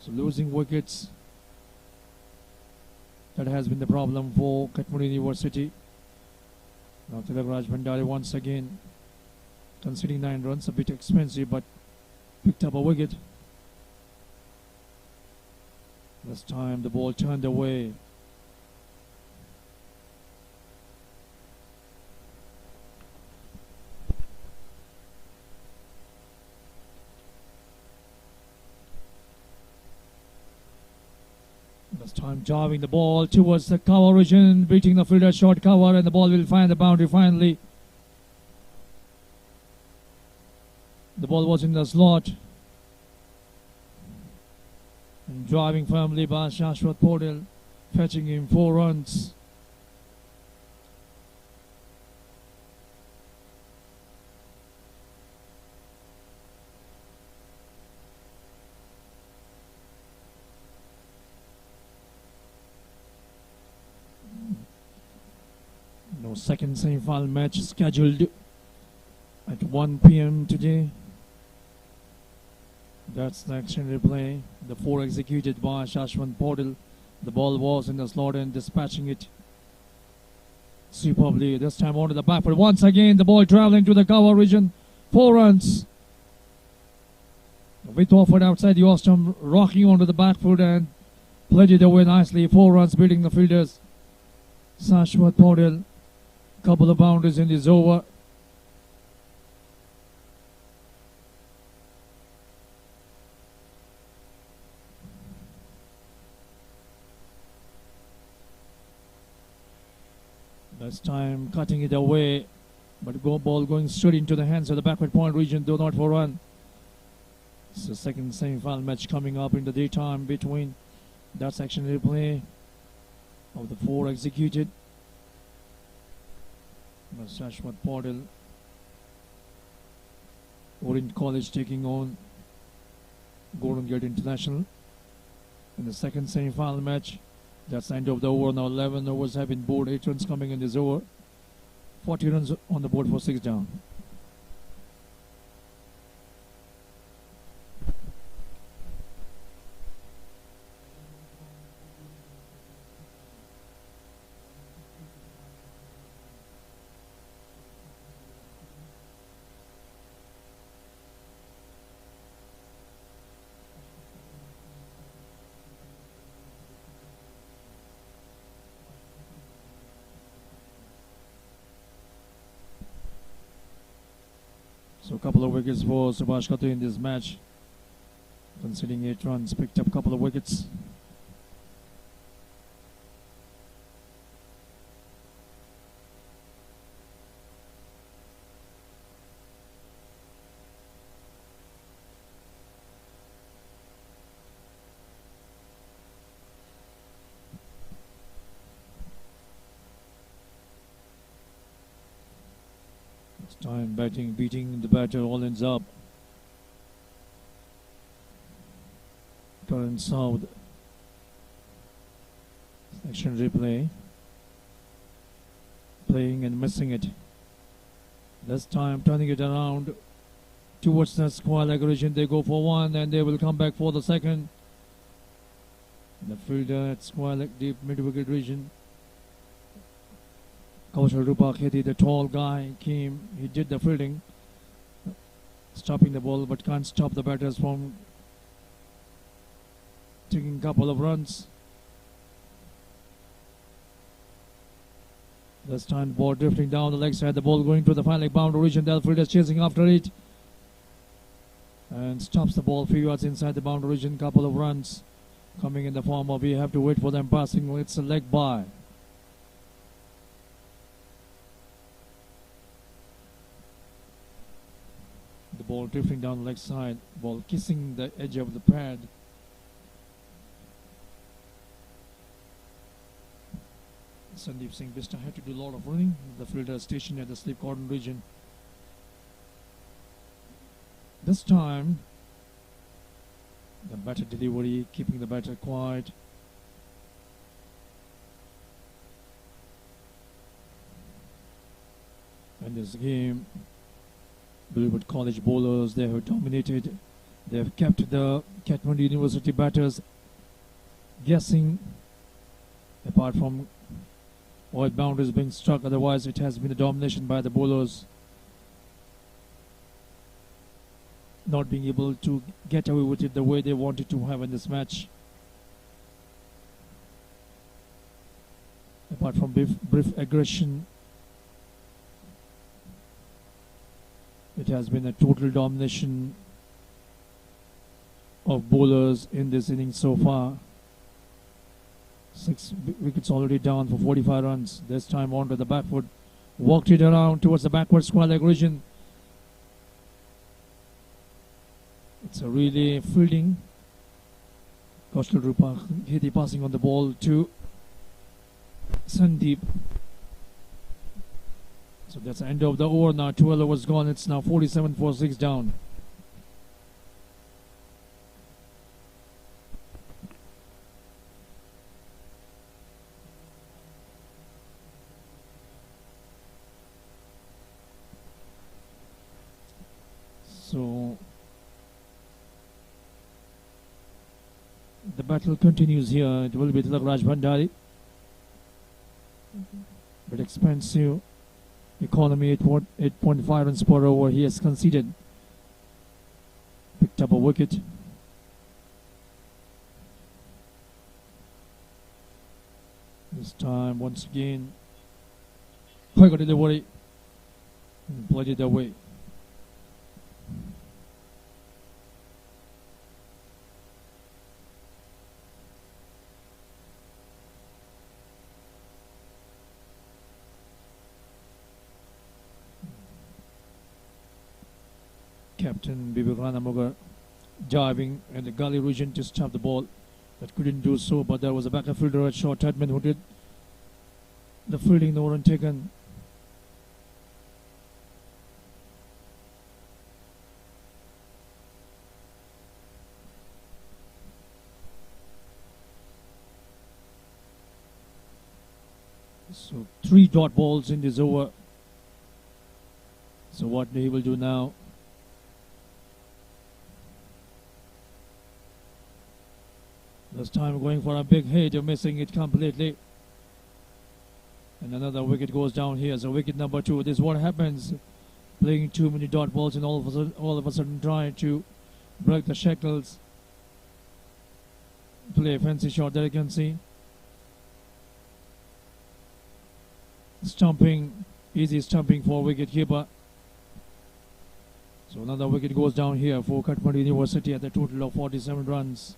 So losing wickets, that has been the problem for Kathmandu University. Now Raj Bhandari once again conceding 9 runs, a bit expensive, but picked up a wicket. This time the ball turned away. This time driving the ball towards the cover region, beating the fielder short cover, and the ball will find the boundary finally. The ball was in the slot. And driving firmly by Shashwat Paudel, fetching him 4 runs. No second semi-final match scheduled at 1 p.m. today. That's the action replay. The 4 executed by Shashwat Paudel. The ball was in the slot and dispatching it superbly. This time onto the back, but once again the ball traveling to the cover region. 4 runs. With offered outside the Ostrom, rocking onto the back foot and played it away nicely. 4 runs beating the fielders. Shashwat Paudel, couple of boundaries in this over. This time cutting it away, but ball going straight into the hands of the backward point region, though not for run. It's the second semi-final match coming up in the daytime between that section replay of the 4 executed. Shashwat Paudel, Orient College taking on Golden Gate International in the second semi-final match. That's the end of the over. Now 11 overs have been bowled. 8 runs coming in this over. 40 runs on the board for 6 down. So a couple of wickets for Subhash Katu in this match. Conceding 8 runs, picked up a couple of wickets. Time batting, beating the batter, all ends up. Current South. Action replay. Playing and missing it. This time turning it around towards the square leg region. They go for 1 and they will come back for the second. The fielder at square leg deep mid wicket region. Kaushal Rupaketi, the tall guy, came, he did the fielding, stopping the ball, but can't stop the batters from taking a couple of runs. This time the ball drifting down the leg side, the ball going to the final leg boundary region. The fielders chasing after it and stops the ball few yards inside the boundary region. Couple of runs coming in the form of, we have to wait for them passing. It's a leg by. The ball drifting down the leg side, ball kissing the edge of the pad. Sandeep Singh Bista had to do a lot of running. The fielder stationed at the slip cordon region. This time, the batter delivery, keeping the batter quiet. And this game, Bluebird College bowlers, they have dominated. They have kept the Kathmandu University batters guessing, apart from wide boundaries being struck. Otherwise, it has been a domination by the bowlers, not being able to get away with it the way they wanted to have in this match. Apart from brief aggression, it has been a total domination of bowlers in this innings so far. 6 wickets already down for 45 runs. This time on to the back foot. Walked it around towards the backward square leg region. It's a really fielding. Coastal Dipak Hiti passing on the ball to Sandeep. So that's the end of the over now. 12 overs gone. It's now 47 for 6 down. So the battle continues here. It will be Tilakraj Bhandari. But expensive economy, 8.5 runs per over. He has conceded. Picked up a wicket. This time, once again, quick delivery. And played it away. Captain Bibik Ranamogar diving in the gully region to stop the ball, but couldn't do so. But there was a backup fielder at short, Tadman, who did the fielding, no run taken. So 3 dot balls in this over. So what he will do now? This time going for a big hit, missing it completely. And another wicket goes down here. So wicket number 2. This is what happens playing too many dot balls and all of a sudden trying to break the shackles. Play a fancy shot there, you can see. Stumping, easy stumping for wicket keeper. So another wicket goes down here for Kathmandu University at a total of 47 runs.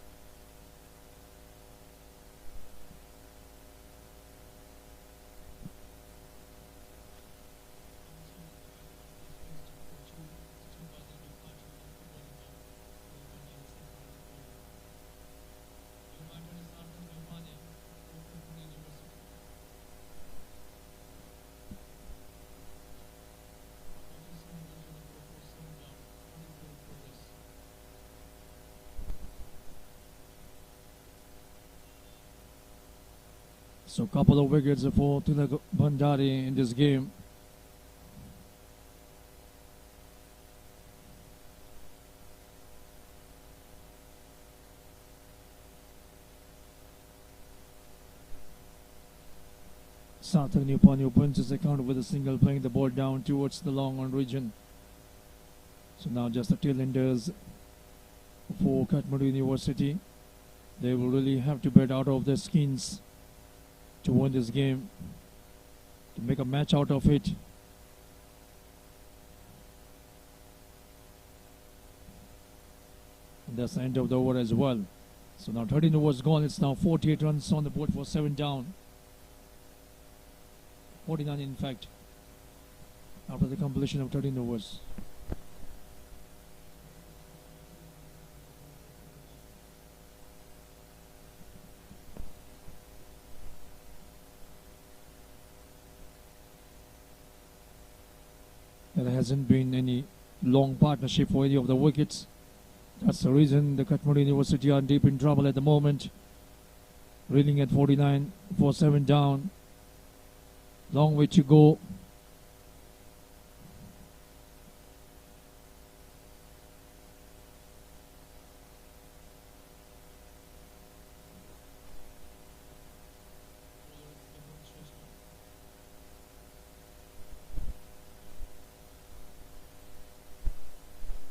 So couple of wickets for Tilak Bhandari in this game. Sarthak Newpani opens his account with a single, playing the ball down towards the long on region. So now just the tail enders for Kathmandu University. They will really have to bet out of their skins to win this game, to make a match out of it. And that's the end of the over as well. So now 13 overs gone. It's now 48 runs on the board for 7 down. 49 in fact, after the completion of 13 overs. There hasn't been any long partnership for any of the wickets. That's the reason the Kathmandu University are deep in trouble at the moment. Reeling at 49 for 7 down. Long way to go.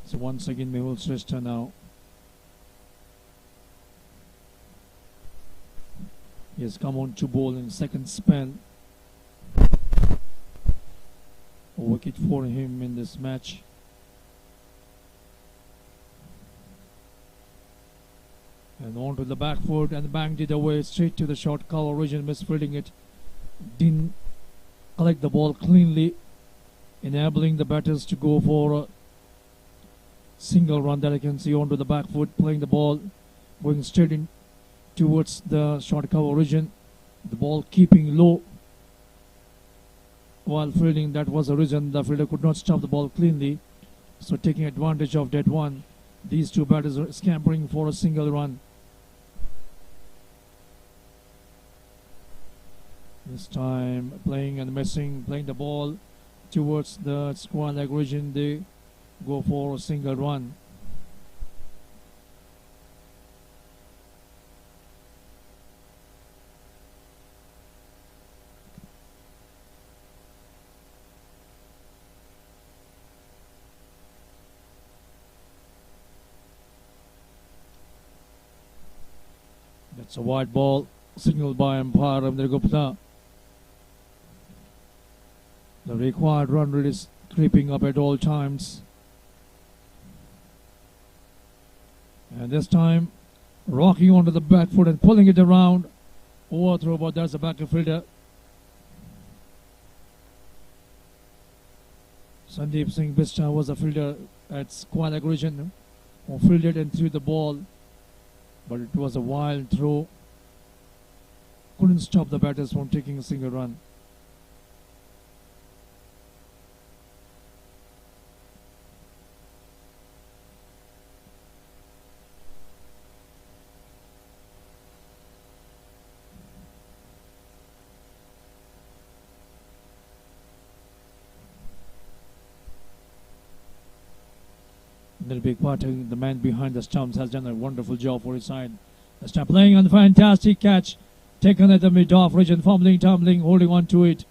So once again Mehul Shrestha now. He has come on to bowl in second spell. A wicket for him in this match. And on to the back foot and banged it away straight to the short cover region, misfielding it. Didn't collect the ball cleanly, enabling the batters to go for single run that I can see onto the back foot, playing the ball, going straight in towards the short cover region. The ball keeping low while fielding. That was the reason the fielder could not stop the ball cleanly. So taking advantage of that one, these two batters are scampering for a single run. This time playing and missing, playing the ball towards the square leg region. They go for a single run. That's a wide ball, signaled by umpire Ramdar Gupta. The required run rate is creeping up at all times. And this time, rocking onto the back foot and pulling it around. Overthrow, but that's a back fielder. Sandeep Singh Bista was a fielder at square leg region who fielded and threw the ball. But it was a wild throw. Couldn't stop the batters from taking a single run. Dipak Patriots, the man behind the stumps, has done a wonderful job for his side. The stump playing on the fantastic catch, taken at the mid-off region, fumbling, tumbling, holding on to it.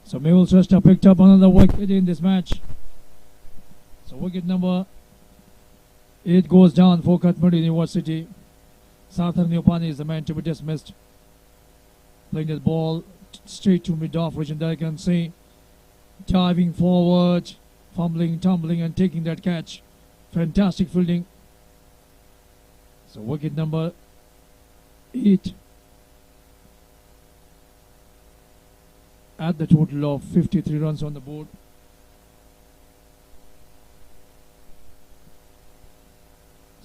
So Mehul Shrestha picked up another wicket in this match. So wicket number 8 goes down for Kathmandu University. Sarthar Neopani is the man to be dismissed. Playing the ball straight to mid-off region, there you can see. Diving forward, fumbling, tumbling, and taking that catch. Fantastic fielding. So wicket number 8 at the total of 53 runs on the board.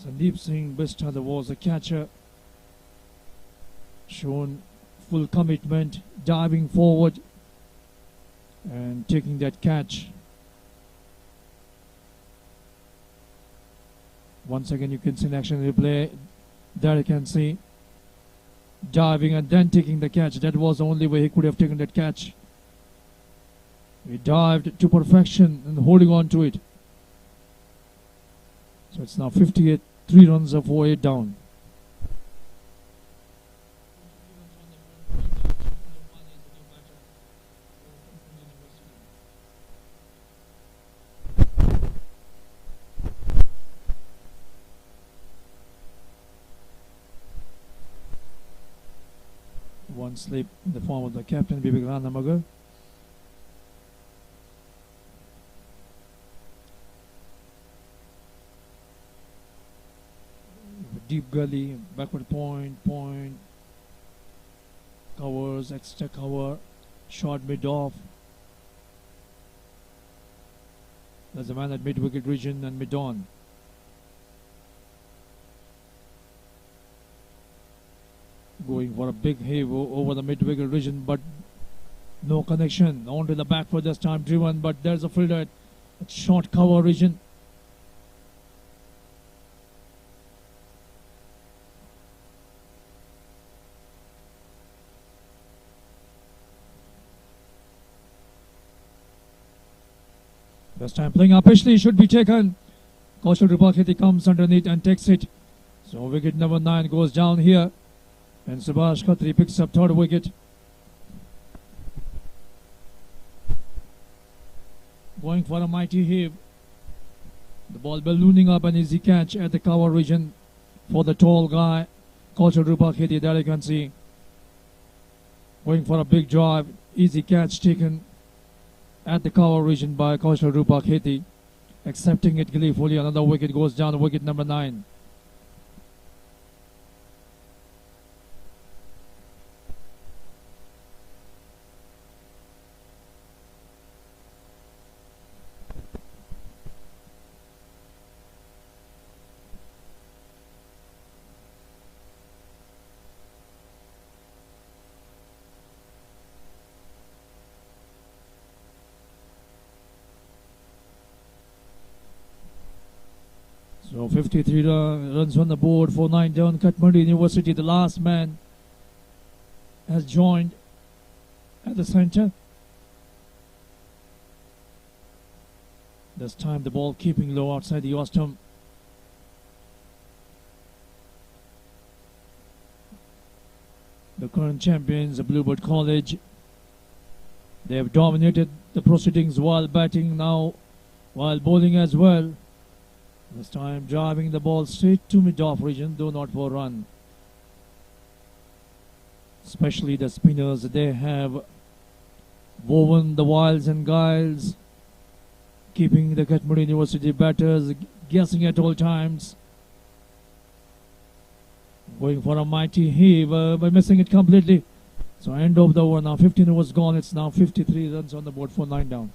Sandeep Singh Bista was the catcher. Shown full commitment, diving forward and taking that catch. Once again, you can see in action replay. There you can see diving and then taking the catch. That was the only way he could have taken that catch. He dived to perfection and holding on to it. So it's now 58, 3 runs of 4-8 down. One slip in the form of the captain, Bibik Ranamagar. Deep gully, backward point, covers, extra cover, short mid-off. There's a man at mid-wicket region and mid-on. Going for a big heave over the mid-wicket region, but no connection. Onto the back for this time, driven, but there's a fielder at short cover region. This time playing up, Ashley should be taken. Kaushal Rupaketi comes underneath and takes it. So wicket number 9 goes down here. And Subhash Khatri picks up 3rd wicket. Going for a mighty heave. The ball ballooning up, an easy catch at the cover region for the tall guy. Kaushal Rupaketi, there you can see. Going for a big drive. Easy catch taken at the cover region by Kaushal Rupaketi. Accepting it gleefully. Another wicket goes down, wicket number 9. So 53 runs on the board for 9 down. Kathmandu University, the last man, has joined at the center. This time the ball keeping low outside the ostrum. The current champions, the Bluebird College, they have dominated the proceedings while batting, now while bowling as well. This time driving the ball straight to mid-off region, though not for a run. Especially the spinners, they have woven the wiles and guiles, keeping the Kathmandu University batters guessing at all times. Going for a mighty heave, by missing it completely. So end of the over now. 15 overs gone. It's now 53 runs on the board for 9 down.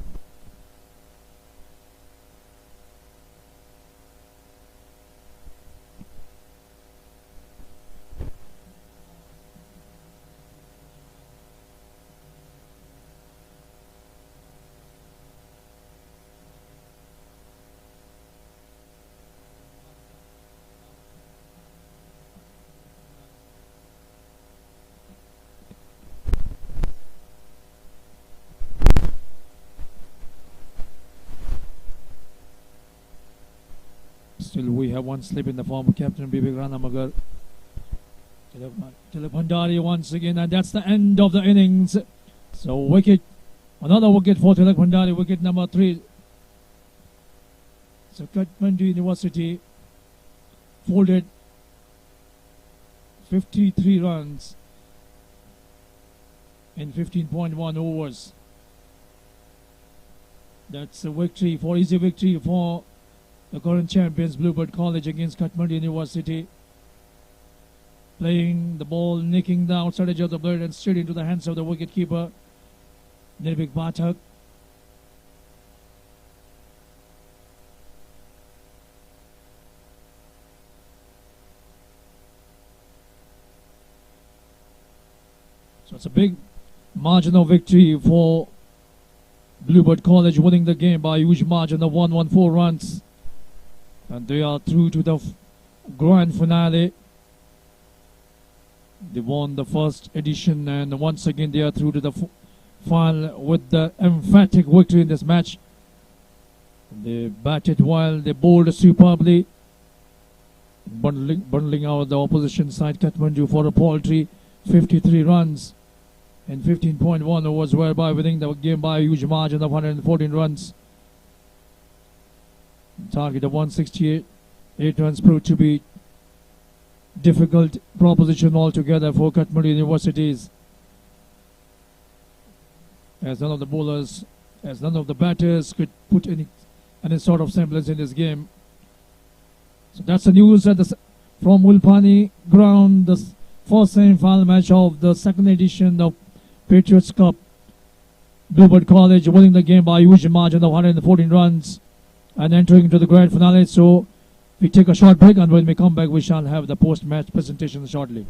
Still we have one slip in the form of Captain Bibi Ranamagar. Tilak Bhandari once again, and that's the end of the innings. So wicket, another wicket for Tilak Bhandari, wicket number 3. So Kathmandu University folded 53 runs in 15.1 overs. That's a victory, for easy victory for the current champions Bluebird College against Kathmandu University. Playing the ball, nicking the outside edge of the bird and straight into the hands of the wicketkeeper, Dipak Pathak. So it's a big margin of victory for Bluebird College, winning the game by a huge margin of 114 runs. And they are through to the grand finale. They won the first edition, and once again they are through to the final with the emphatic victory in this match. They batted well, they bowled superbly, bundling out the opposition side Kathmandu for a paltry 53 runs in 15.1 overs, whereby winning the game by a huge margin of 114 runs. Target of 168 runs proved to be difficult proposition altogether for Kathmandu Universities, as none of the bowlers, as none of the batters could put any sort of semblance in this game. So that's the news from Wilpani ground, the first semi-final match of the second edition of Patriots Cup. Bluebird College winning the game by a huge margin of 114 runs and entering into the grand finale. So we take a short break, and when we come back we shall have the post-match presentation shortly.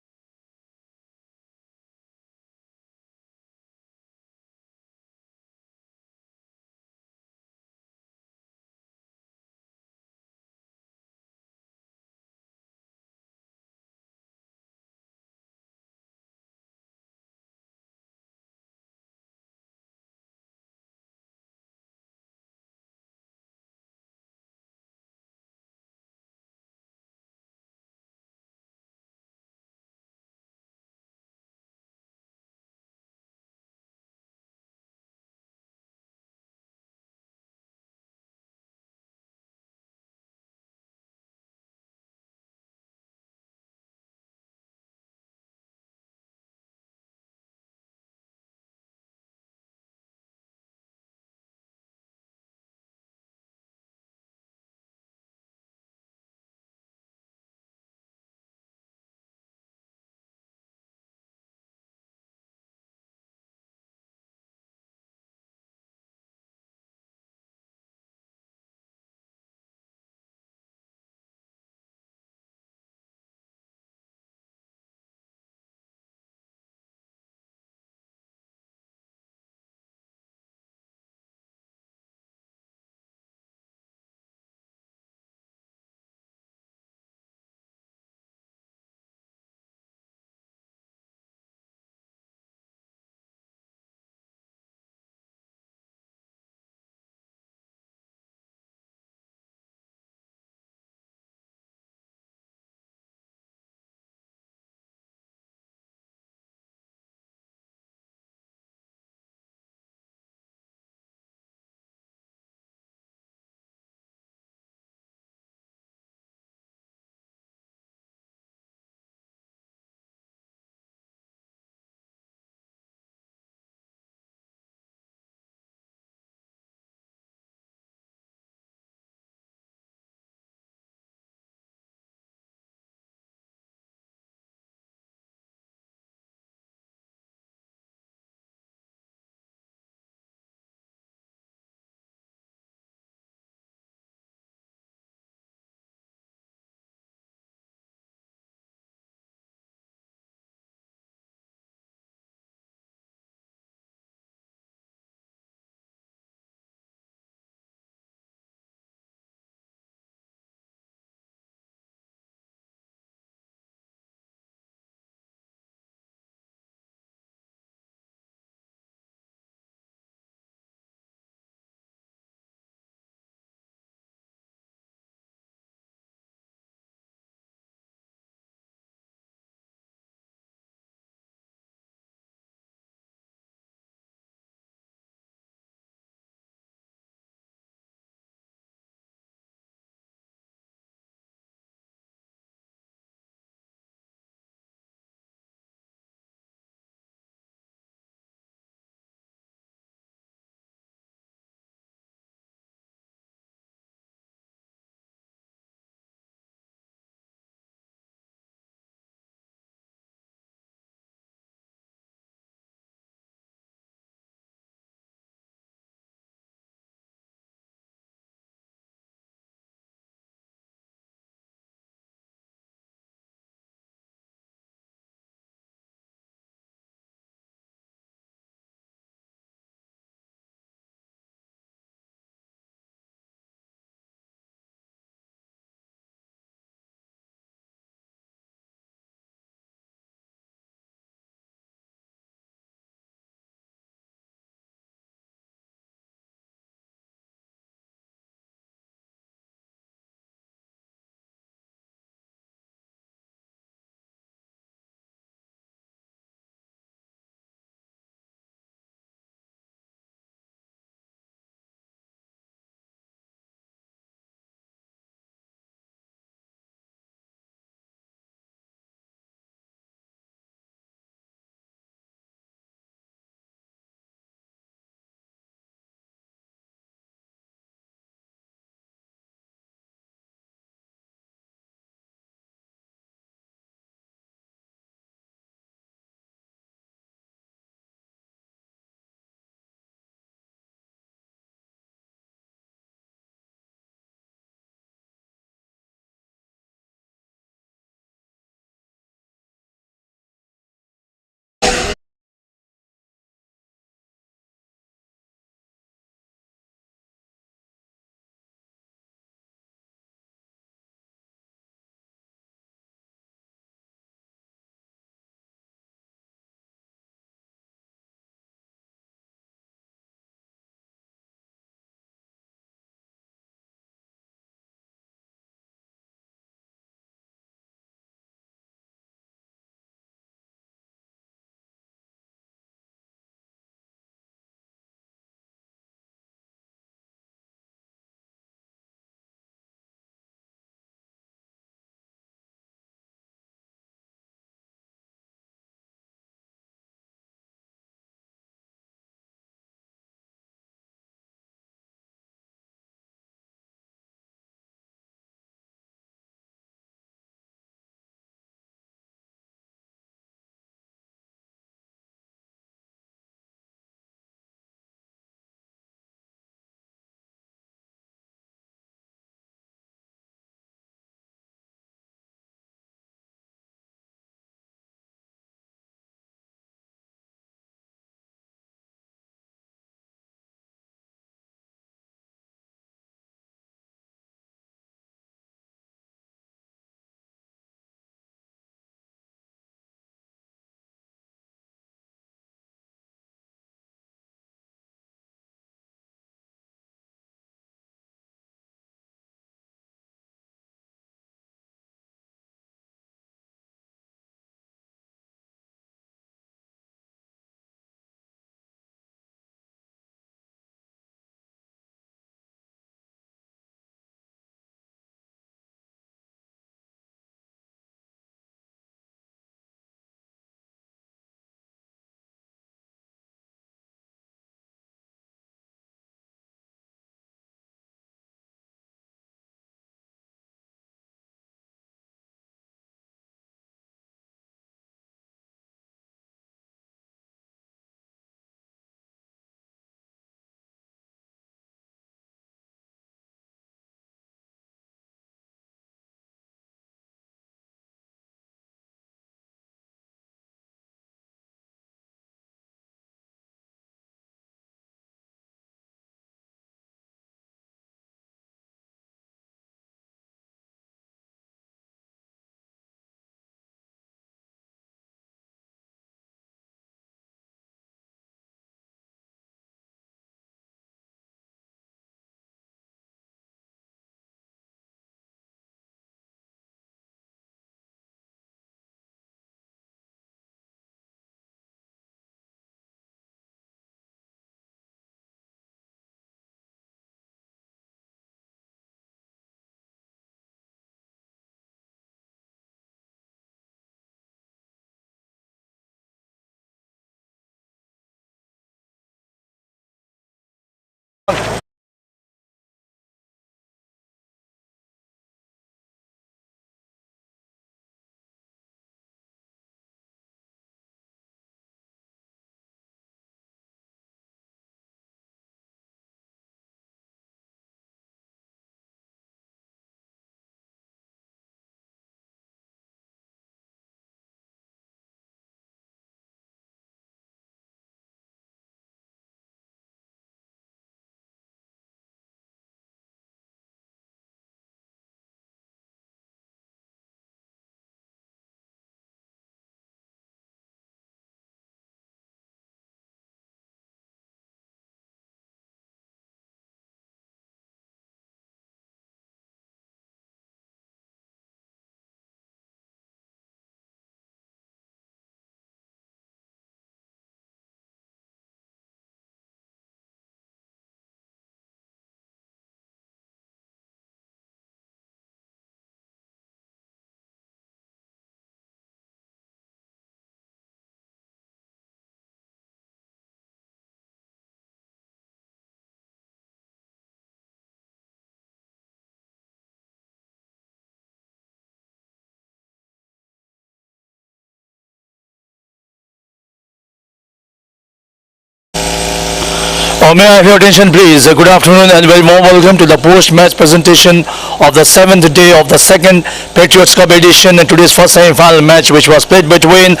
May I have your attention, please? Good afternoon and very warm welcome to the post-match presentation of the 7th day of the second Patriots Cup edition and today's first semi-final match, which was played between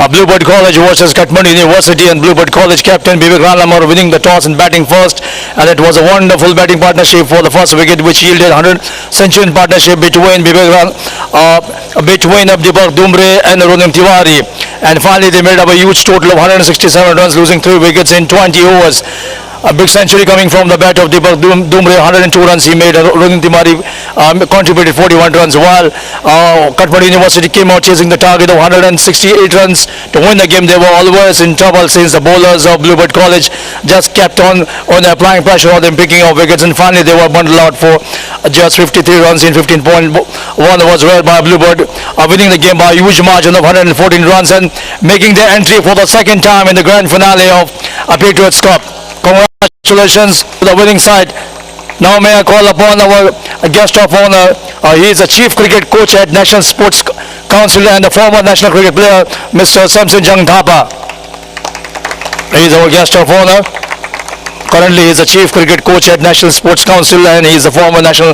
Bluebird College versus Kathmandu University, and Bluebird College captain Dipak winning the toss and batting first, and it was a wonderful batting partnership for the first wicket, which yielded 100 century partnership between Dipak Dumre and Ronim Tiwari, and finally they made up a huge total of 167 runs, losing 3 wickets in 20 overs. A big century coming from the bat of Dipak Dumre, 102 runs he made. Ronin Tiwari contributed 41 runs, while Kathmandu University came out chasing the target of 168 runs to win the game. They were always in trouble since the bowlers of Bluebird College just kept on applying pressure on them, picking off wickets, and finally they were bundled out for just 53 runs in 15.1 was rare by Bluebird, winning the game by a huge margin of 114 runs and making their entry for the second time in the grand finale of Patriots Cup. Congratulations to the winning side. Now may I call upon our guest of honor. He is a chief cricket coach at National Sports Council and a former national cricket player, Mr. Samson Jung Thapa. He is our guest of honor. Currently he is a chief cricket coach at National Sports Council and he is a former national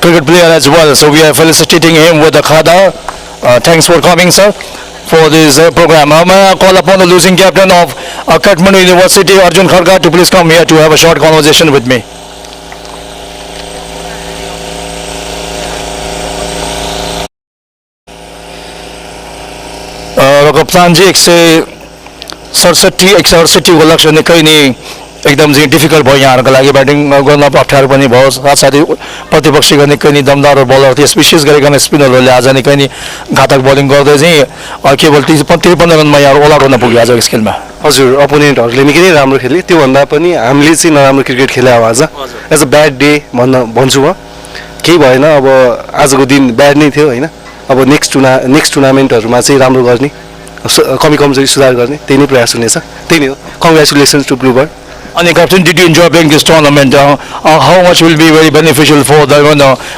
cricket player as well. So we are felicitating him with the khada. Thanks for coming, sir, for this program. May I call upon the losing captain of Kathmandu University, Arjun Kharga, to please come here to have a short conversation with me. कप्तान जी 167 को लक्ष्य निकै नै एकदम चाहिँ difficult भयो यहाँहरुको लागि batting गर्न अप्ठ्यारो पनि भयो साथसाथै प्रतिपक्षीका निकै नै दमदार बलर थिए विशेष गरिकन स्पिनरहरूले आज निकै नै घातक बलिङ गर्दै चाहिँ केवल 53 रनमा यहाँ ऑल आउट हुन पुग्यो आज स्केलमा हजुर अपोनेन्टहरूले निकै नै राम्रो खेले त्यो भन्दा पनि हामीले चाहिँ नराम्रो क्रिकेट खेल्यौ आज एज अ ब्याड डे भन्छु म केही भएन अब आजको दिन ब्याड नै थियो हैन अब नेक्स्ट टुर्नामेन्टहरुमा चाहिँ राम्रो गर्ने कमी कमजोरी सुधार गर्ने त्यही नै प्रयास हुनेछ त्यही नै हो congratulations to Bluebird. And Captain, did you enjoy playing this tournament? How much will be very beneficial for the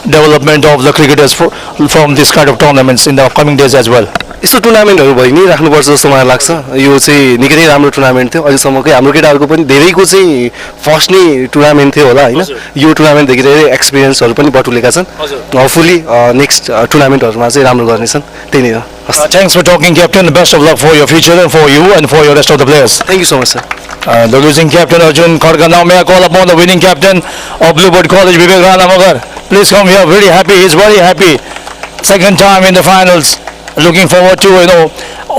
development of the cricketers from this kind of tournaments in the upcoming days as well? यस्तो टुर्नामेन्टहरु भइ नै राख्नुपर्छ जस्तो मलाई लाग्छ. यो चाहिँ निकै नै राम्रो टुर्नामेन्ट थियो. अहिलेसम्मकै हाम्रो केटाहरुको पनि धेरैको चाहिँ फर्स्ट नै टुर्नामेन्ट थियो होला हैन. यो टुर्नामेन्ट देखि धेरै एक्सपिरियन्सहरु पनि बटुलेका छन्. होपफुली नेक्स्ट टुर्नामेन्टहरुमा चाहिँ राम्रो गर्नेछन्. त्यही नै हो. Thanks for talking, Captain. Best of luck for your future and for you and for your rest of the players. Thank you so much, sir. The losing captain Arjun Kharga. Now may I call upon the winning captain of Bluebird College, Dipak. Please come here. Very happy. He's very happy. Second time in the finals. Looking forward to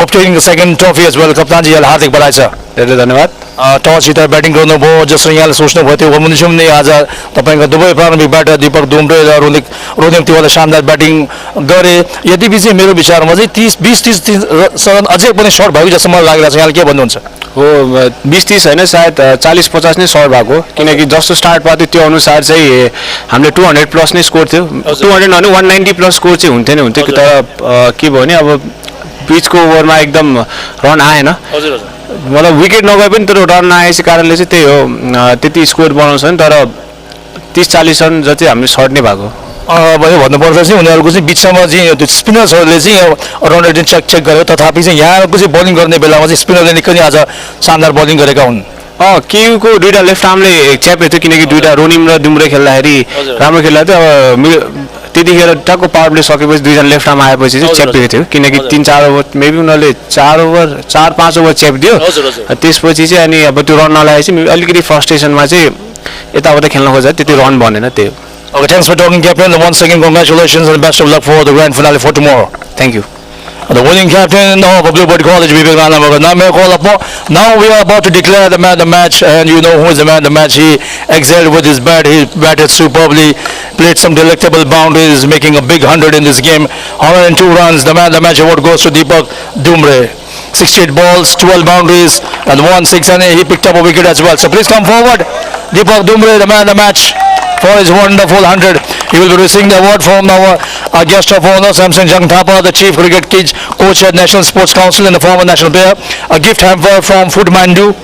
obtaining the second trophy as well. Kaptan ji, हार्दिक बधाई छ. धेरै धन्यवाद. टस जितेर batting गर्नुभयो जसरी यहाँले सोच्नुभयो त्यो मुनिसम नै आज तपाईको दुवै प्रारम्भिक ब्याटर दीपक दुम्रे र रोनिम तिवारीले शानदार ब्याटिङ गरे. यति बिच मेरो विचारमा चाहिँ 20-30 रन अझै पनि सर्ट भएको जस्तो मलाई लागिरहेछ. यहाँले के भन्नुहुन्छ? हो 20-30 हैन सायद 40-50 नै सर्ट भएको किनकि जस्तो स्टार्ट भयो त्यो अनुसार चाहिँ हामीले 200 प्लस नै स्कोर थियो. 200 नभने 190 प्लस स्कोर चाहिँ हुन्थ्यो नि तर के भयो भने अब पिचको ओभरमा एकदम रन आएन. हजुर हजुर. मतलब विकेट नगए पनि तर रन नआएपछि कारणले चाहिँ त्यही हो त्यति स्कोर बनाउँछ नि तर 30-40 रन जति हामीले सर्ट नै भएको. भयो भन्नुपर्दा चाहिँ उनीहरूको चाहिँ बिचमा चाहिँ त्यो स्पिनर्सहरूले चाहिँ रन रेट चेक गर्यो तथापि चाहिँ यहाँको चाहिँ बलिङ गर्ने बेलामा चाहिँ स्पिनरले निकै नै आज शानदार बलिङ गरेका हुन्. केयुको दुईटा लेफ्ट आर्मले च्यापेको थियो किनकि दुईटा रोनिम र दुम्रे खेल्दाखेरि राम्रो खेल्दा थियो. अब त्यतिखेर टक्क पावर प्ले सकेपछि दुईजना लेफ्ट आर्म आएपछि चाहिँ च्यापेको थियो किनकि 3-4 ओभर मेबी उनीहरूले 4-5 ओभर च्यापिदियो. त्यसपछि चाहिँ अनि अब त्यो रन नलाएपछि अलिकति फ्रस्ट्रेसनमा चाहिँ यताउता खेल्न खोज्दा त्यति रन बनेन त्यही. Okay, thanks for talking, Captain. Once again, congratulations and best of luck for the grand finale for tomorrow. Thank you. The winning captain of Bluebird College, Dipak. Now we are about to declare the man of the match, and you know who is the man of the match. He excelled with his bat. He batted superbly, played some delectable boundaries, making a big 100 in this game. 102 runs. The man of the match award goes to Dipak Dumre. 68 balls, 12 boundaries, and 1 6, and he picked up a wicket as well. So please come forward, Dipak Dumre, the man of the match, for his wonderful 100. He will be receiving the award from our guest of honor, Samson Jung Thapa, the chief cricket coach at National Sports Council and a former national player. A gift hamper from Food Mandu.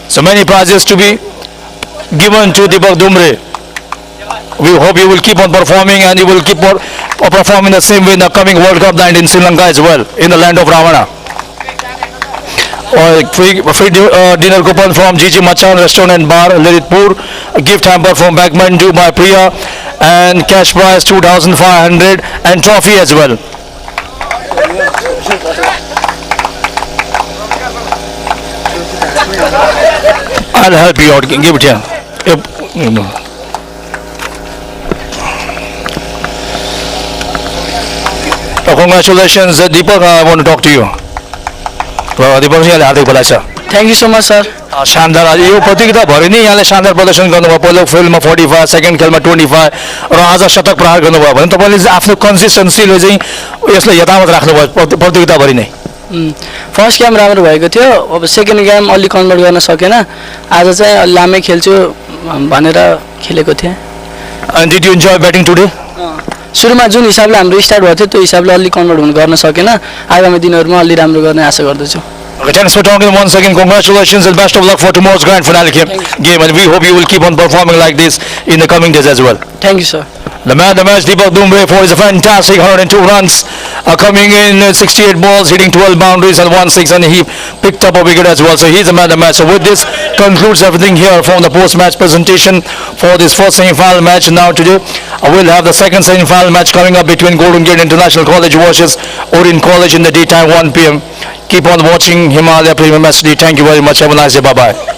So many prizes to be given to Dipak Dumre. We hope you will keep on performing and you will keep on performing the same way in the coming World Cup night in Sri Lanka as well, in the land of Ravana. Free dinner coupon from GG Machan Restaurant and Bar, Lalitpur. A gift hamper from Backmandu by Priya, and cash prize 2,500 and trophy as well. I'll help you out. Give it here. Congratulations, Dipak. I want to talk to you. Dipak ji, हार्दिक बधाई छ. Thank you so much sir. शानदार आज यो प्रतियोगिता भरि नै यहाँले शानदार प्रदर्शन गर्नुभयो. पहिलो खेलमा 45, सेकेन्ड खेलमा 25 र आज शतक प्रहार गर्नुभयो भने तपाईँले चाहिँ आफ्नो कन्सिस्टेन्सीले चाहिँ यसलाई यथावत राख्नुभयो प्रतियोगिताभरि नै. फर्स्ट गेम राम्रो भएको थियो. अब सेकेन्ड गेम अलि कन्भर्ट गर्न सकेन. आज चाहिँ अलि लामै खेल्छु भनेर खेलेको थिएँ. And did you enjoy batting today? सुरुमा जुन हिसाबले हाम्रो स्टार्ट भएको थियो त्यो हिसाबले अलि कन्भर्ट गर्न सकेन. आगामी दिनहरूमा अलि राम्रो गर्ने आशा गर्दछु. Okay, thanks for talking once again. Congratulations and best of luck for tomorrow's grand finale game. And we hope you will keep on performing like this in the coming days as well. Thank you, sir. The man of the match, Dipak Dumre, for his fantastic 102 runs, coming in 68 balls, hitting 12 boundaries and 1 6, and he picked up a wicket as well. So he's the man of the match. So with this concludes everything here from the post-match presentation for this first semi-final match. Now today, we'll have the second semi-final match coming up between Golden Gate International College versus Orient College in the daytime 1 p.m. Keep on watching Himalaya Premium HD. Thank you very much. Have a nice day. Bye-bye.